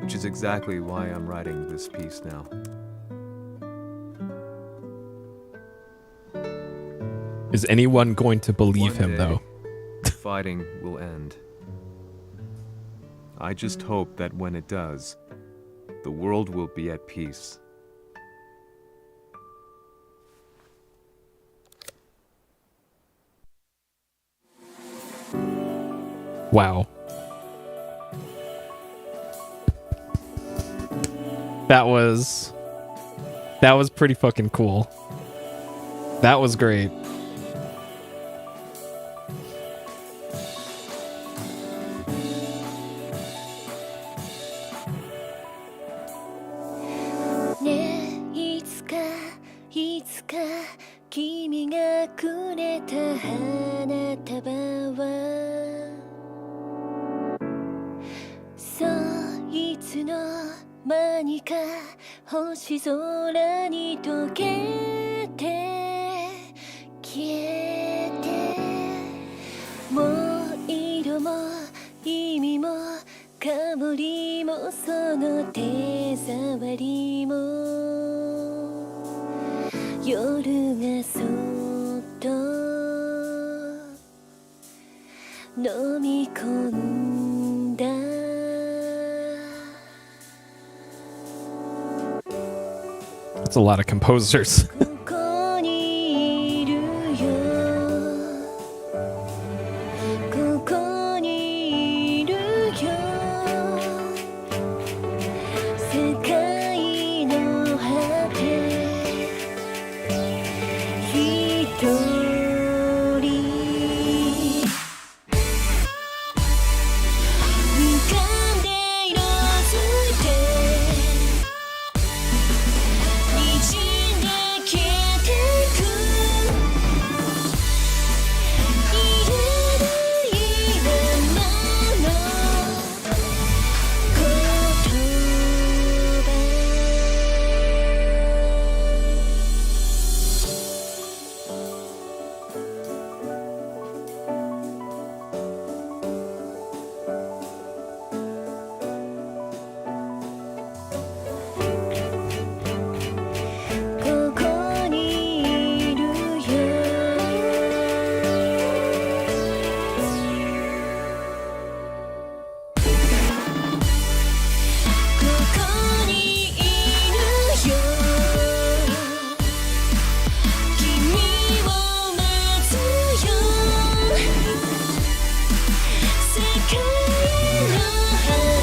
which is exactly why I'm writing this piece now. Is anyone going to believe him, though? Fighting will end. I just hope that when it does, the world will be at peace. Wow. That was pretty fucking cool. That was great. That's a lot of composers.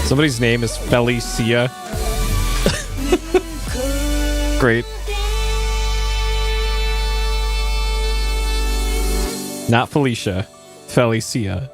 Somebody's name is Felicia. Great. Not Felicia. Felicia.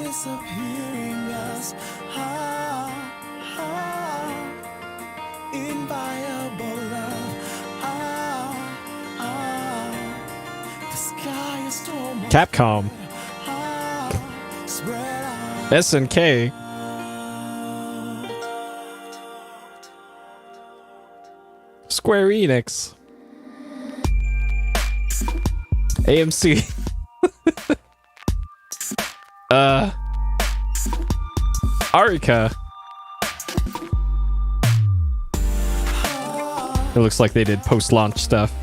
disappearing us. Inviolable love. The sky is stormy. Capcom. SNK. Square Enix. AMC. Arika. It looks like they did post-launch stuff.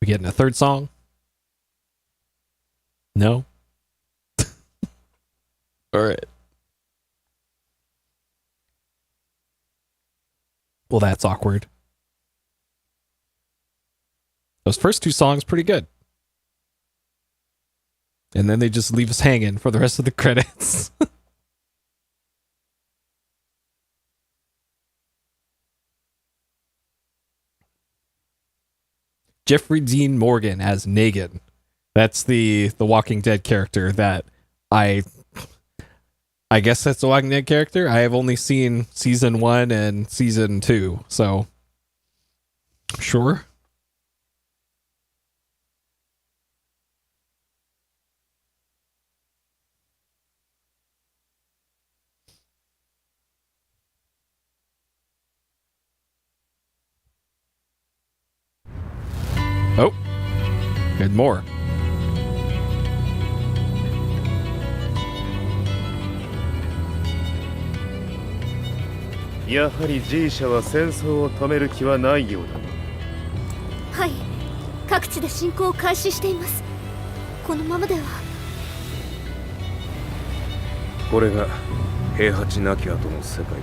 We getting a third song? No? Alright. Well, that's awkward. Those first two songs, pretty good. And then they just leave us hanging for the rest of the credits. Jeffrey Dean Morgan as Negan. That's the Walking Dead character that I guess that's the Walking Dead character. I have only seen season 1 and season 2, so sure. Oh, good more.やはり G 社は戦争を止める気はないようだな。はい、各地で侵攻を開始しています。このままでは。これが平八なき後の世界だ。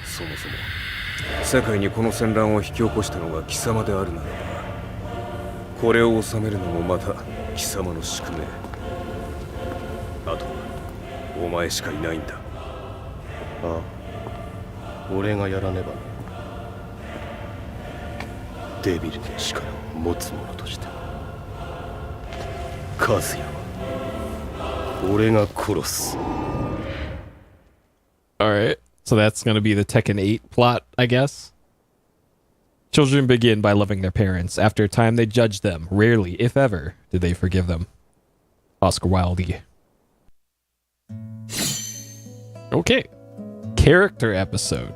そもそも世界にこの戦乱を引き起こしたのが貴様であるならば、これを収めるのもまた貴様の宿命。あとはお前しかいないんだ。ああ、俺がやらねばな。デビルの力を持つ者として和也は俺が殺す。 Alright, so that's going to be the Tekken 8 plot, I guess. Children begin by loving their parents. After a time, they judge them. Rarely, if ever, do they forgive them. Oscar Wilde. Okay. Character episode.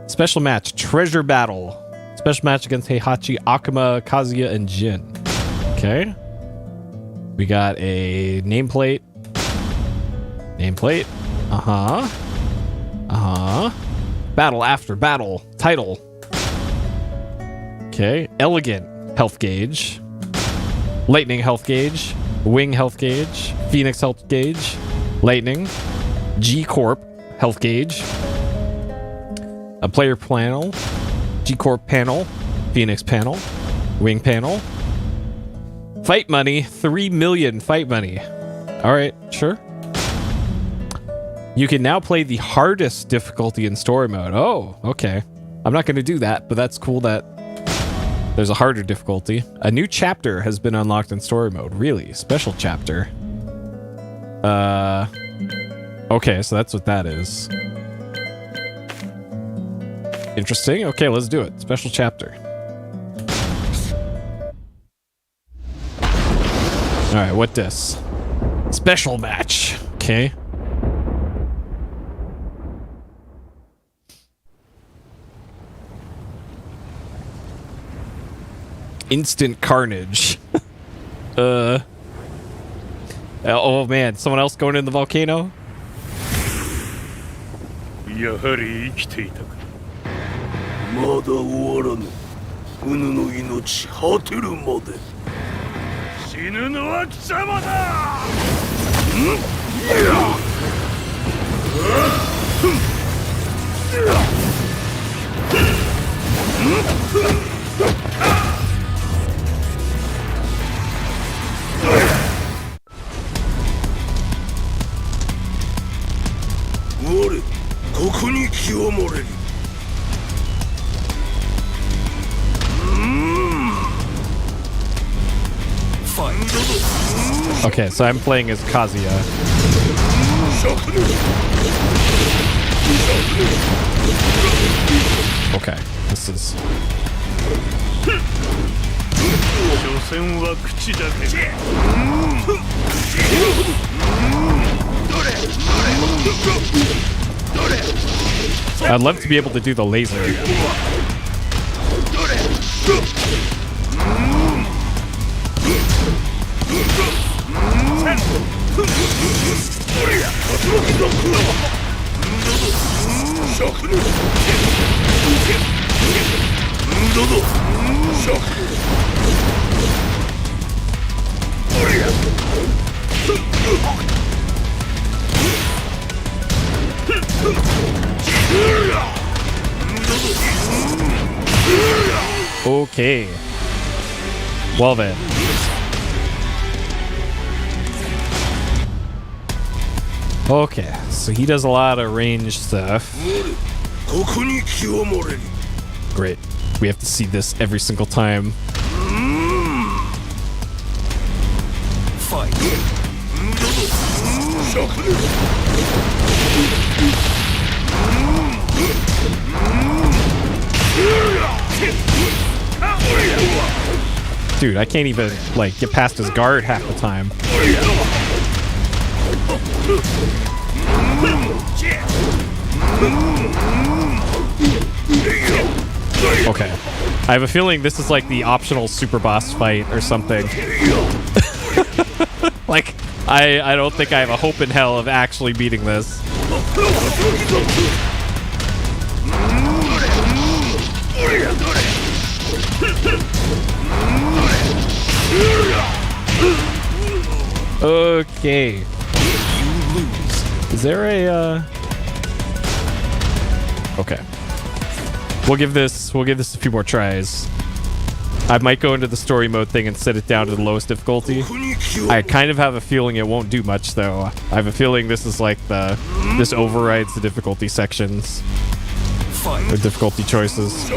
Special match, Treasure Battle. Special match against Heihachi, Akuma, Kazuya, and Jin. Okay. We got a nameplate. Nameplate. Uh-huh. Uh-huh. Battle after battle. Title. Okay. Elegant health gauge. Lightning health gauge. Wing health gauge, Phoenix health gauge, Lightning, G Corp health gauge, a player panel, G Corp panel, Phoenix panel, Wing panel, fight money, 3 million fight money. All right, sure. You can now play the hardest difficulty in story mode. Oh, okay. I'm not going to do that, but that's cool that there's a harder difficulty. A new chapter has been unlocked in story mode. Really? Special chapter. Okay, so that's what that is. Interesting. Okay, let's do it. Special chapter. Alright, what this? Special match. Okay. Instant carnage. Oh man, someone else going in the volcano? やはり生きていたか。まだ終わらぬ。うぬの命果てるまで。死ぬのは貴様だ。我ここに清盛れる。Okay, so I'm playing as Kazuya. Okay, this is... 所詮は口だけ。 I'd love to be able to do the laser. Okay. Well then. Okay, so he does a lot of range stuff. Great. We have to see this every single time. Fight. Dude, I can't even, like, get past his guard half the time. Okay. I have a feeling this is like the optional super boss fight or something. Like, I don't think I have a hope in hell of actually beating this. Okay. Is there a Okay. We'll give this a few more tries. I might go into the story mode thing and set it down to the lowest difficulty. I kind of have a feeling it won't do much though. I have a feeling this is like this overrides the difficulty sections. Or difficulty choices.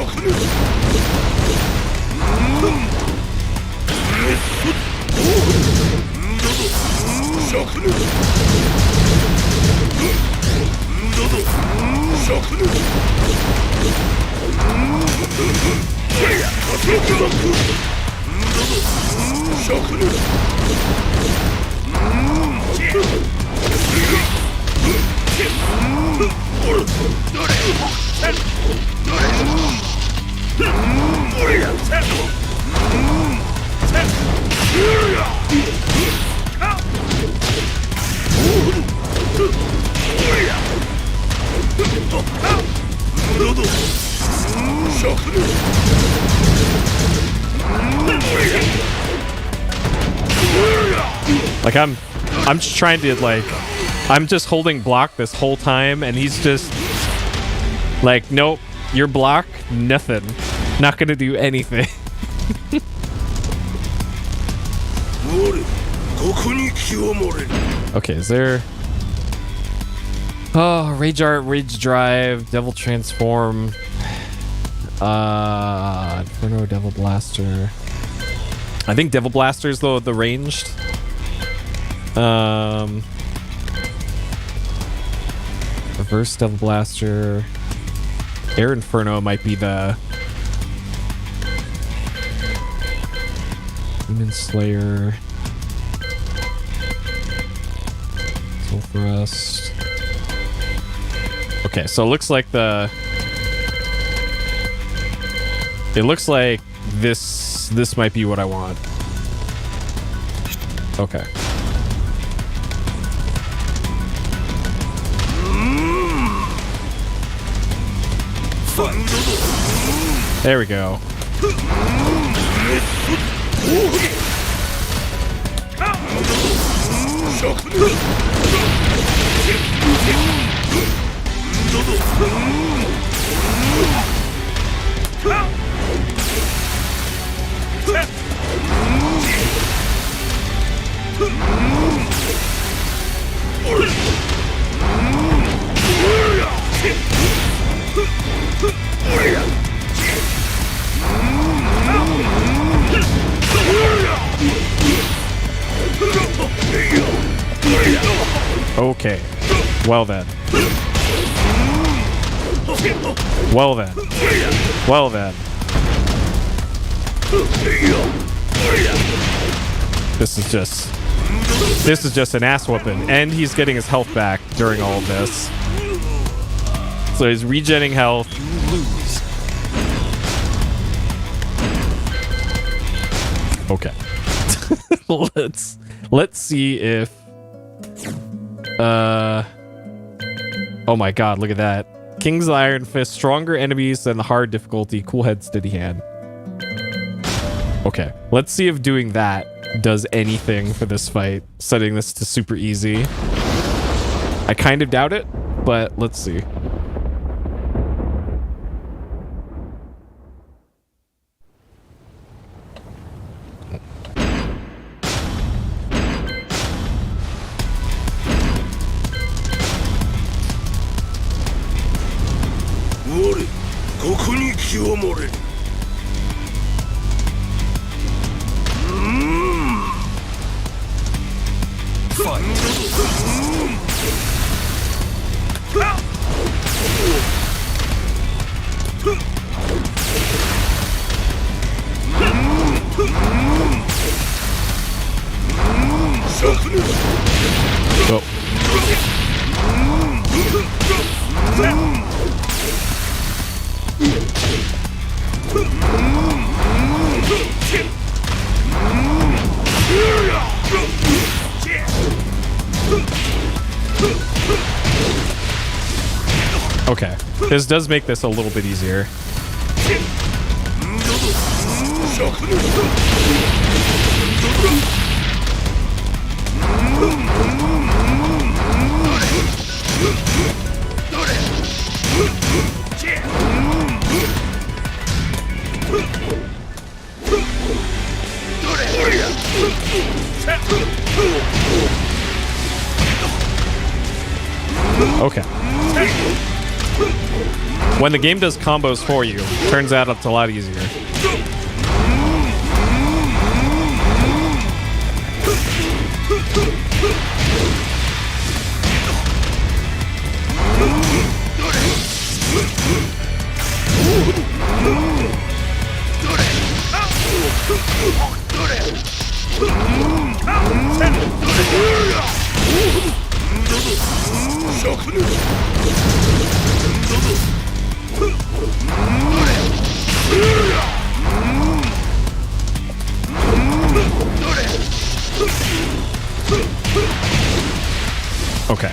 Like I'm just trying to I'm just holding block this whole time, and he's just like, nope, your block, nothing, not gonna do anything. Okay, is there? Oh, Rage Art, Rage Drive, Devil Transform, Inferno, Devil Blaster. I think Devil Blaster is the ranged. Reverse Devil Blaster. Air Inferno might be the Demon Slayer. Soul Thrust. Okay, so it looks like it looks like this might be what I want. Okay. There we go. Okay. Well then. Well then. Well then. This is just an ass whooping, and he's getting his health back during all of this. So he's regenerating health. Okay. Let's see if oh my god, look at that. King's Iron Fist, stronger enemies than the hard difficulty, cool head, steady hand. Okay, let's see if doing that does anything for this fight, setting this to super easy. I kind of doubt it, but let's see. Okay, this does make this a little bit easier. Okay. When the game does combos for you, turns out it's a lot easier. Okay.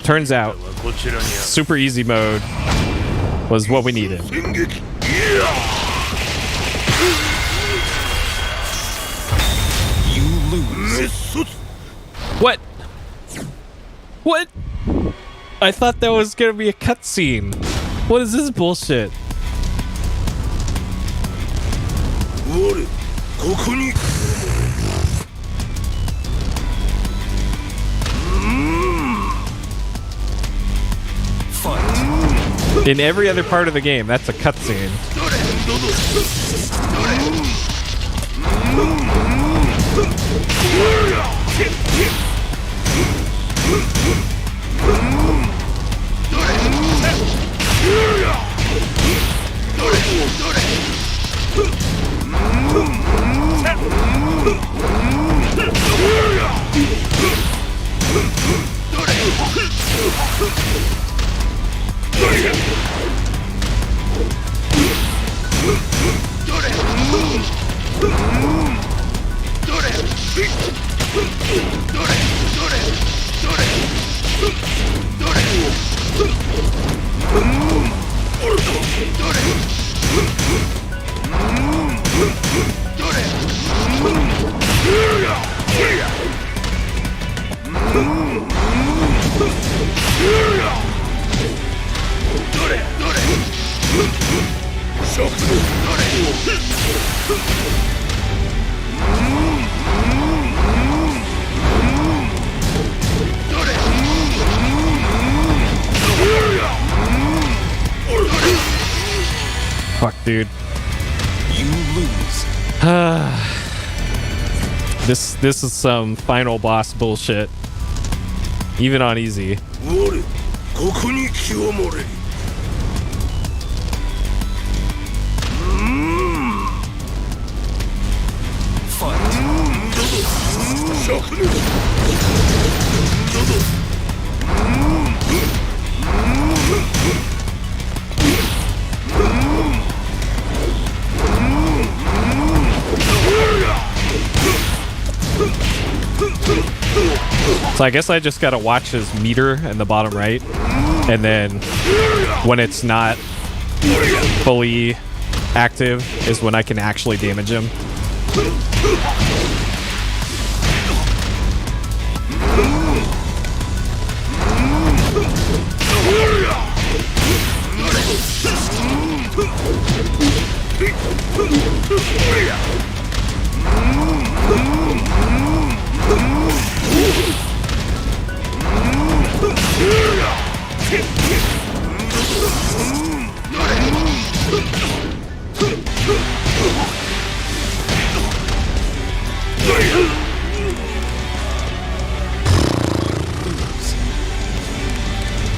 Turns out, super easy mode was what we needed. What? What? I thought that was gonna be a cutscene. What is this bullshit? In every other part of the game, that's a cutscene. Fuck, dude. You lose. This is some final boss bullshit. Even on easy. So I guess I just gotta watch his meter in the bottom right, and then when it's not fully active is when I can actually damage him.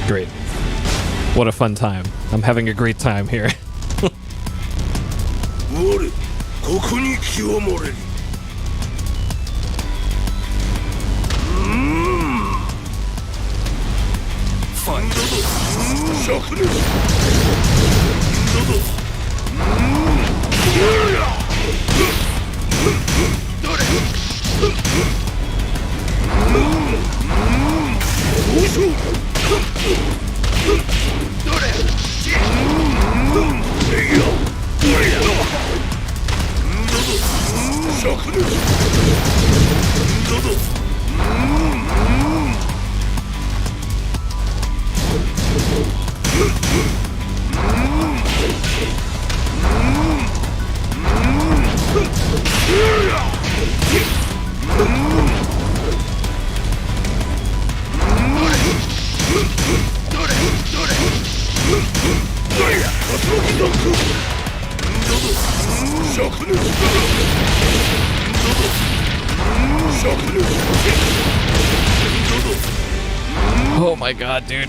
Great. What a fun time. I'm having a great time here. Oh my god, dude.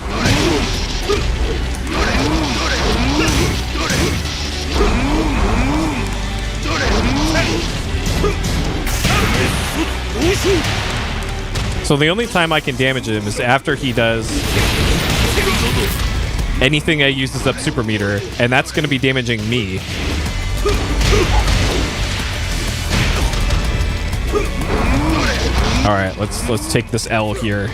So the only time I can damage him is after he does anything that uses up super meter, and that's going to be damaging me. All right, let's take this L here.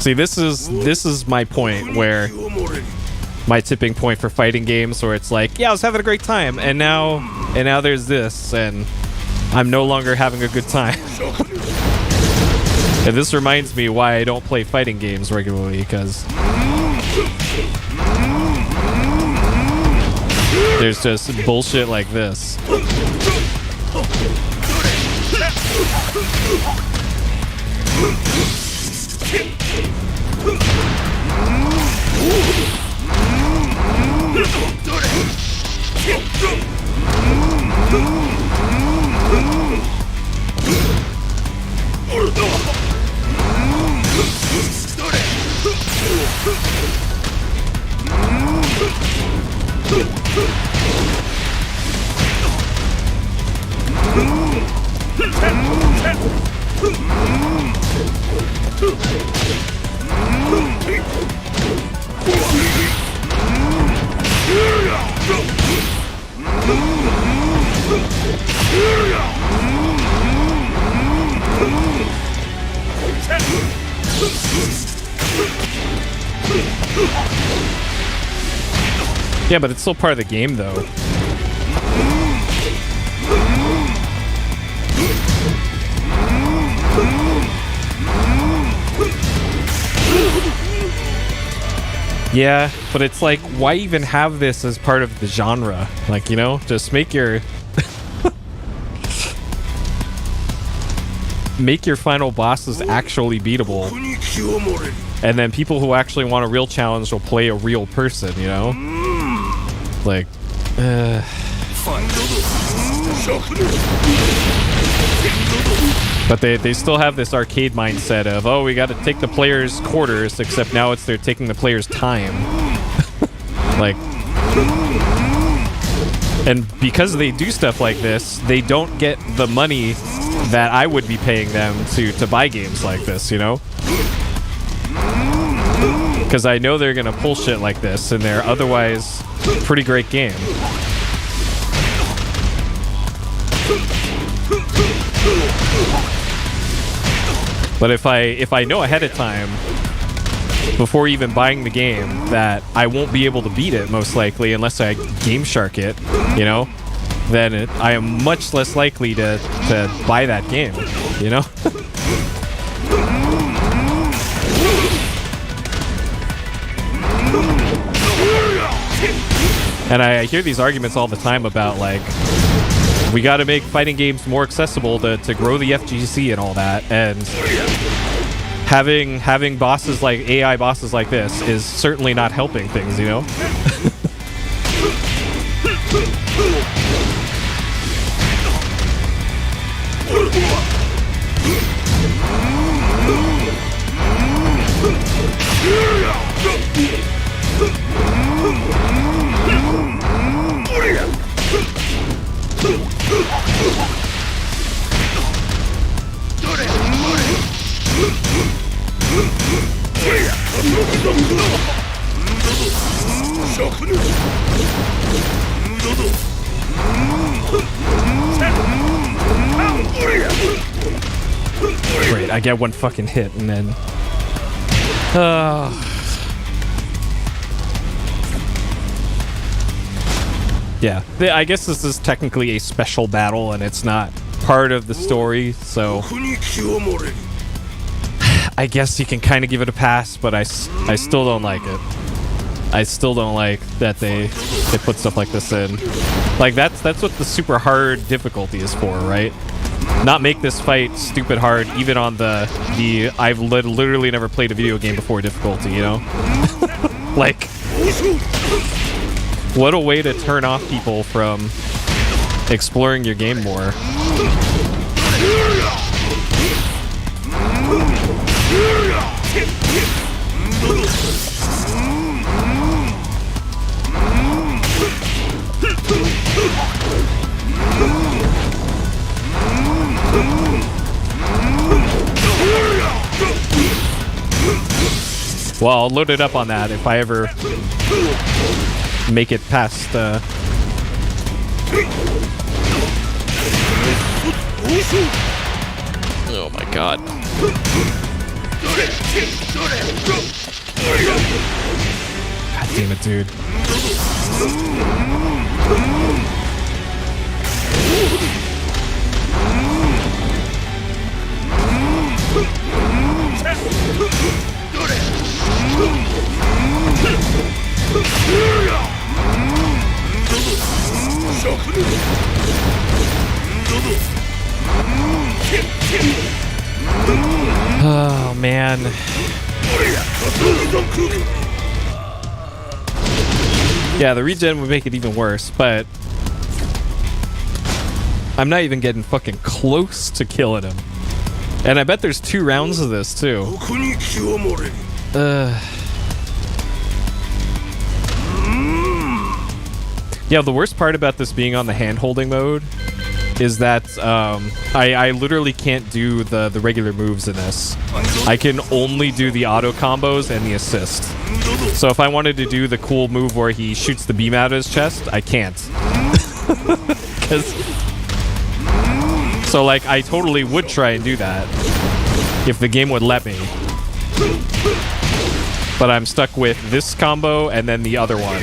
See, this is my point where my tipping point for fighting games, where it's like, yeah, I was having a great time, and now there's this, and I'm no longer having a good time. And this reminds me why I don't play fighting games regularly, because there's just bullshit like this. Yeah, but it's still part of the game, though. Yeah, but it's like, why even have this as part of the genre? Like, you know, just make your make your final bosses actually beatable, and then people who actually want a real challenge will play a real person, you know? Like, but they still have this arcade mindset of, oh, we got to take the player's quarters, except now they're taking the player's time. Like, and because they do stuff like this, they don't get the money that I would be paying them to buy games like this, you know? Because I know they're gonna pull shit like this in their otherwise pretty great game. But if I know ahead of time, before even buying the game, that I won't be able to beat it, most likely, unless I Game Shark it, you know, then I am much less likely to buy that game, you know? And I hear these arguments all the time about, like, we got to make fighting games more accessible to grow the FGC and all that, and having bosses like AI bosses like this is certainly not helping things, you know? Great, I get one fucking hit and then... yeah, I guess this is technically a special battle and it's not part of the story, so... I guess you can kind of give it a pass, but I still don't like it. I still don't like that they put stuff like this in. Like, that's what the super hard difficulty is for, right? Not make this fight stupid hard, even on the I've literally never played a video game before difficulty, you know? Like, what a way to turn off people from exploring your game more. Well, I'll load it up on that if I ever make it past oh my god. God damn it, dude. Oh, man. Yeah, the regen would make it even worse, but I'm not even getting fucking close to killing him. And I bet there's 2 rounds of this, too. Yeah, the worst part about this being on the hand-holding mode is that I literally can't do the regular moves in this. I can only do the auto combos and the assist. So if I wanted to do the cool move where he shoots the beam out of his chest, I can't. So like, I totally would try and do that if the game would let me. But I'm stuck with this combo and then the other one.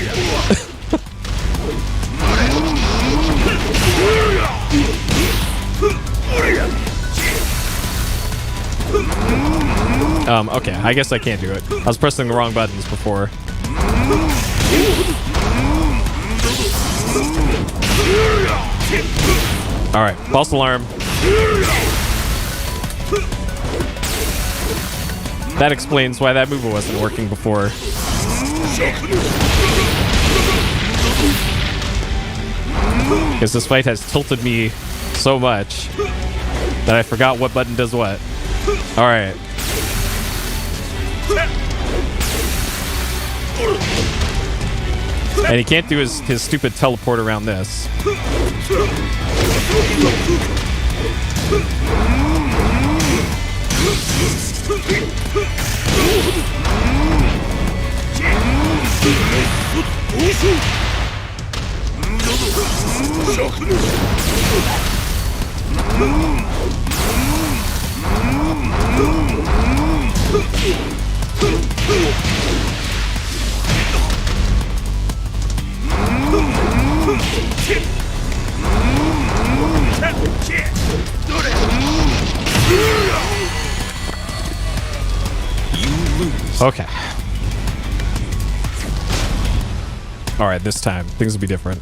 Okay, I guess I can't do it. I was pressing the wrong buttons before. Alright, false alarm. That explains why that move wasn't working before. Because this fight has tilted me so much that I forgot what button does what. Alright. And he can't do his stupid teleport around this. Okay. Alright, this time, things will be different.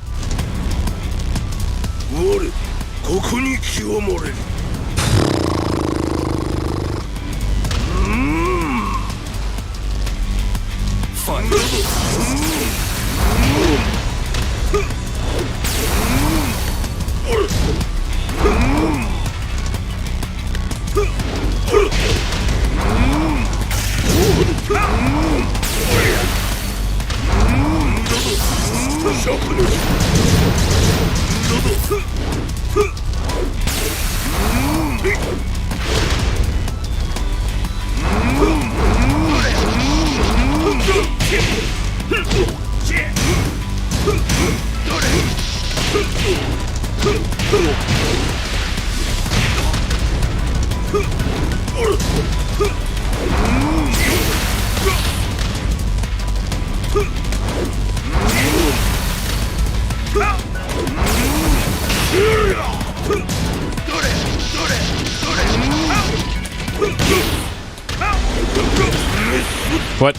What?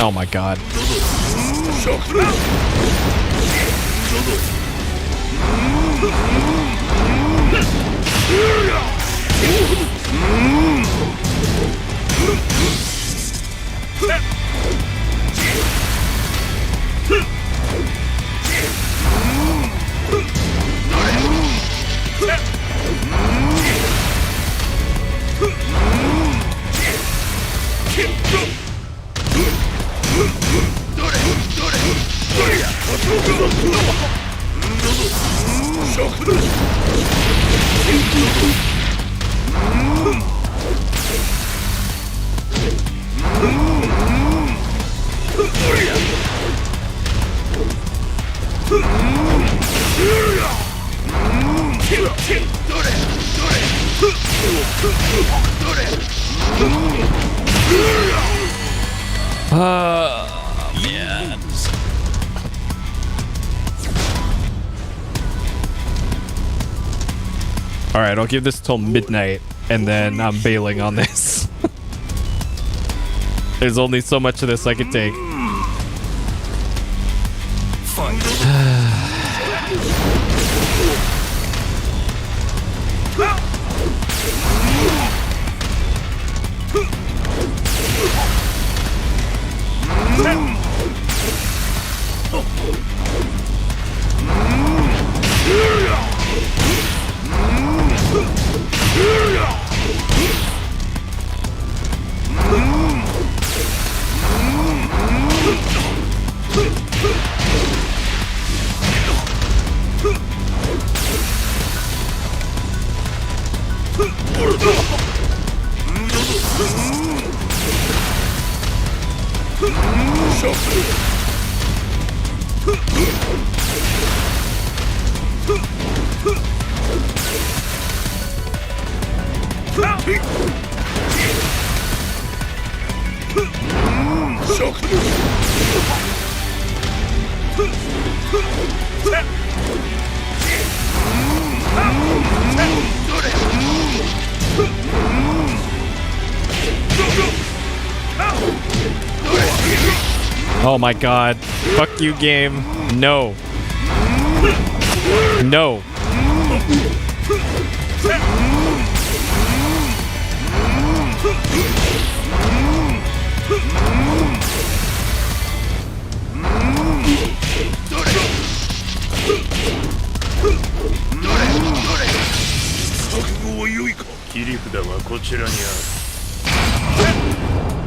Oh my god. Man. All right, I'll give this till midnight, and then I'm bailing on this. There's only so much of this I could take. Oh my god. Fuck you, game. No. No.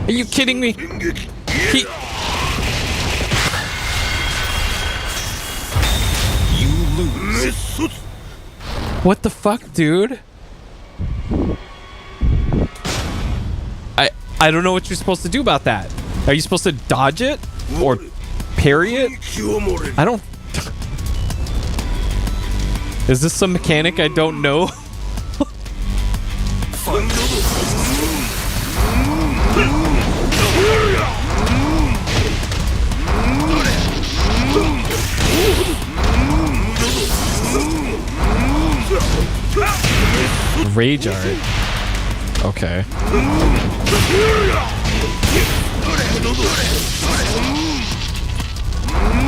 Are you kidding me? What the fuck, dude? I don't know what you're supposed to do about that. Are you supposed to dodge it? Or parry it? I don't... Is this some mechanic I don't know? Rage art. Okay.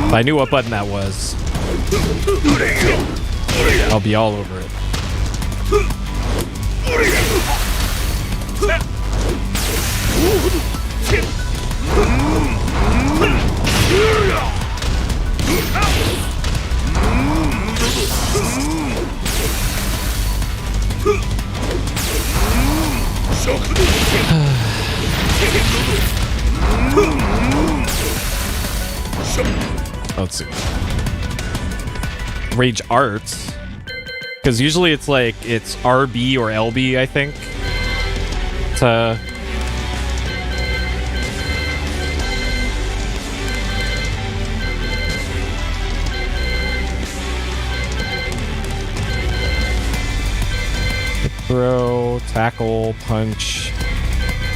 If I knew what button that was, I'll be all over it. Let's see. Rage arts. Because usually it's like, it's RB or LB, I think. To... throw, tackle, punch.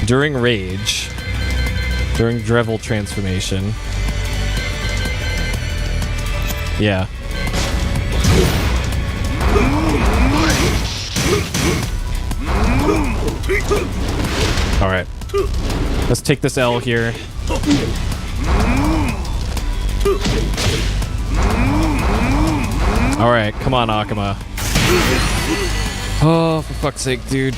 During rage. During Drevel transformation. Yeah. Alright. Let's take this L here. Alright, come on, Akuma. Oh, for fuck's sake, dude.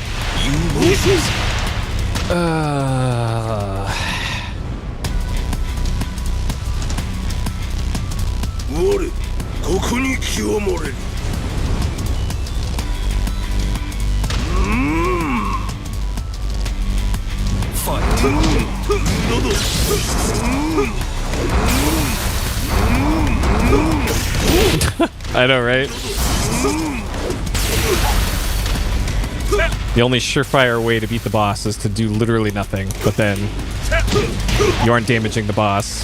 I know, right? The only surefire way to beat the boss is to do literally nothing, but then you aren't damaging the boss.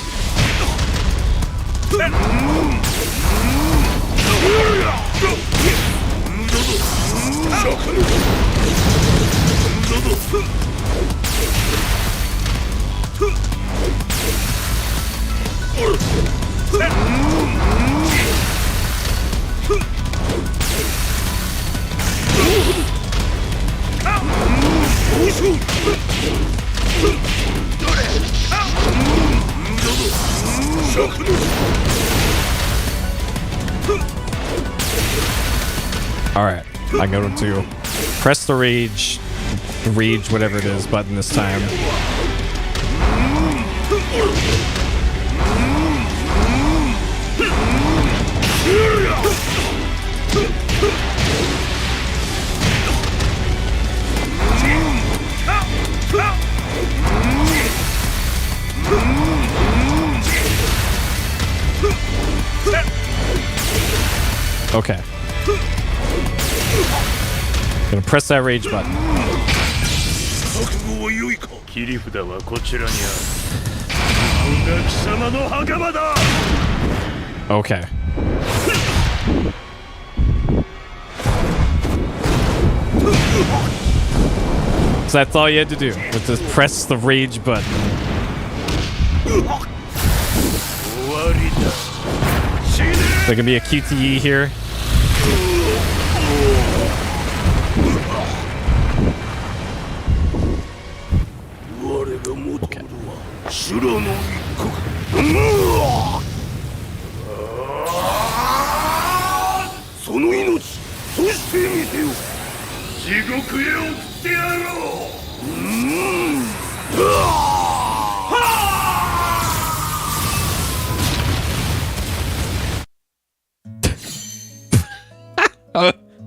Alright, I'm going to press the rage, whatever it is, button this time. Okay. Gonna press that rage button. 覚悟は良いか。切り札はこちらにある。ここが貴様の袴だ。 Okay. So that's all you had to do, was just press the rage button. There can be a QTE here.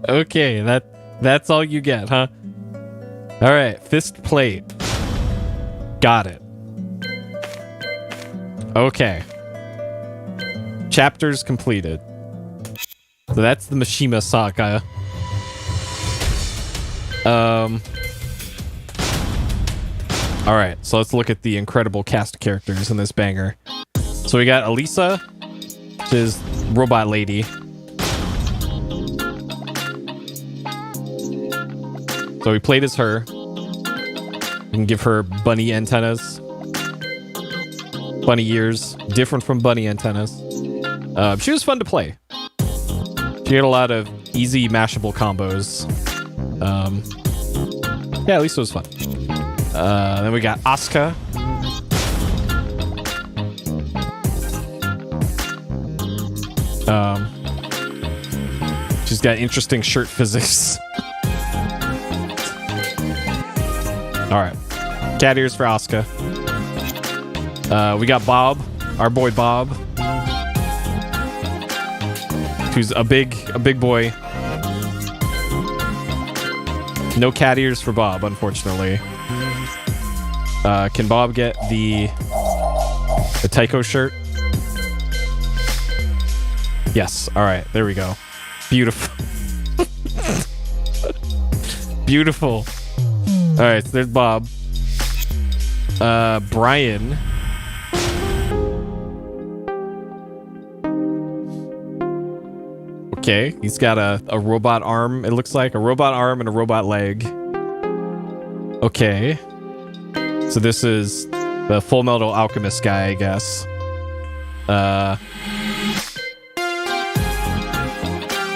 Okay, that's all you get, huh? All right, fist plate. Got it. Okay. Chapters completed. So that's the Mishima saga. All right, so let's look at the incredible cast of characters in this banger. So we got Elisa, which is robot lady. So we played as her. We can give her bunny antennas. Bunny ears. Different from bunny antennas. She was fun to play. She had a lot of easy mashable combos. Yeah, at least it was fun. Then we got Asuka. She's got interesting shirt physics. Alright. Cat ears for Asuka. We got Bob. Our boy Bob. Who's a big boy. No cat ears for Bob, unfortunately. Can Bob get the Taiko shirt? Yes. Alright, there we go. Beautiful. Beautiful. Alright, so there's Bob. Brian. Okay, he's got a robot arm, it looks like. A robot arm and a robot leg. Okay. So this is the Full Metal Alchemist guy, I guess.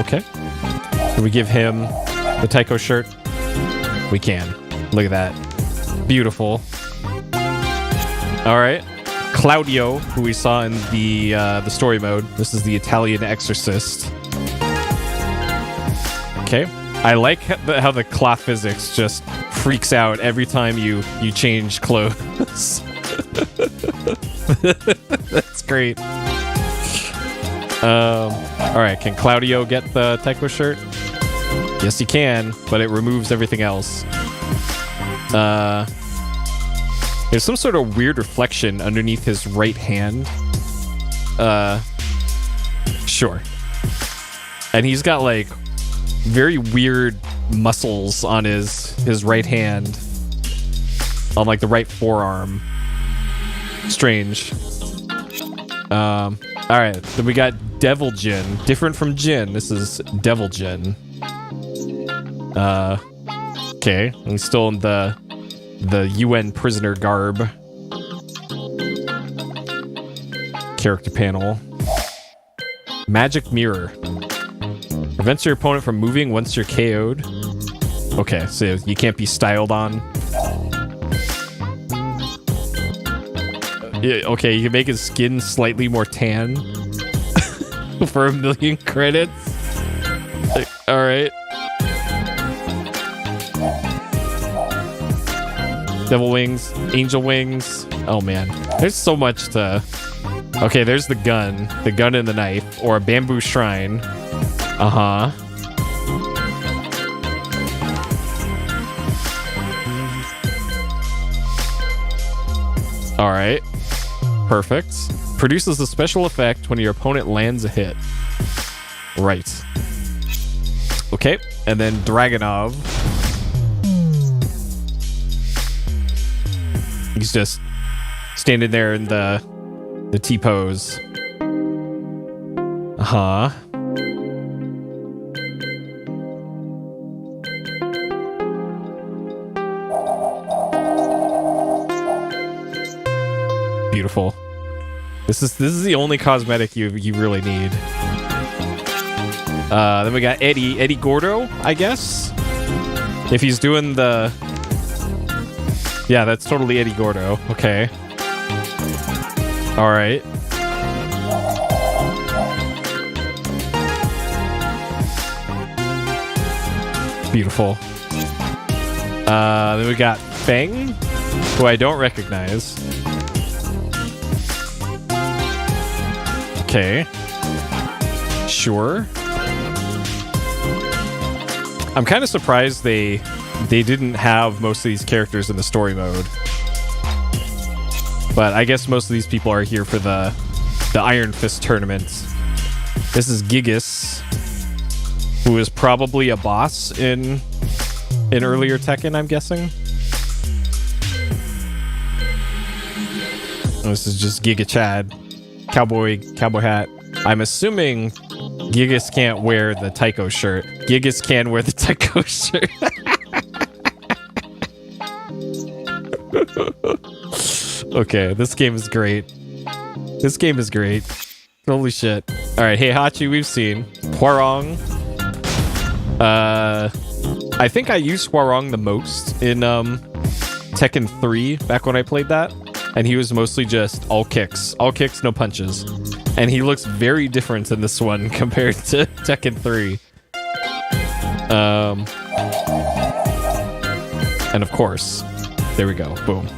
Okay. Can we give him the Taiko shirt? We can. Look at that. Beautiful. Alright. Claudio, who we saw in the story mode. This is the Italian exorcist. Okay. I like how the cloth physics just freaks out every time you change clothes. That's great. Alright, can Claudio get the Taiko shirt? Yes, he can, but it removes everything else. There's some sort of weird reflection underneath his right hand. Sure. And he's got like very weird muscles on his right hand. On like the right forearm. Strange. Alright, then we got Devil Jin. Different from Jin. This is Devil Jin. Okay. He's still in the UN prisoner garb. character panel. Magic Mirror. Prevents your opponent from moving once you're KO'd. Okay, so you can't be styled on. Yeah, okay, you can make his skin slightly more tan for 1 million credits. Alright. Devil Wings, Angel Wings. Oh man, there's so much to... Okay, there's the gun and the knife, or a bamboo shrine. Uh-huh. Alright. Perfect. Produces a special effect when your opponent lands a hit. Right. Okay, and then Dragonov. He's just standing there in the T-pose. Uh-huh. Beautiful. This is the only cosmetic you really need. Then we got Eddie Gordo, I guess. If he's doing the... Yeah, that's totally Eddie Gordo. Okay. Alright. Beautiful. Then we got Feng, who I don't recognize. Okay. Sure. I'm kind of surprised they didn't have most of these characters in the story mode. But I guess most of these people are here for the Iron Fist tournament. This is Gigas, who is probably a boss in earlier Tekken, I'm guessing. This is just Giga Chad. Cowboy hat. I'm assuming Gigas can't wear the Taiko shirt. Gigas can wear the Taiko shirt. Okay, this game is great. This game is great. Holy shit. Alright, Heihachi we've seen. Hwoarang. I think I used Hwoarang the most in Tekken 3 back when I played that. And he was mostly just all kicks, no punches. And he looks very different in this one compared to Tekken 3. And of course, there we go, boom.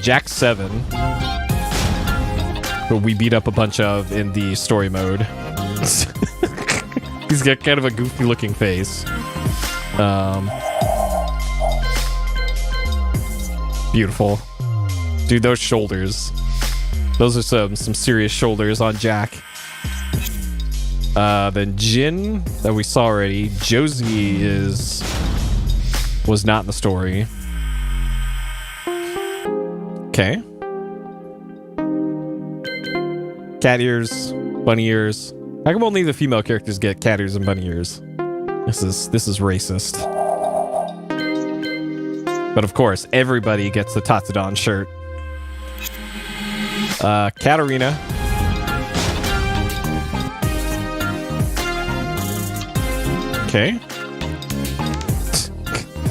Jack 7, who we beat up a bunch of in the story mode. He's got kind of a goofy looking face. Beautiful. Dude, those shoulders. Those are some serious shoulders on Jack. Then Jin, that we saw already. Josie was not in the story. Okay. Cat ears, bunny ears. How come only the female characters get cat ears and bunny ears? This is racist. But of course, everybody gets the Tatsudon shirt. Katarina. Okay.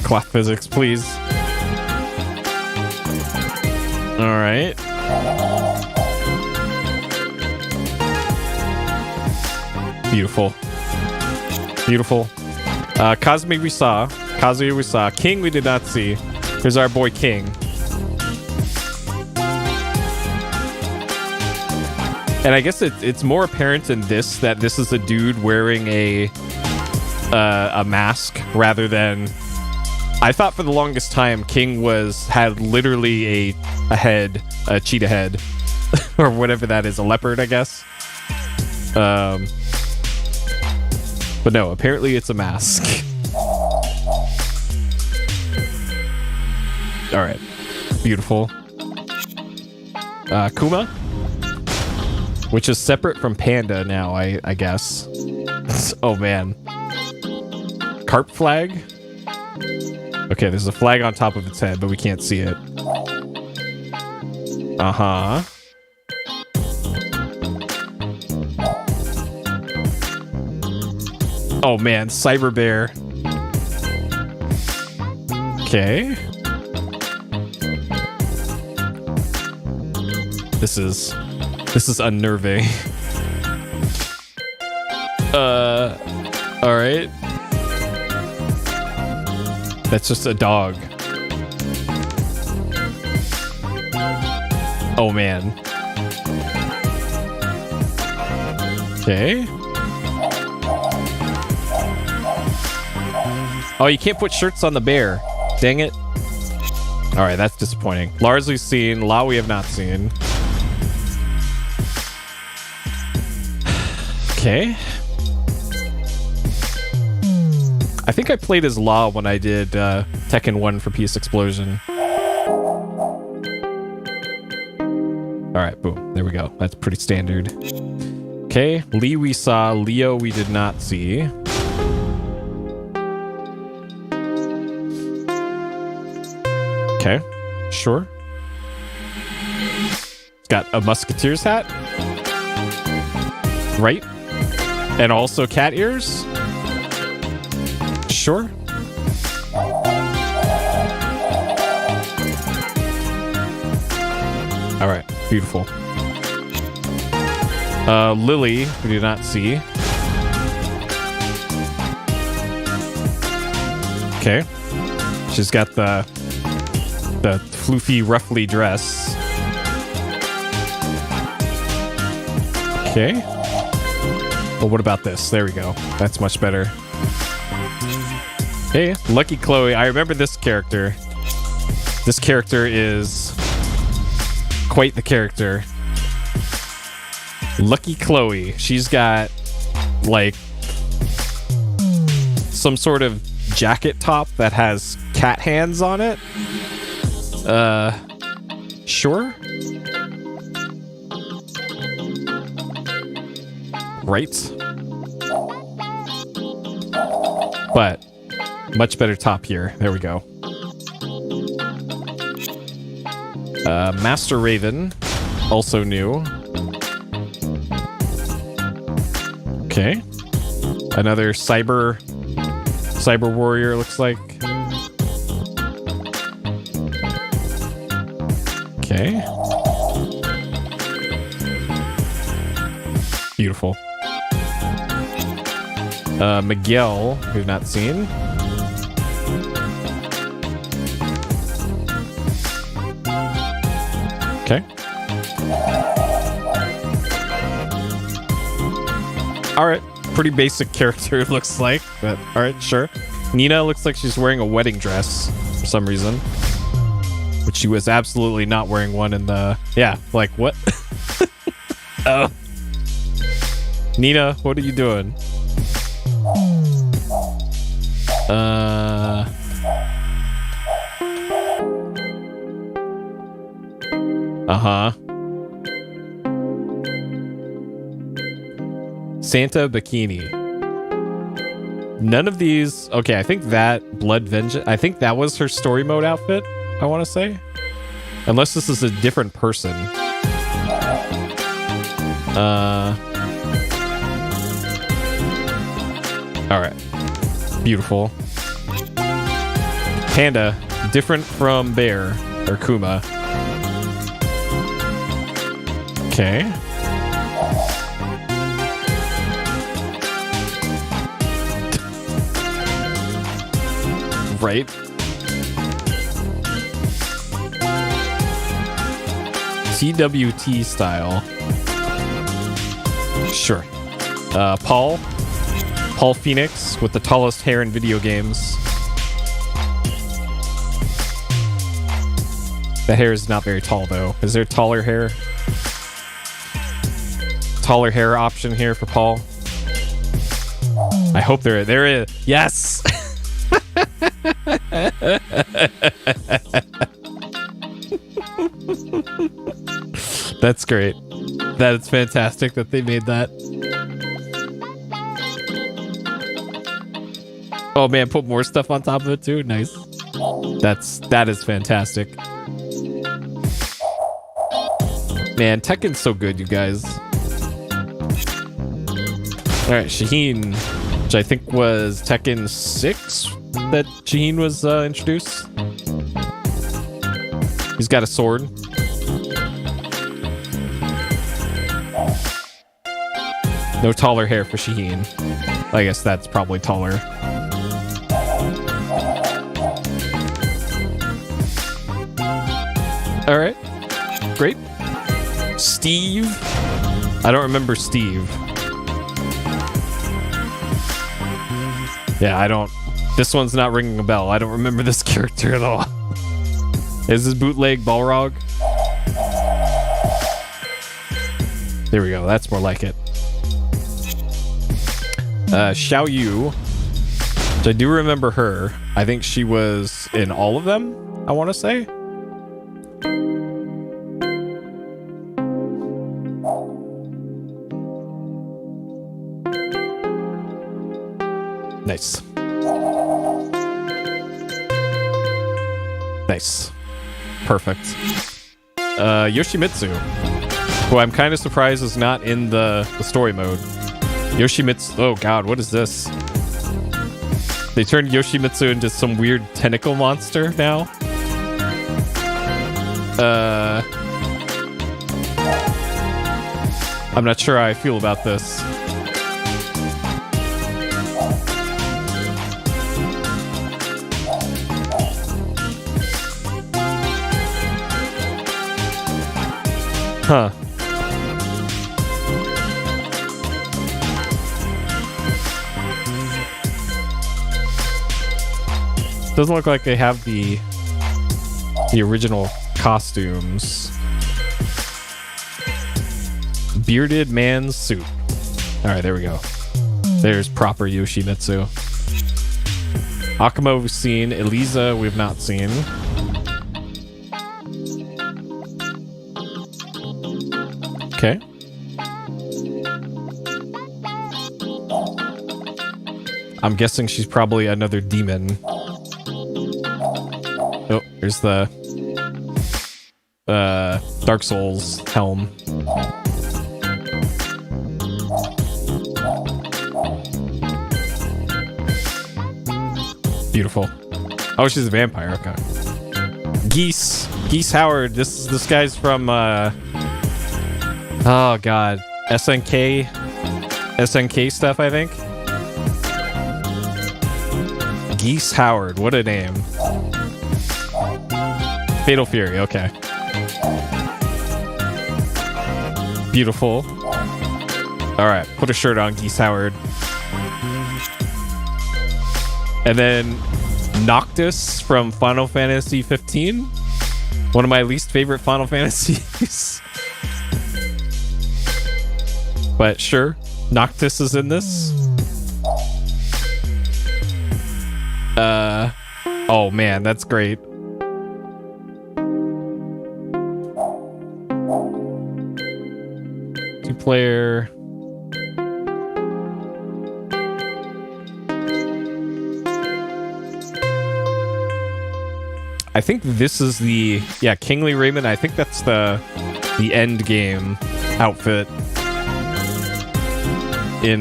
Clock physics, please. Alright. Beautiful. Beautiful. Kazuya we saw. King we did not see. Here's our boy King. And I guess it's more apparent in this that this is a dude wearing a mask rather than... I thought for the longest time King had literally a head, a cheetah head, or whatever that is, a leopard, I guess. But no, apparently it's a mask. All right, beautiful. Kuma, which is separate from Panda now, I guess. Oh man. Carp flag. Okay, there's a flag on top of its head, but we can't see it. Uh-huh. Oh man, Cyber Bear. Okay. This is unnerving. All right. That's just a dog. Oh man. Okay. Oh, you can't put shirts on the bear. Dang it. All right, that's disappointing. Lars we've seen. La we have not seen. Okay. I think I played as La when I did Tekken 1 for Peace Explosion. All right, boom. There we go. That's pretty standard. Okay, Lee we saw. Leo we did not see. Okay, sure. It's got a Musketeer's hat. Right? And also cat ears? Sure. All right, beautiful. Lily, we do not see. Okay. She's got the floofy, ruffly dress. Okay. Well, what about this? There we go. That's much better. Hey, Lucky Chloe. I remember this character. This character is quite the character. Lucky Chloe. She's got like some sort of jacket top that has cat hands on it. Sure. Right. But much better top here. There we go. Master Raven, also new. Okay. Another cyber warrior, looks like. Okay. Beautiful. Miguel, we've not seen. Okay. All right. Pretty basic character, it looks like. But all right, sure. Nina looks like she's wearing a wedding dress for some reason. Which she was absolutely not wearing one in the... Yeah, like, what? Oh. Nina, what are you doing? Uh-huh. Santa Bikini. None of these... Okay, I think that Blood Vengeance... I think that was her story mode outfit, I want to say. Unless this is a different person. Alright. Beautiful. Panda. Different from Bear. Or Kuma. Okay. Right. TWT style. Sure. Paul Phoenix with the tallest hair in video games. The hair is not very tall though. Is there taller hair? Taller hair option here for Paul? I hope there is. Yes. That's great. That is fantastic that they made that. Oh man, put more stuff on top of it too. Nice. That is fantastic. Man, Tekken's so good, you guys. All right, Shaheen which I think was Tekken 6 that Shaheen was introduced. He's got a sword. No taller hair for Shaheen. I guess that's probably taller. All right, great. Steve. I don't remember Steve. Yeah, I don't. This one's not ringing a bell. I don't remember this character at all. Is this bootleg Balrog? There we go. That's more like it. Xiao Yu. Which I do remember her. I think she was in all of them, I want to say. Nice. Nice. Perfect. Yoshimitsu, who I'm kind of surprised is not in the story mode. Yoshimitsu. Oh god, what is this? They turned Yoshimitsu into some weird tentacle monster now. I'm not sure how I feel about this. Huh. Doesn't look like they have the original costumes. Bearded man's suit. All right, there we go. There's proper Yoshimitsu. Akuma we've seen. Eliza we've not seen. Okay. I'm guessing she's probably another demon. Oh, here's the Dark Souls helm. Beautiful. Oh, she's a vampire. Okay. Geese Howard. This guy's from oh god, SNK stuff, I think. Geese Howard, what a name. Fatal Fury, okay. Beautiful. All right, put a shirt on, Geese Howard. And then Noctis from Final Fantasy 15. One of my least favorite Final Fantasies. But sure, Noctis is in this. Oh man, that's great. Two-player. I think this is the Kingly Raymond. I think that's the end game outfit. In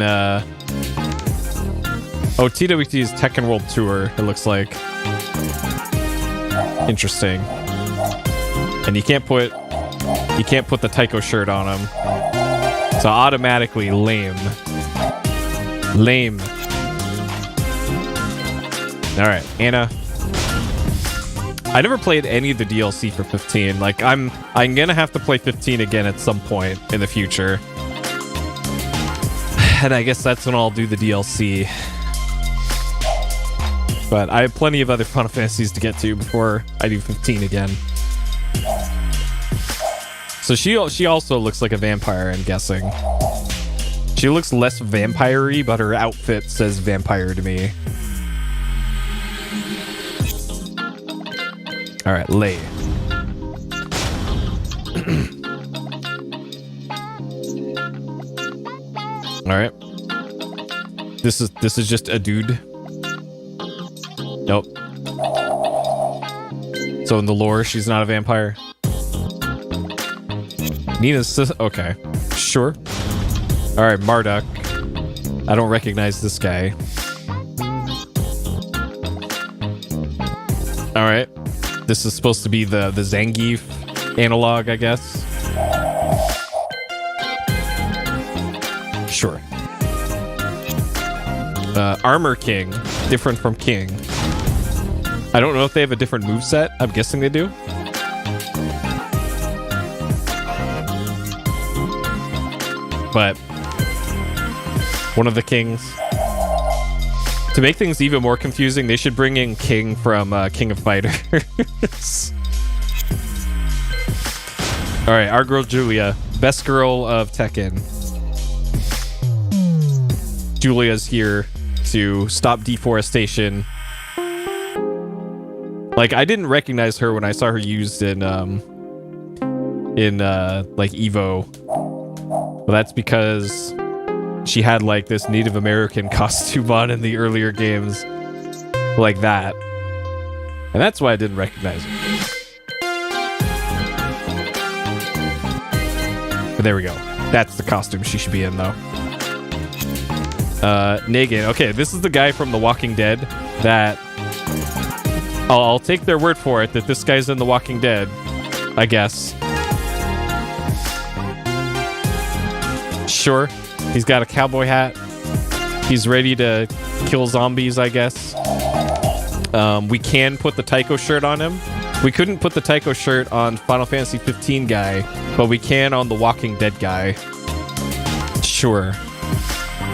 TWT's Tekken World Tour, it looks like. Interesting. And you can't put the Taiko shirt on him. So automatically lame. Lame. Alright, Anna. I never played any of the DLC for 15. Like I'm gonna have to play 15 again at some point in the future. And I guess that's when I'll do the DLC. But I have plenty of other Final Fantasies to get to before I do 15 again. So she also looks like a vampire, I'm guessing. She looks less vampire-y, but her outfit says vampire to me. Alright, Lei. Alright. This is just a dude. Nope. So in the lore, she's not a vampire. Nina's okay. Sure. Alright, Marduk. I don't recognize this guy. All right. This is supposed to be the Zangief analog, I guess. Sure. Armor King, different from King. I don't know if they have a different moveset. I'm guessing they do. But one of the kings. To make things even more confusing, they should bring in King from King of Fighters. All right, our girl Julia, best girl of Tekken. Julia's here to stop deforestation. Like, I didn't recognize her when I saw her used in like Evo. But that's because she had like this Native American costume on in the earlier games, like that, and that's why I didn't recognize her. But there we go. That's the costume she should be in, though. Negan. Okay, this is the guy from The Walking Dead that I'll take their word for it that this guy's in The Walking Dead, I guess. Sure. He's got a cowboy hat. He's ready to kill zombies, I guess. We can put the Taiko shirt on him. We couldn't put the Taiko shirt on Final Fantasy 15 guy, but we can on the Walking Dead guy. Sure.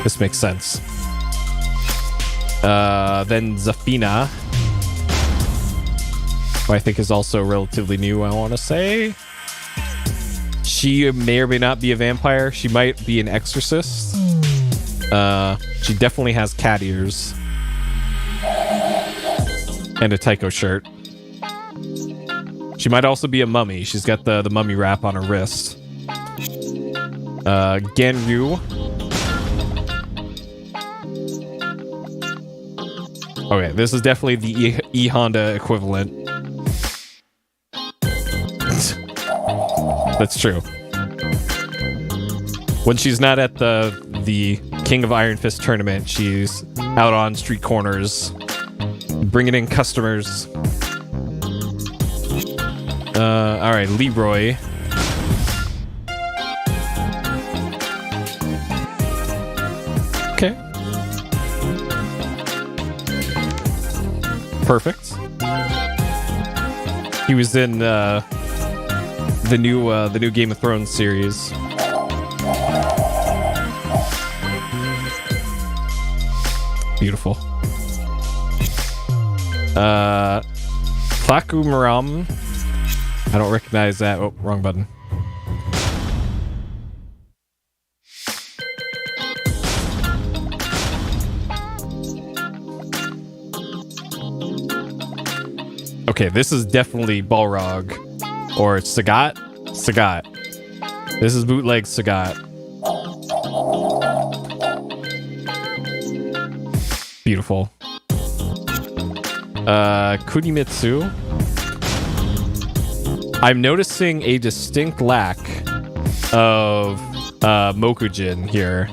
This makes sense. Then Zafina, who I think is also relatively new, I want to say. She may or may not be a vampire. She might be an exorcist. She definitely has cat ears. And a Taiko shirt. She might also be a mummy. She's got the mummy wrap on her wrist. Genryu. Okay, this is definitely the E-Honda equivalent. That's true. When she's not at the King of Iron Fist tournament, she's out on street corners, bringing in customers. All right, Leroy. Okay. Perfect. He was in the new Game of Thrones series. Beautiful. Fakumaram. I don't recognize that. Oh, wrong button. Okay, this is definitely Balrog. Or Sagat? Sagat. This is bootleg Sagat. Beautiful. Kunimitsu. I'm noticing a distinct lack of Mokujin here.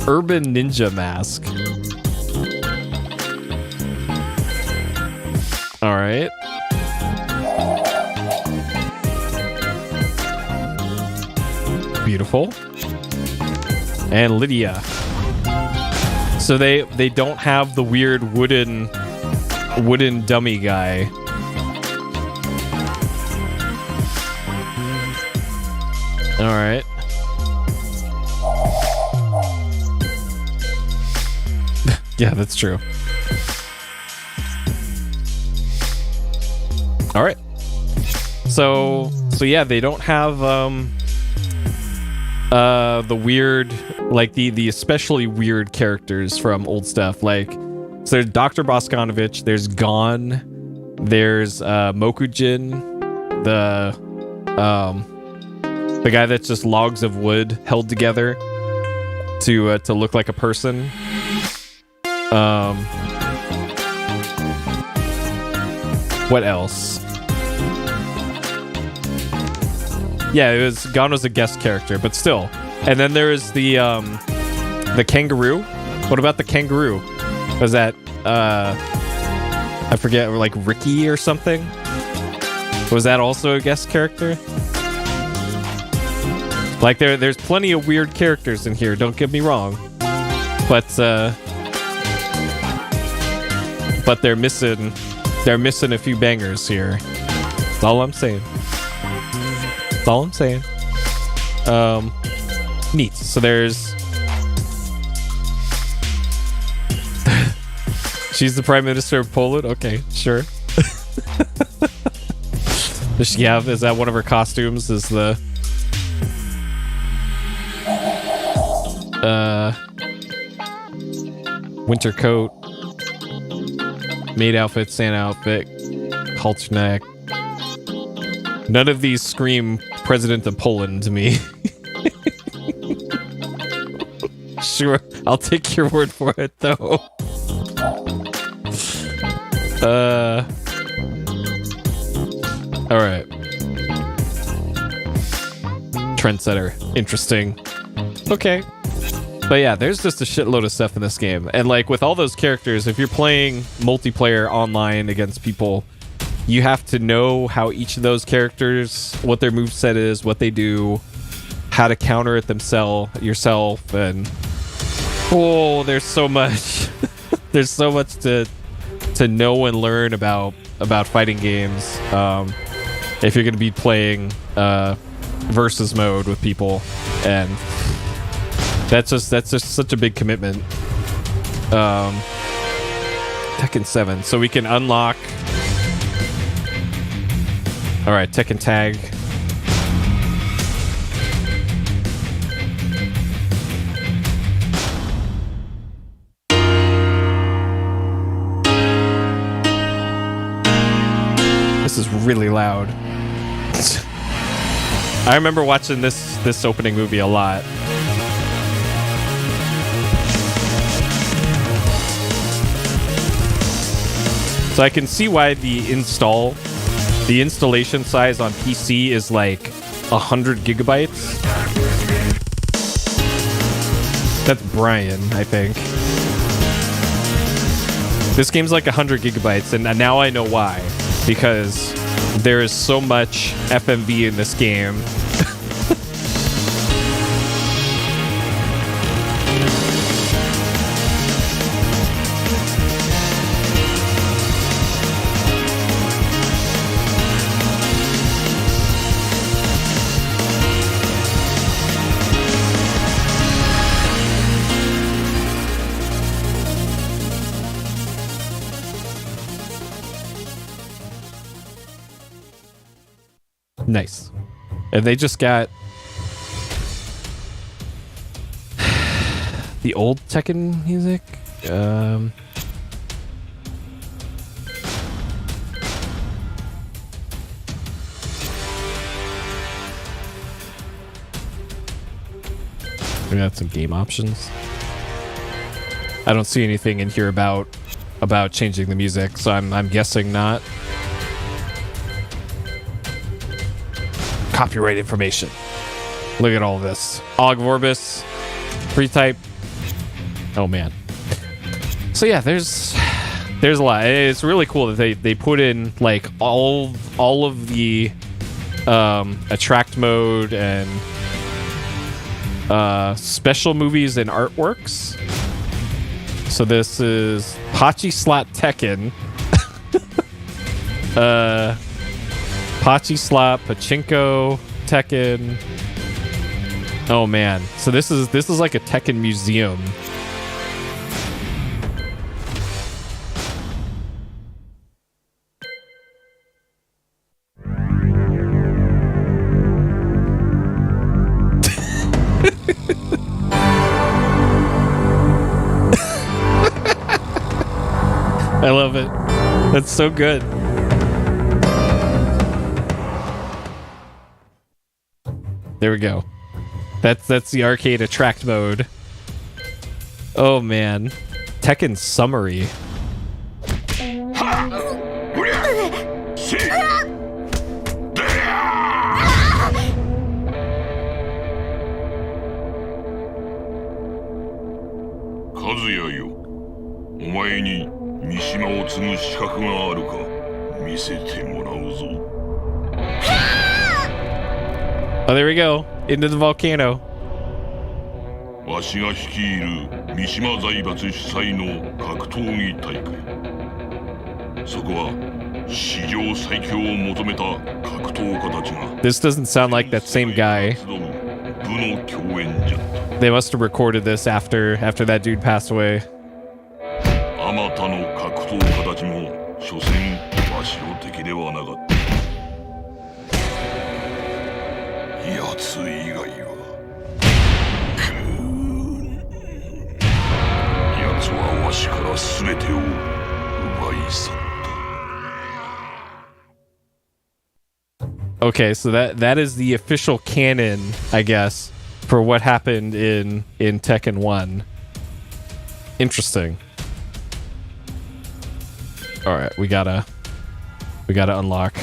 Urban Ninja Mask. Alright. Beautiful. And Lydia. So they don't have the weird wooden dummy guy. All right. Yeah, that's true. All right. So yeah, they don't have the weird, like the especially weird characters from old stuff. Like, so there's Dr. Boskanovich, there's Gon, there's Mokujin, the guy that's just logs of wood held together to look like a person. What else? Yeah, Gon was a guest character, but still. And then there is the The kangaroo? What about the kangaroo? Was that, I forget, like Ricky or something? Was that also a guest character? Like, there's plenty of weird characters in here, don't get me wrong. But they're missing a few bangers here. That's all I'm saying. That's all I'm saying. Neat. So there's... She's the Prime Minister of Poland? Okay, sure. Does she have... Is that one of her costumes? Is the... winter coat, maid outfit, Santa outfit, halter neck. None of these scream President of Poland to me. Sure, I'll take your word for it, though. Alright. Trendsetter. Interesting. Okay. But yeah, there's just a shitload of stuff in this game. And like with all those characters, if you're playing multiplayer online against people, you have to know how each of those characters, what their moveset is, what they do, how to counter it yourself, and oh, there's so much. There's so much to know and learn about fighting games. If you're gonna be playing versus mode with people, and that's just such a big commitment. Tekken 7, so we can unlock. All right, Tekken Tag. This is really loud. I remember watching this opening movie a lot. So I can see why the installation size on PC is like 100 gigabytes. That's Brian, I think. This game's like 100 gigabytes, and now I know why. Because there is so much FMV in this game. Nice. And they just got the old Tekken music. We got some game options. I don't see anything in here about changing the music, so I'm guessing not. Copyright information. Look at all this. Og Vorbis, pre-type. Oh man. So yeah, there's a lot. It's really cool that they put in like all of the attract mode and special movies and artworks. So this is Pachi Slot Tekken. Pachi Slot, Pachinko, Tekken. Oh man. So this is like a Tekken museum. I love it. That's so good. There we go. That's the arcade attract mode. Oh man. Tekken summary. 也よ。お前に三島を継ぐ資格があるか見せてもらうぞ。Oh, there we go. Into the volcano. わしが率いる三島財閥主催の格闘技大会。そこは史上最強を求めた格闘家たちが This doesn't sound like that same guy. 部の共演じゃった。 They must have recorded this after that dude passed away. あまたの格闘家たちも所詮わしの敵ではなかった。奴以外は奴はわしから全てを奪い去った。 Okay, so that is the official canon, I guess, for what happened in Tekken 1. Interesting. All right, we gotta unlock.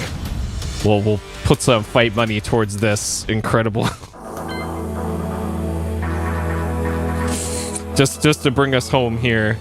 We'll put some fight money towards this incredible. just to bring us home here.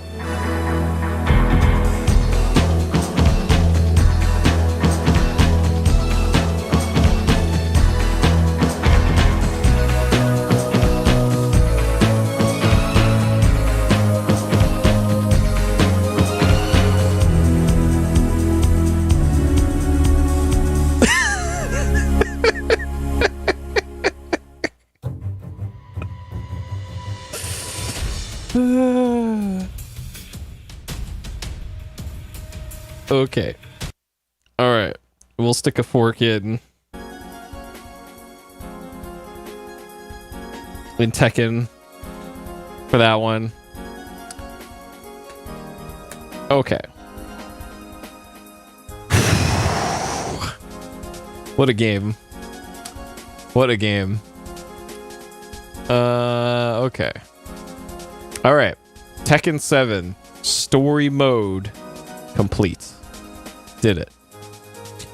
Okay. All right. We'll stick a fork in Tekken for that one. Okay. What a game. What a game. Okay. All right. Tekken 7 story mode complete. Did it.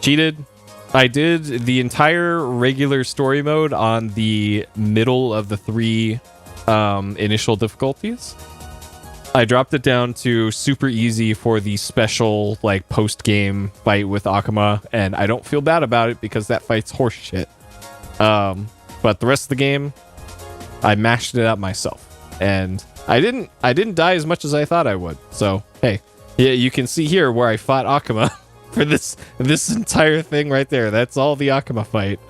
Cheated. I did the entire regular story mode on the middle of the 3 initial difficulties. I dropped it down to super easy for the special like post-game fight with Akuma, and I don't feel bad about it because that fight's horseshit. But the rest of the game, I mashed it out myself, and I didn't die as much as I thought I would. So hey, yeah, you can see here where I fought Akuma for this entire thing right there. That's all the Akuma fight.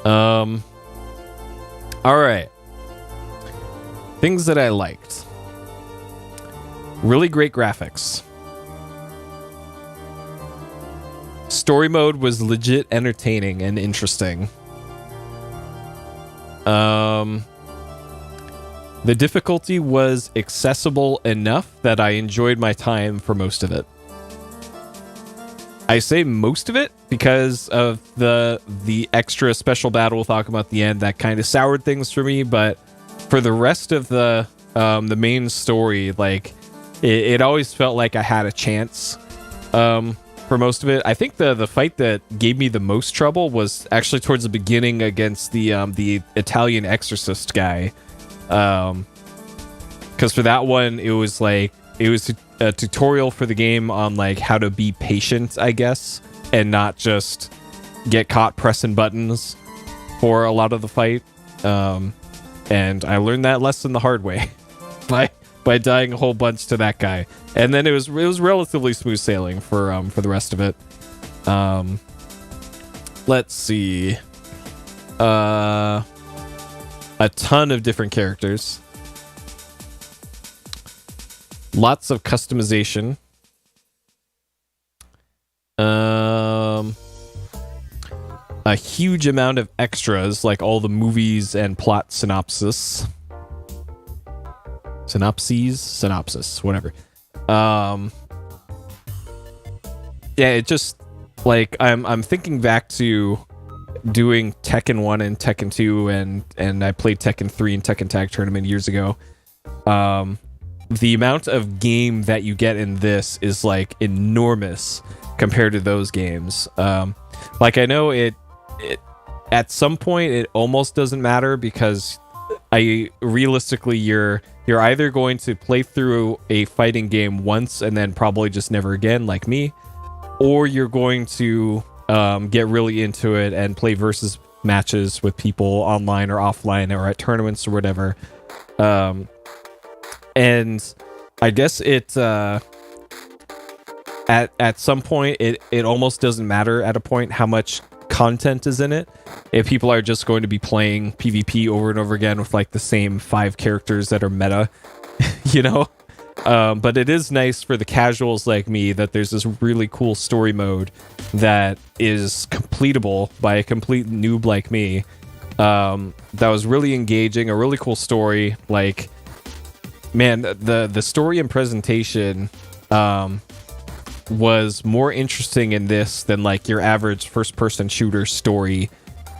All right. Things that I liked. Really great graphics. Story mode was legit entertaining and interesting. The difficulty was accessible enough that I enjoyed my time for most of it. I say most of it because of the extra special battle with Akuma at the end that kind of soured things for me, but for the rest of the main story, like it always felt like I had a chance for most of it. I think the fight that gave me the most trouble was actually towards the beginning against the Italian exorcist guy. Because for that one, it was a tutorial for the game on like how to be patient, I guess, and not just get caught pressing buttons for a lot of the fight. And I learned that lesson the hard way by dying a whole bunch to that guy. And then it was relatively smooth sailing for the rest of it. Let's see. A ton of different characters. Lots of customization. A huge amount of extras, like all the movies and plot synopsis, whatever. Yeah, it just like I'm thinking back to doing Tekken 1 and Tekken 2, and I played Tekken 3 and Tekken Tag Tournament years ago. The amount of game that you get in this is like enormous compared to those games. Like I know it at some point it almost doesn't matter because realistically you're either going to play through a fighting game once and then probably just never again, like me, or you're going to get really into it and play versus matches with people online or offline or at tournaments or whatever. And I guess it at some point it almost doesn't matter at a point how much content is in it if people are just going to be playing PvP over and over again with like the same 5 characters that are meta, you know. But it is nice for the casuals like me that there's this really cool story mode that is completable by a complete noob like me. That was really engaging, a really cool story. Like, man, the story and presentation was more interesting in this than like your average first-person shooter story,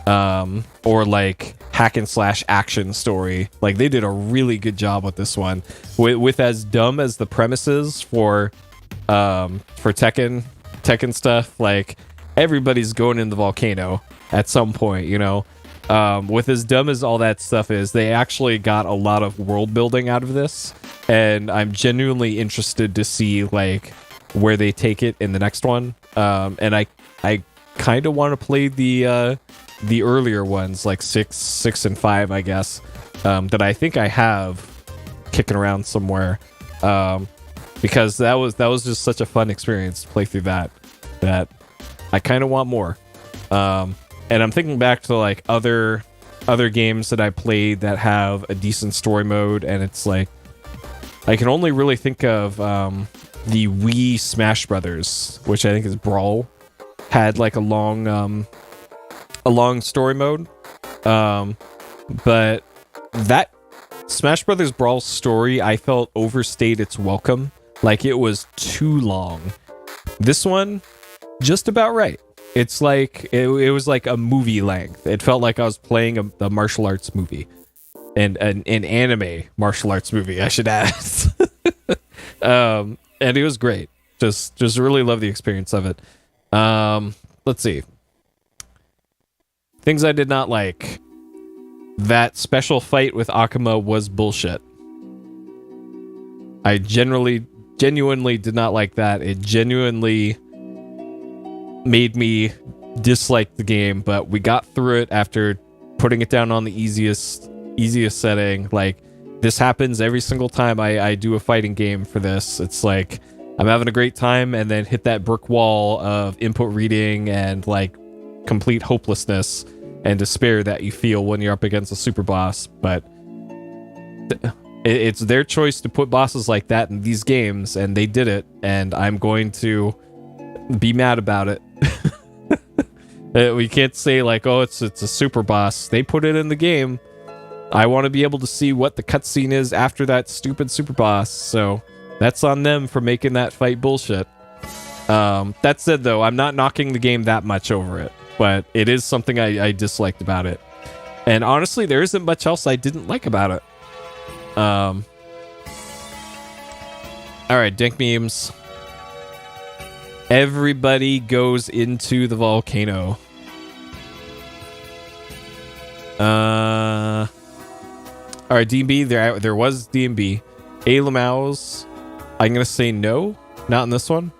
or like hack and slash action story. Like, they did a really good job with this one. With as dumb as the premises for Tekken stuff, like everybody's going in the volcano at some point, you know. With as dumb as all that stuff is, they actually got a lot of world building out of this, and I'm genuinely interested to see like where they take it in the next one. And I kind of want to play the earlier ones, like 6 and 5, I guess, that I think I have kicking around somewhere, because that was just such a fun experience to play through that I kind of want more. And I'm thinking back to like other games that I played that have a decent story mode, and it's like I can only really think of the Wii Smash Brothers, which I think is Brawl, had like a long story mode. But that Smash Brothers Brawl story, I felt overstayed its welcome. Like, it was too long. This one, just about right. It's like it was like a movie length. It felt like I was playing a martial arts movie, and an anime martial arts movie, I should add. And it was great. Just really love the experience of it. Let's see. Things I did not like. That special fight with Akuma was bullshit. I genuinely did not like that. It genuinely made me dislike the game, but we got through it after putting it down on the easiest setting. Like, this happens every single time I do a fighting game for this. It's like I'm having a great time and then hit that brick wall of input reading and like complete hopelessness and despair that you feel when you're up against a super boss. But it's their choice to put bosses like that in these games, and they did it, and I'm going to be mad about it. We can't say like, oh, it's a super boss. They put it in the game. I want to be able to see what the cutscene is after that stupid super boss, so that's on them for making that fight bullshit. That said, though, I'm not knocking the game that much over it, but it is something I disliked about it. And honestly, there isn't much else I didn't like about it. Alright, dank memes. Everybody goes into the volcano. Alright, DMB, there was DMB. Lamau's, I'm gonna say no, not in this one.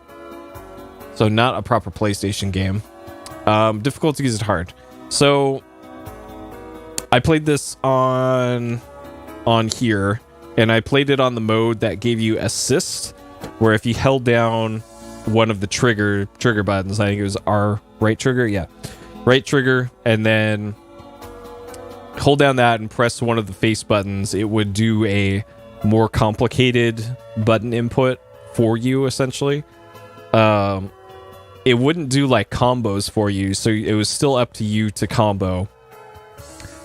So not a proper PlayStation game. Difficulties is hard. So I played this on here, and I played it on the mode that gave you assist, where if you held down one of the trigger buttons, I think it was R, right trigger, yeah, right trigger, and then hold down that and press one of the face buttons, it would do a more complicated button input for you, essentially. It wouldn't do like combos for you, so it was still up to you to combo.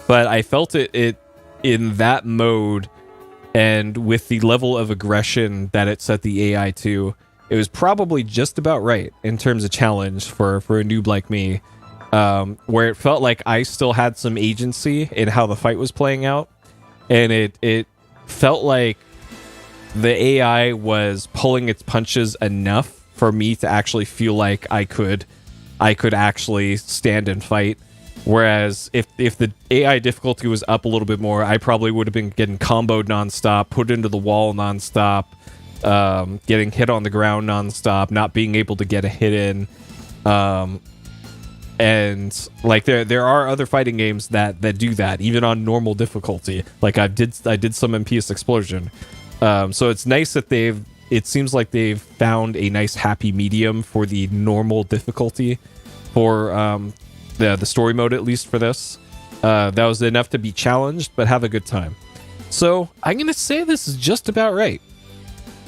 But I felt it in that mode, and with the level of aggression that it set the AI to, it was probably just about right in terms of challenge for a noob like me. Where it felt like I still had some agency in how the fight was playing out, and it felt like the AI was pulling its punches enough for me to actually feel like I could actually stand and fight. Whereas if the AI difficulty was up a little bit more, I probably would have been getting comboed nonstop, put into the wall nonstop, getting hit on the ground nonstop, not being able to get a hit in. And like there are other fighting games that do that, even on normal difficulty. Like I did some in PS Explosion. So it's nice that it seems like they've found a nice happy medium for the normal difficulty for the story mode, at least for this. That was enough to be challenged, but have a good time. So I'm going to say this is just about right.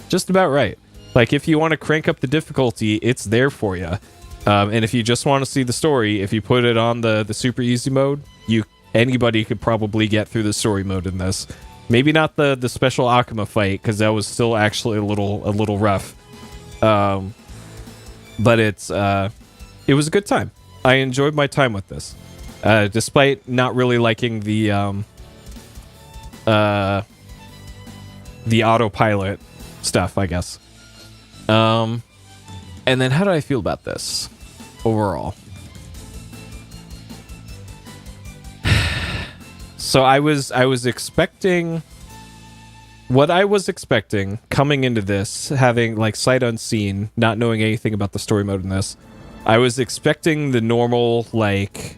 Just about right. Like if you want to crank up the difficulty, it's there for you. And if you just want to see the story, if you put it on the super easy mode, anybody could probably get through the story mode in this. Maybe not the special Akuma fight, because that was still actually a little rough. But it was a good time. I enjoyed my time with this, despite not really liking the autopilot stuff, I guess. And then how do I feel about this overall? So I was expecting what I was expecting coming into this, having like sight unseen, not knowing anything about the story mode in this. I was expecting the normal, like,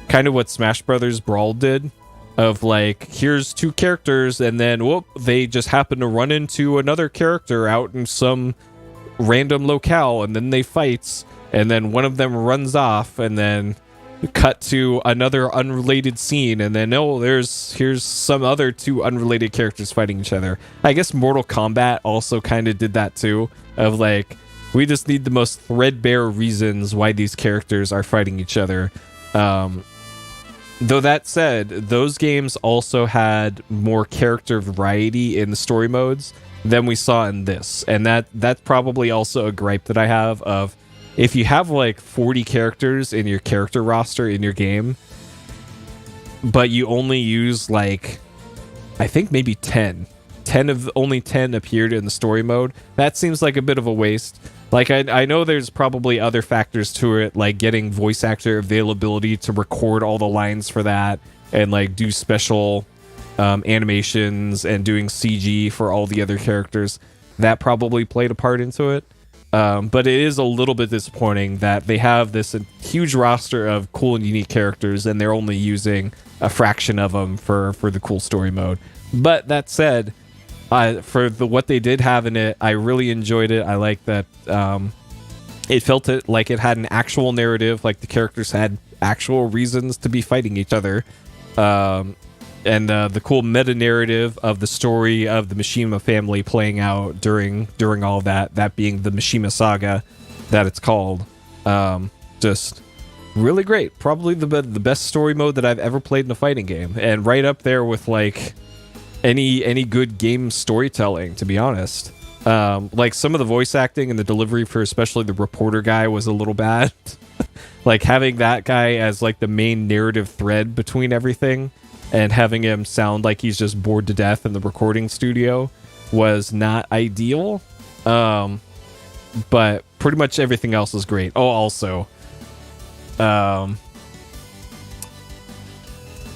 kind of what Smash Brothers Brawl did, of like, here's two characters, and then whoop, they just happen to run into another character out in some random locale, and then they fight, and then one of them runs off, and then cut to another unrelated scene, and then here's some other two unrelated characters fighting each other. I guess Mortal Kombat also kind of did that too, of like, we just need the most threadbare reasons why these characters are fighting each other. Though that said, those games also had more character variety in the story modes than we saw in this, and that's probably also a gripe that I have of, if you have like 40 characters in your character roster in your game, but you only use like, I think maybe 10 only 10 appeared in the story mode, that seems like a bit of a waste. Like, I know there's probably other factors to it, like getting voice actor availability to record all the lines for that, and like do special animations and doing CG for all the other characters. That probably played a part into it. But it is a little bit disappointing that they have this huge roster of cool and unique characters, and they're only using a fraction of them for the cool story mode. But that said, for what they did have in it, I really enjoyed it. I like that it felt like it had an actual narrative, like the characters had actual reasons to be fighting each other. And the cool meta-narrative of the story of the Mishima family playing out during all of that being the Mishima Saga that it's called. Just really great. Probably the best story mode that I've ever played in a fighting game, and right up there with like any good game storytelling, to be honest. Like some of the voice acting and the delivery for especially the reporter guy was a little bad. Like having that guy as like the main narrative thread between everything, and having him sound like he's just bored to death in the recording studio was not ideal. But pretty much everything else is great. Oh, also,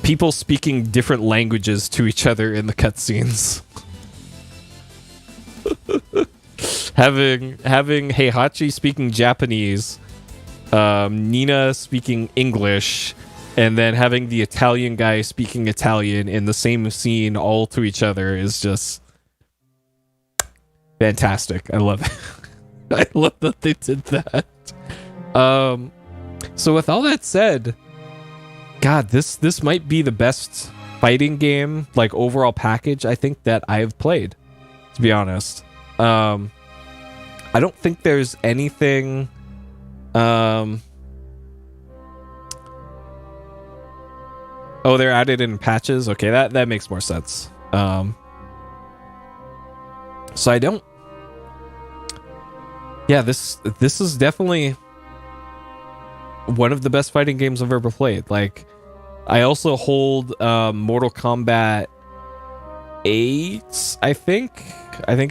people speaking different languages to each other in the cutscenes. having Heihachi speaking Japanese, Nina speaking English, and then having the Italian guy speaking Italian in the same scene all to each other is just fantastic. I love it. I love that they did that. So with all that said, God, this might be the best fighting game, like overall package, I think that I've played, to be honest. I don't think there's anything oh, they're added in patches? Okay, that makes more sense. So I don't... Yeah, this is definitely one of the best fighting games I've ever played. Like, I also hold Mortal Kombat 8, I think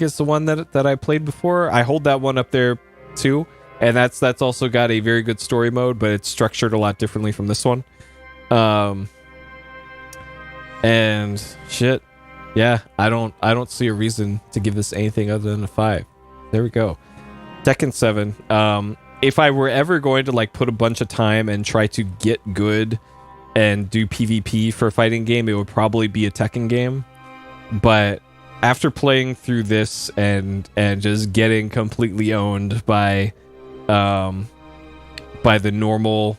it's the one that I played before. I hold that one up there too, and that's also got a very good story mode, but it's structured a lot differently from this one. And shit, yeah, I don't see a reason to give this anything other than a 5. There we go. Tekken 7. If I were ever going to like put a bunch of time and try to get good and do PvP for a fighting game, it would probably be a Tekken game. But after playing through this and just getting completely owned by the normal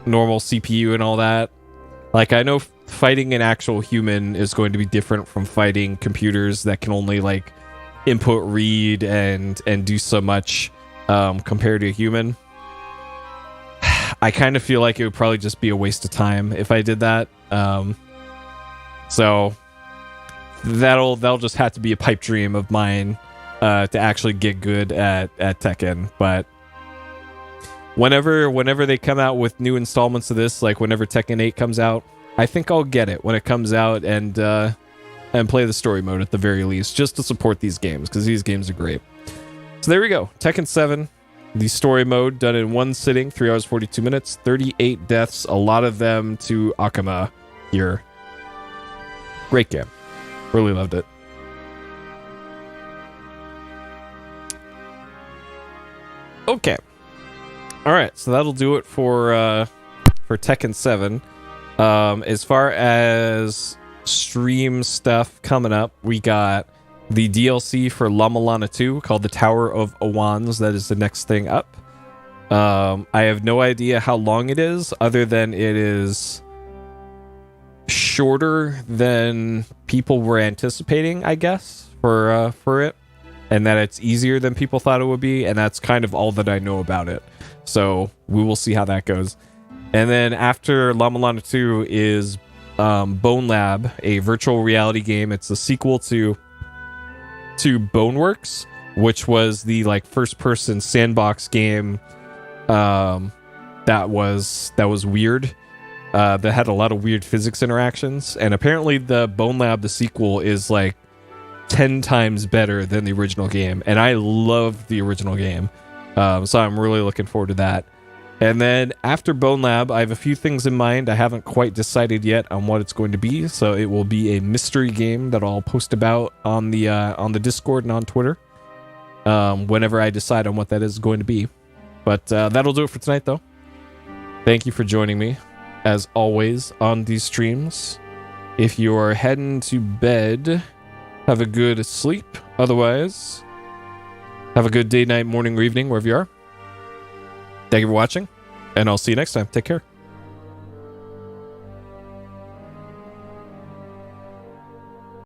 CPU and all that, like, I know fighting an actual human is going to be different from fighting computers that can only like input, read, and do so much compared to a human. I kind of feel like it would probably just be a waste of time if I did that. So that'll just have to be a pipe dream of mine to actually get good at Tekken. But whenever they come out with new installments of this, like whenever Tekken 8 comes out, I think I'll get it when it comes out and play the story mode at the very least, just to support these games, because these games are great. So there we go. Tekken 7, the story mode done in one sitting, 3 hours 42 minutes, 38 deaths, a lot of them to Akuma here. Great game. Really loved it. Okay. All right, so that'll do it for Tekken 7. As far as stream stuff coming up, we got the DLC for La Milana 2 called the Tower of Owans. That is the next thing up. I have no idea how long it is, other than it is shorter than people were anticipating, I guess, for it, and that it's easier than people thought it would be, and that's kind of all that I know about it. So we will see how that goes. And then after La Milana 2 is Bone Lab, a virtual reality game. It's a sequel to Boneworks, which was the like first-person sandbox game that was weird. That had a lot of weird physics interactions, and apparently the Bone Lab, the sequel, is like 10 times better than the original game, and I love the original game, so I'm really looking forward to that. And then after Bone Lab, I have a few things in mind. I haven't quite decided yet on what it's going to be, so it will be a mystery game that I'll post about on the Discord and on Twitter whenever I decide on what that is going to be. But that'll do it for tonight, though. Thank you for joining me, as always, on these streams. If you are heading to bed, have a good sleep. Otherwise, have a good day, night, morning, or evening, wherever you are. Thank you for watching, and I'll see you next time. Take care.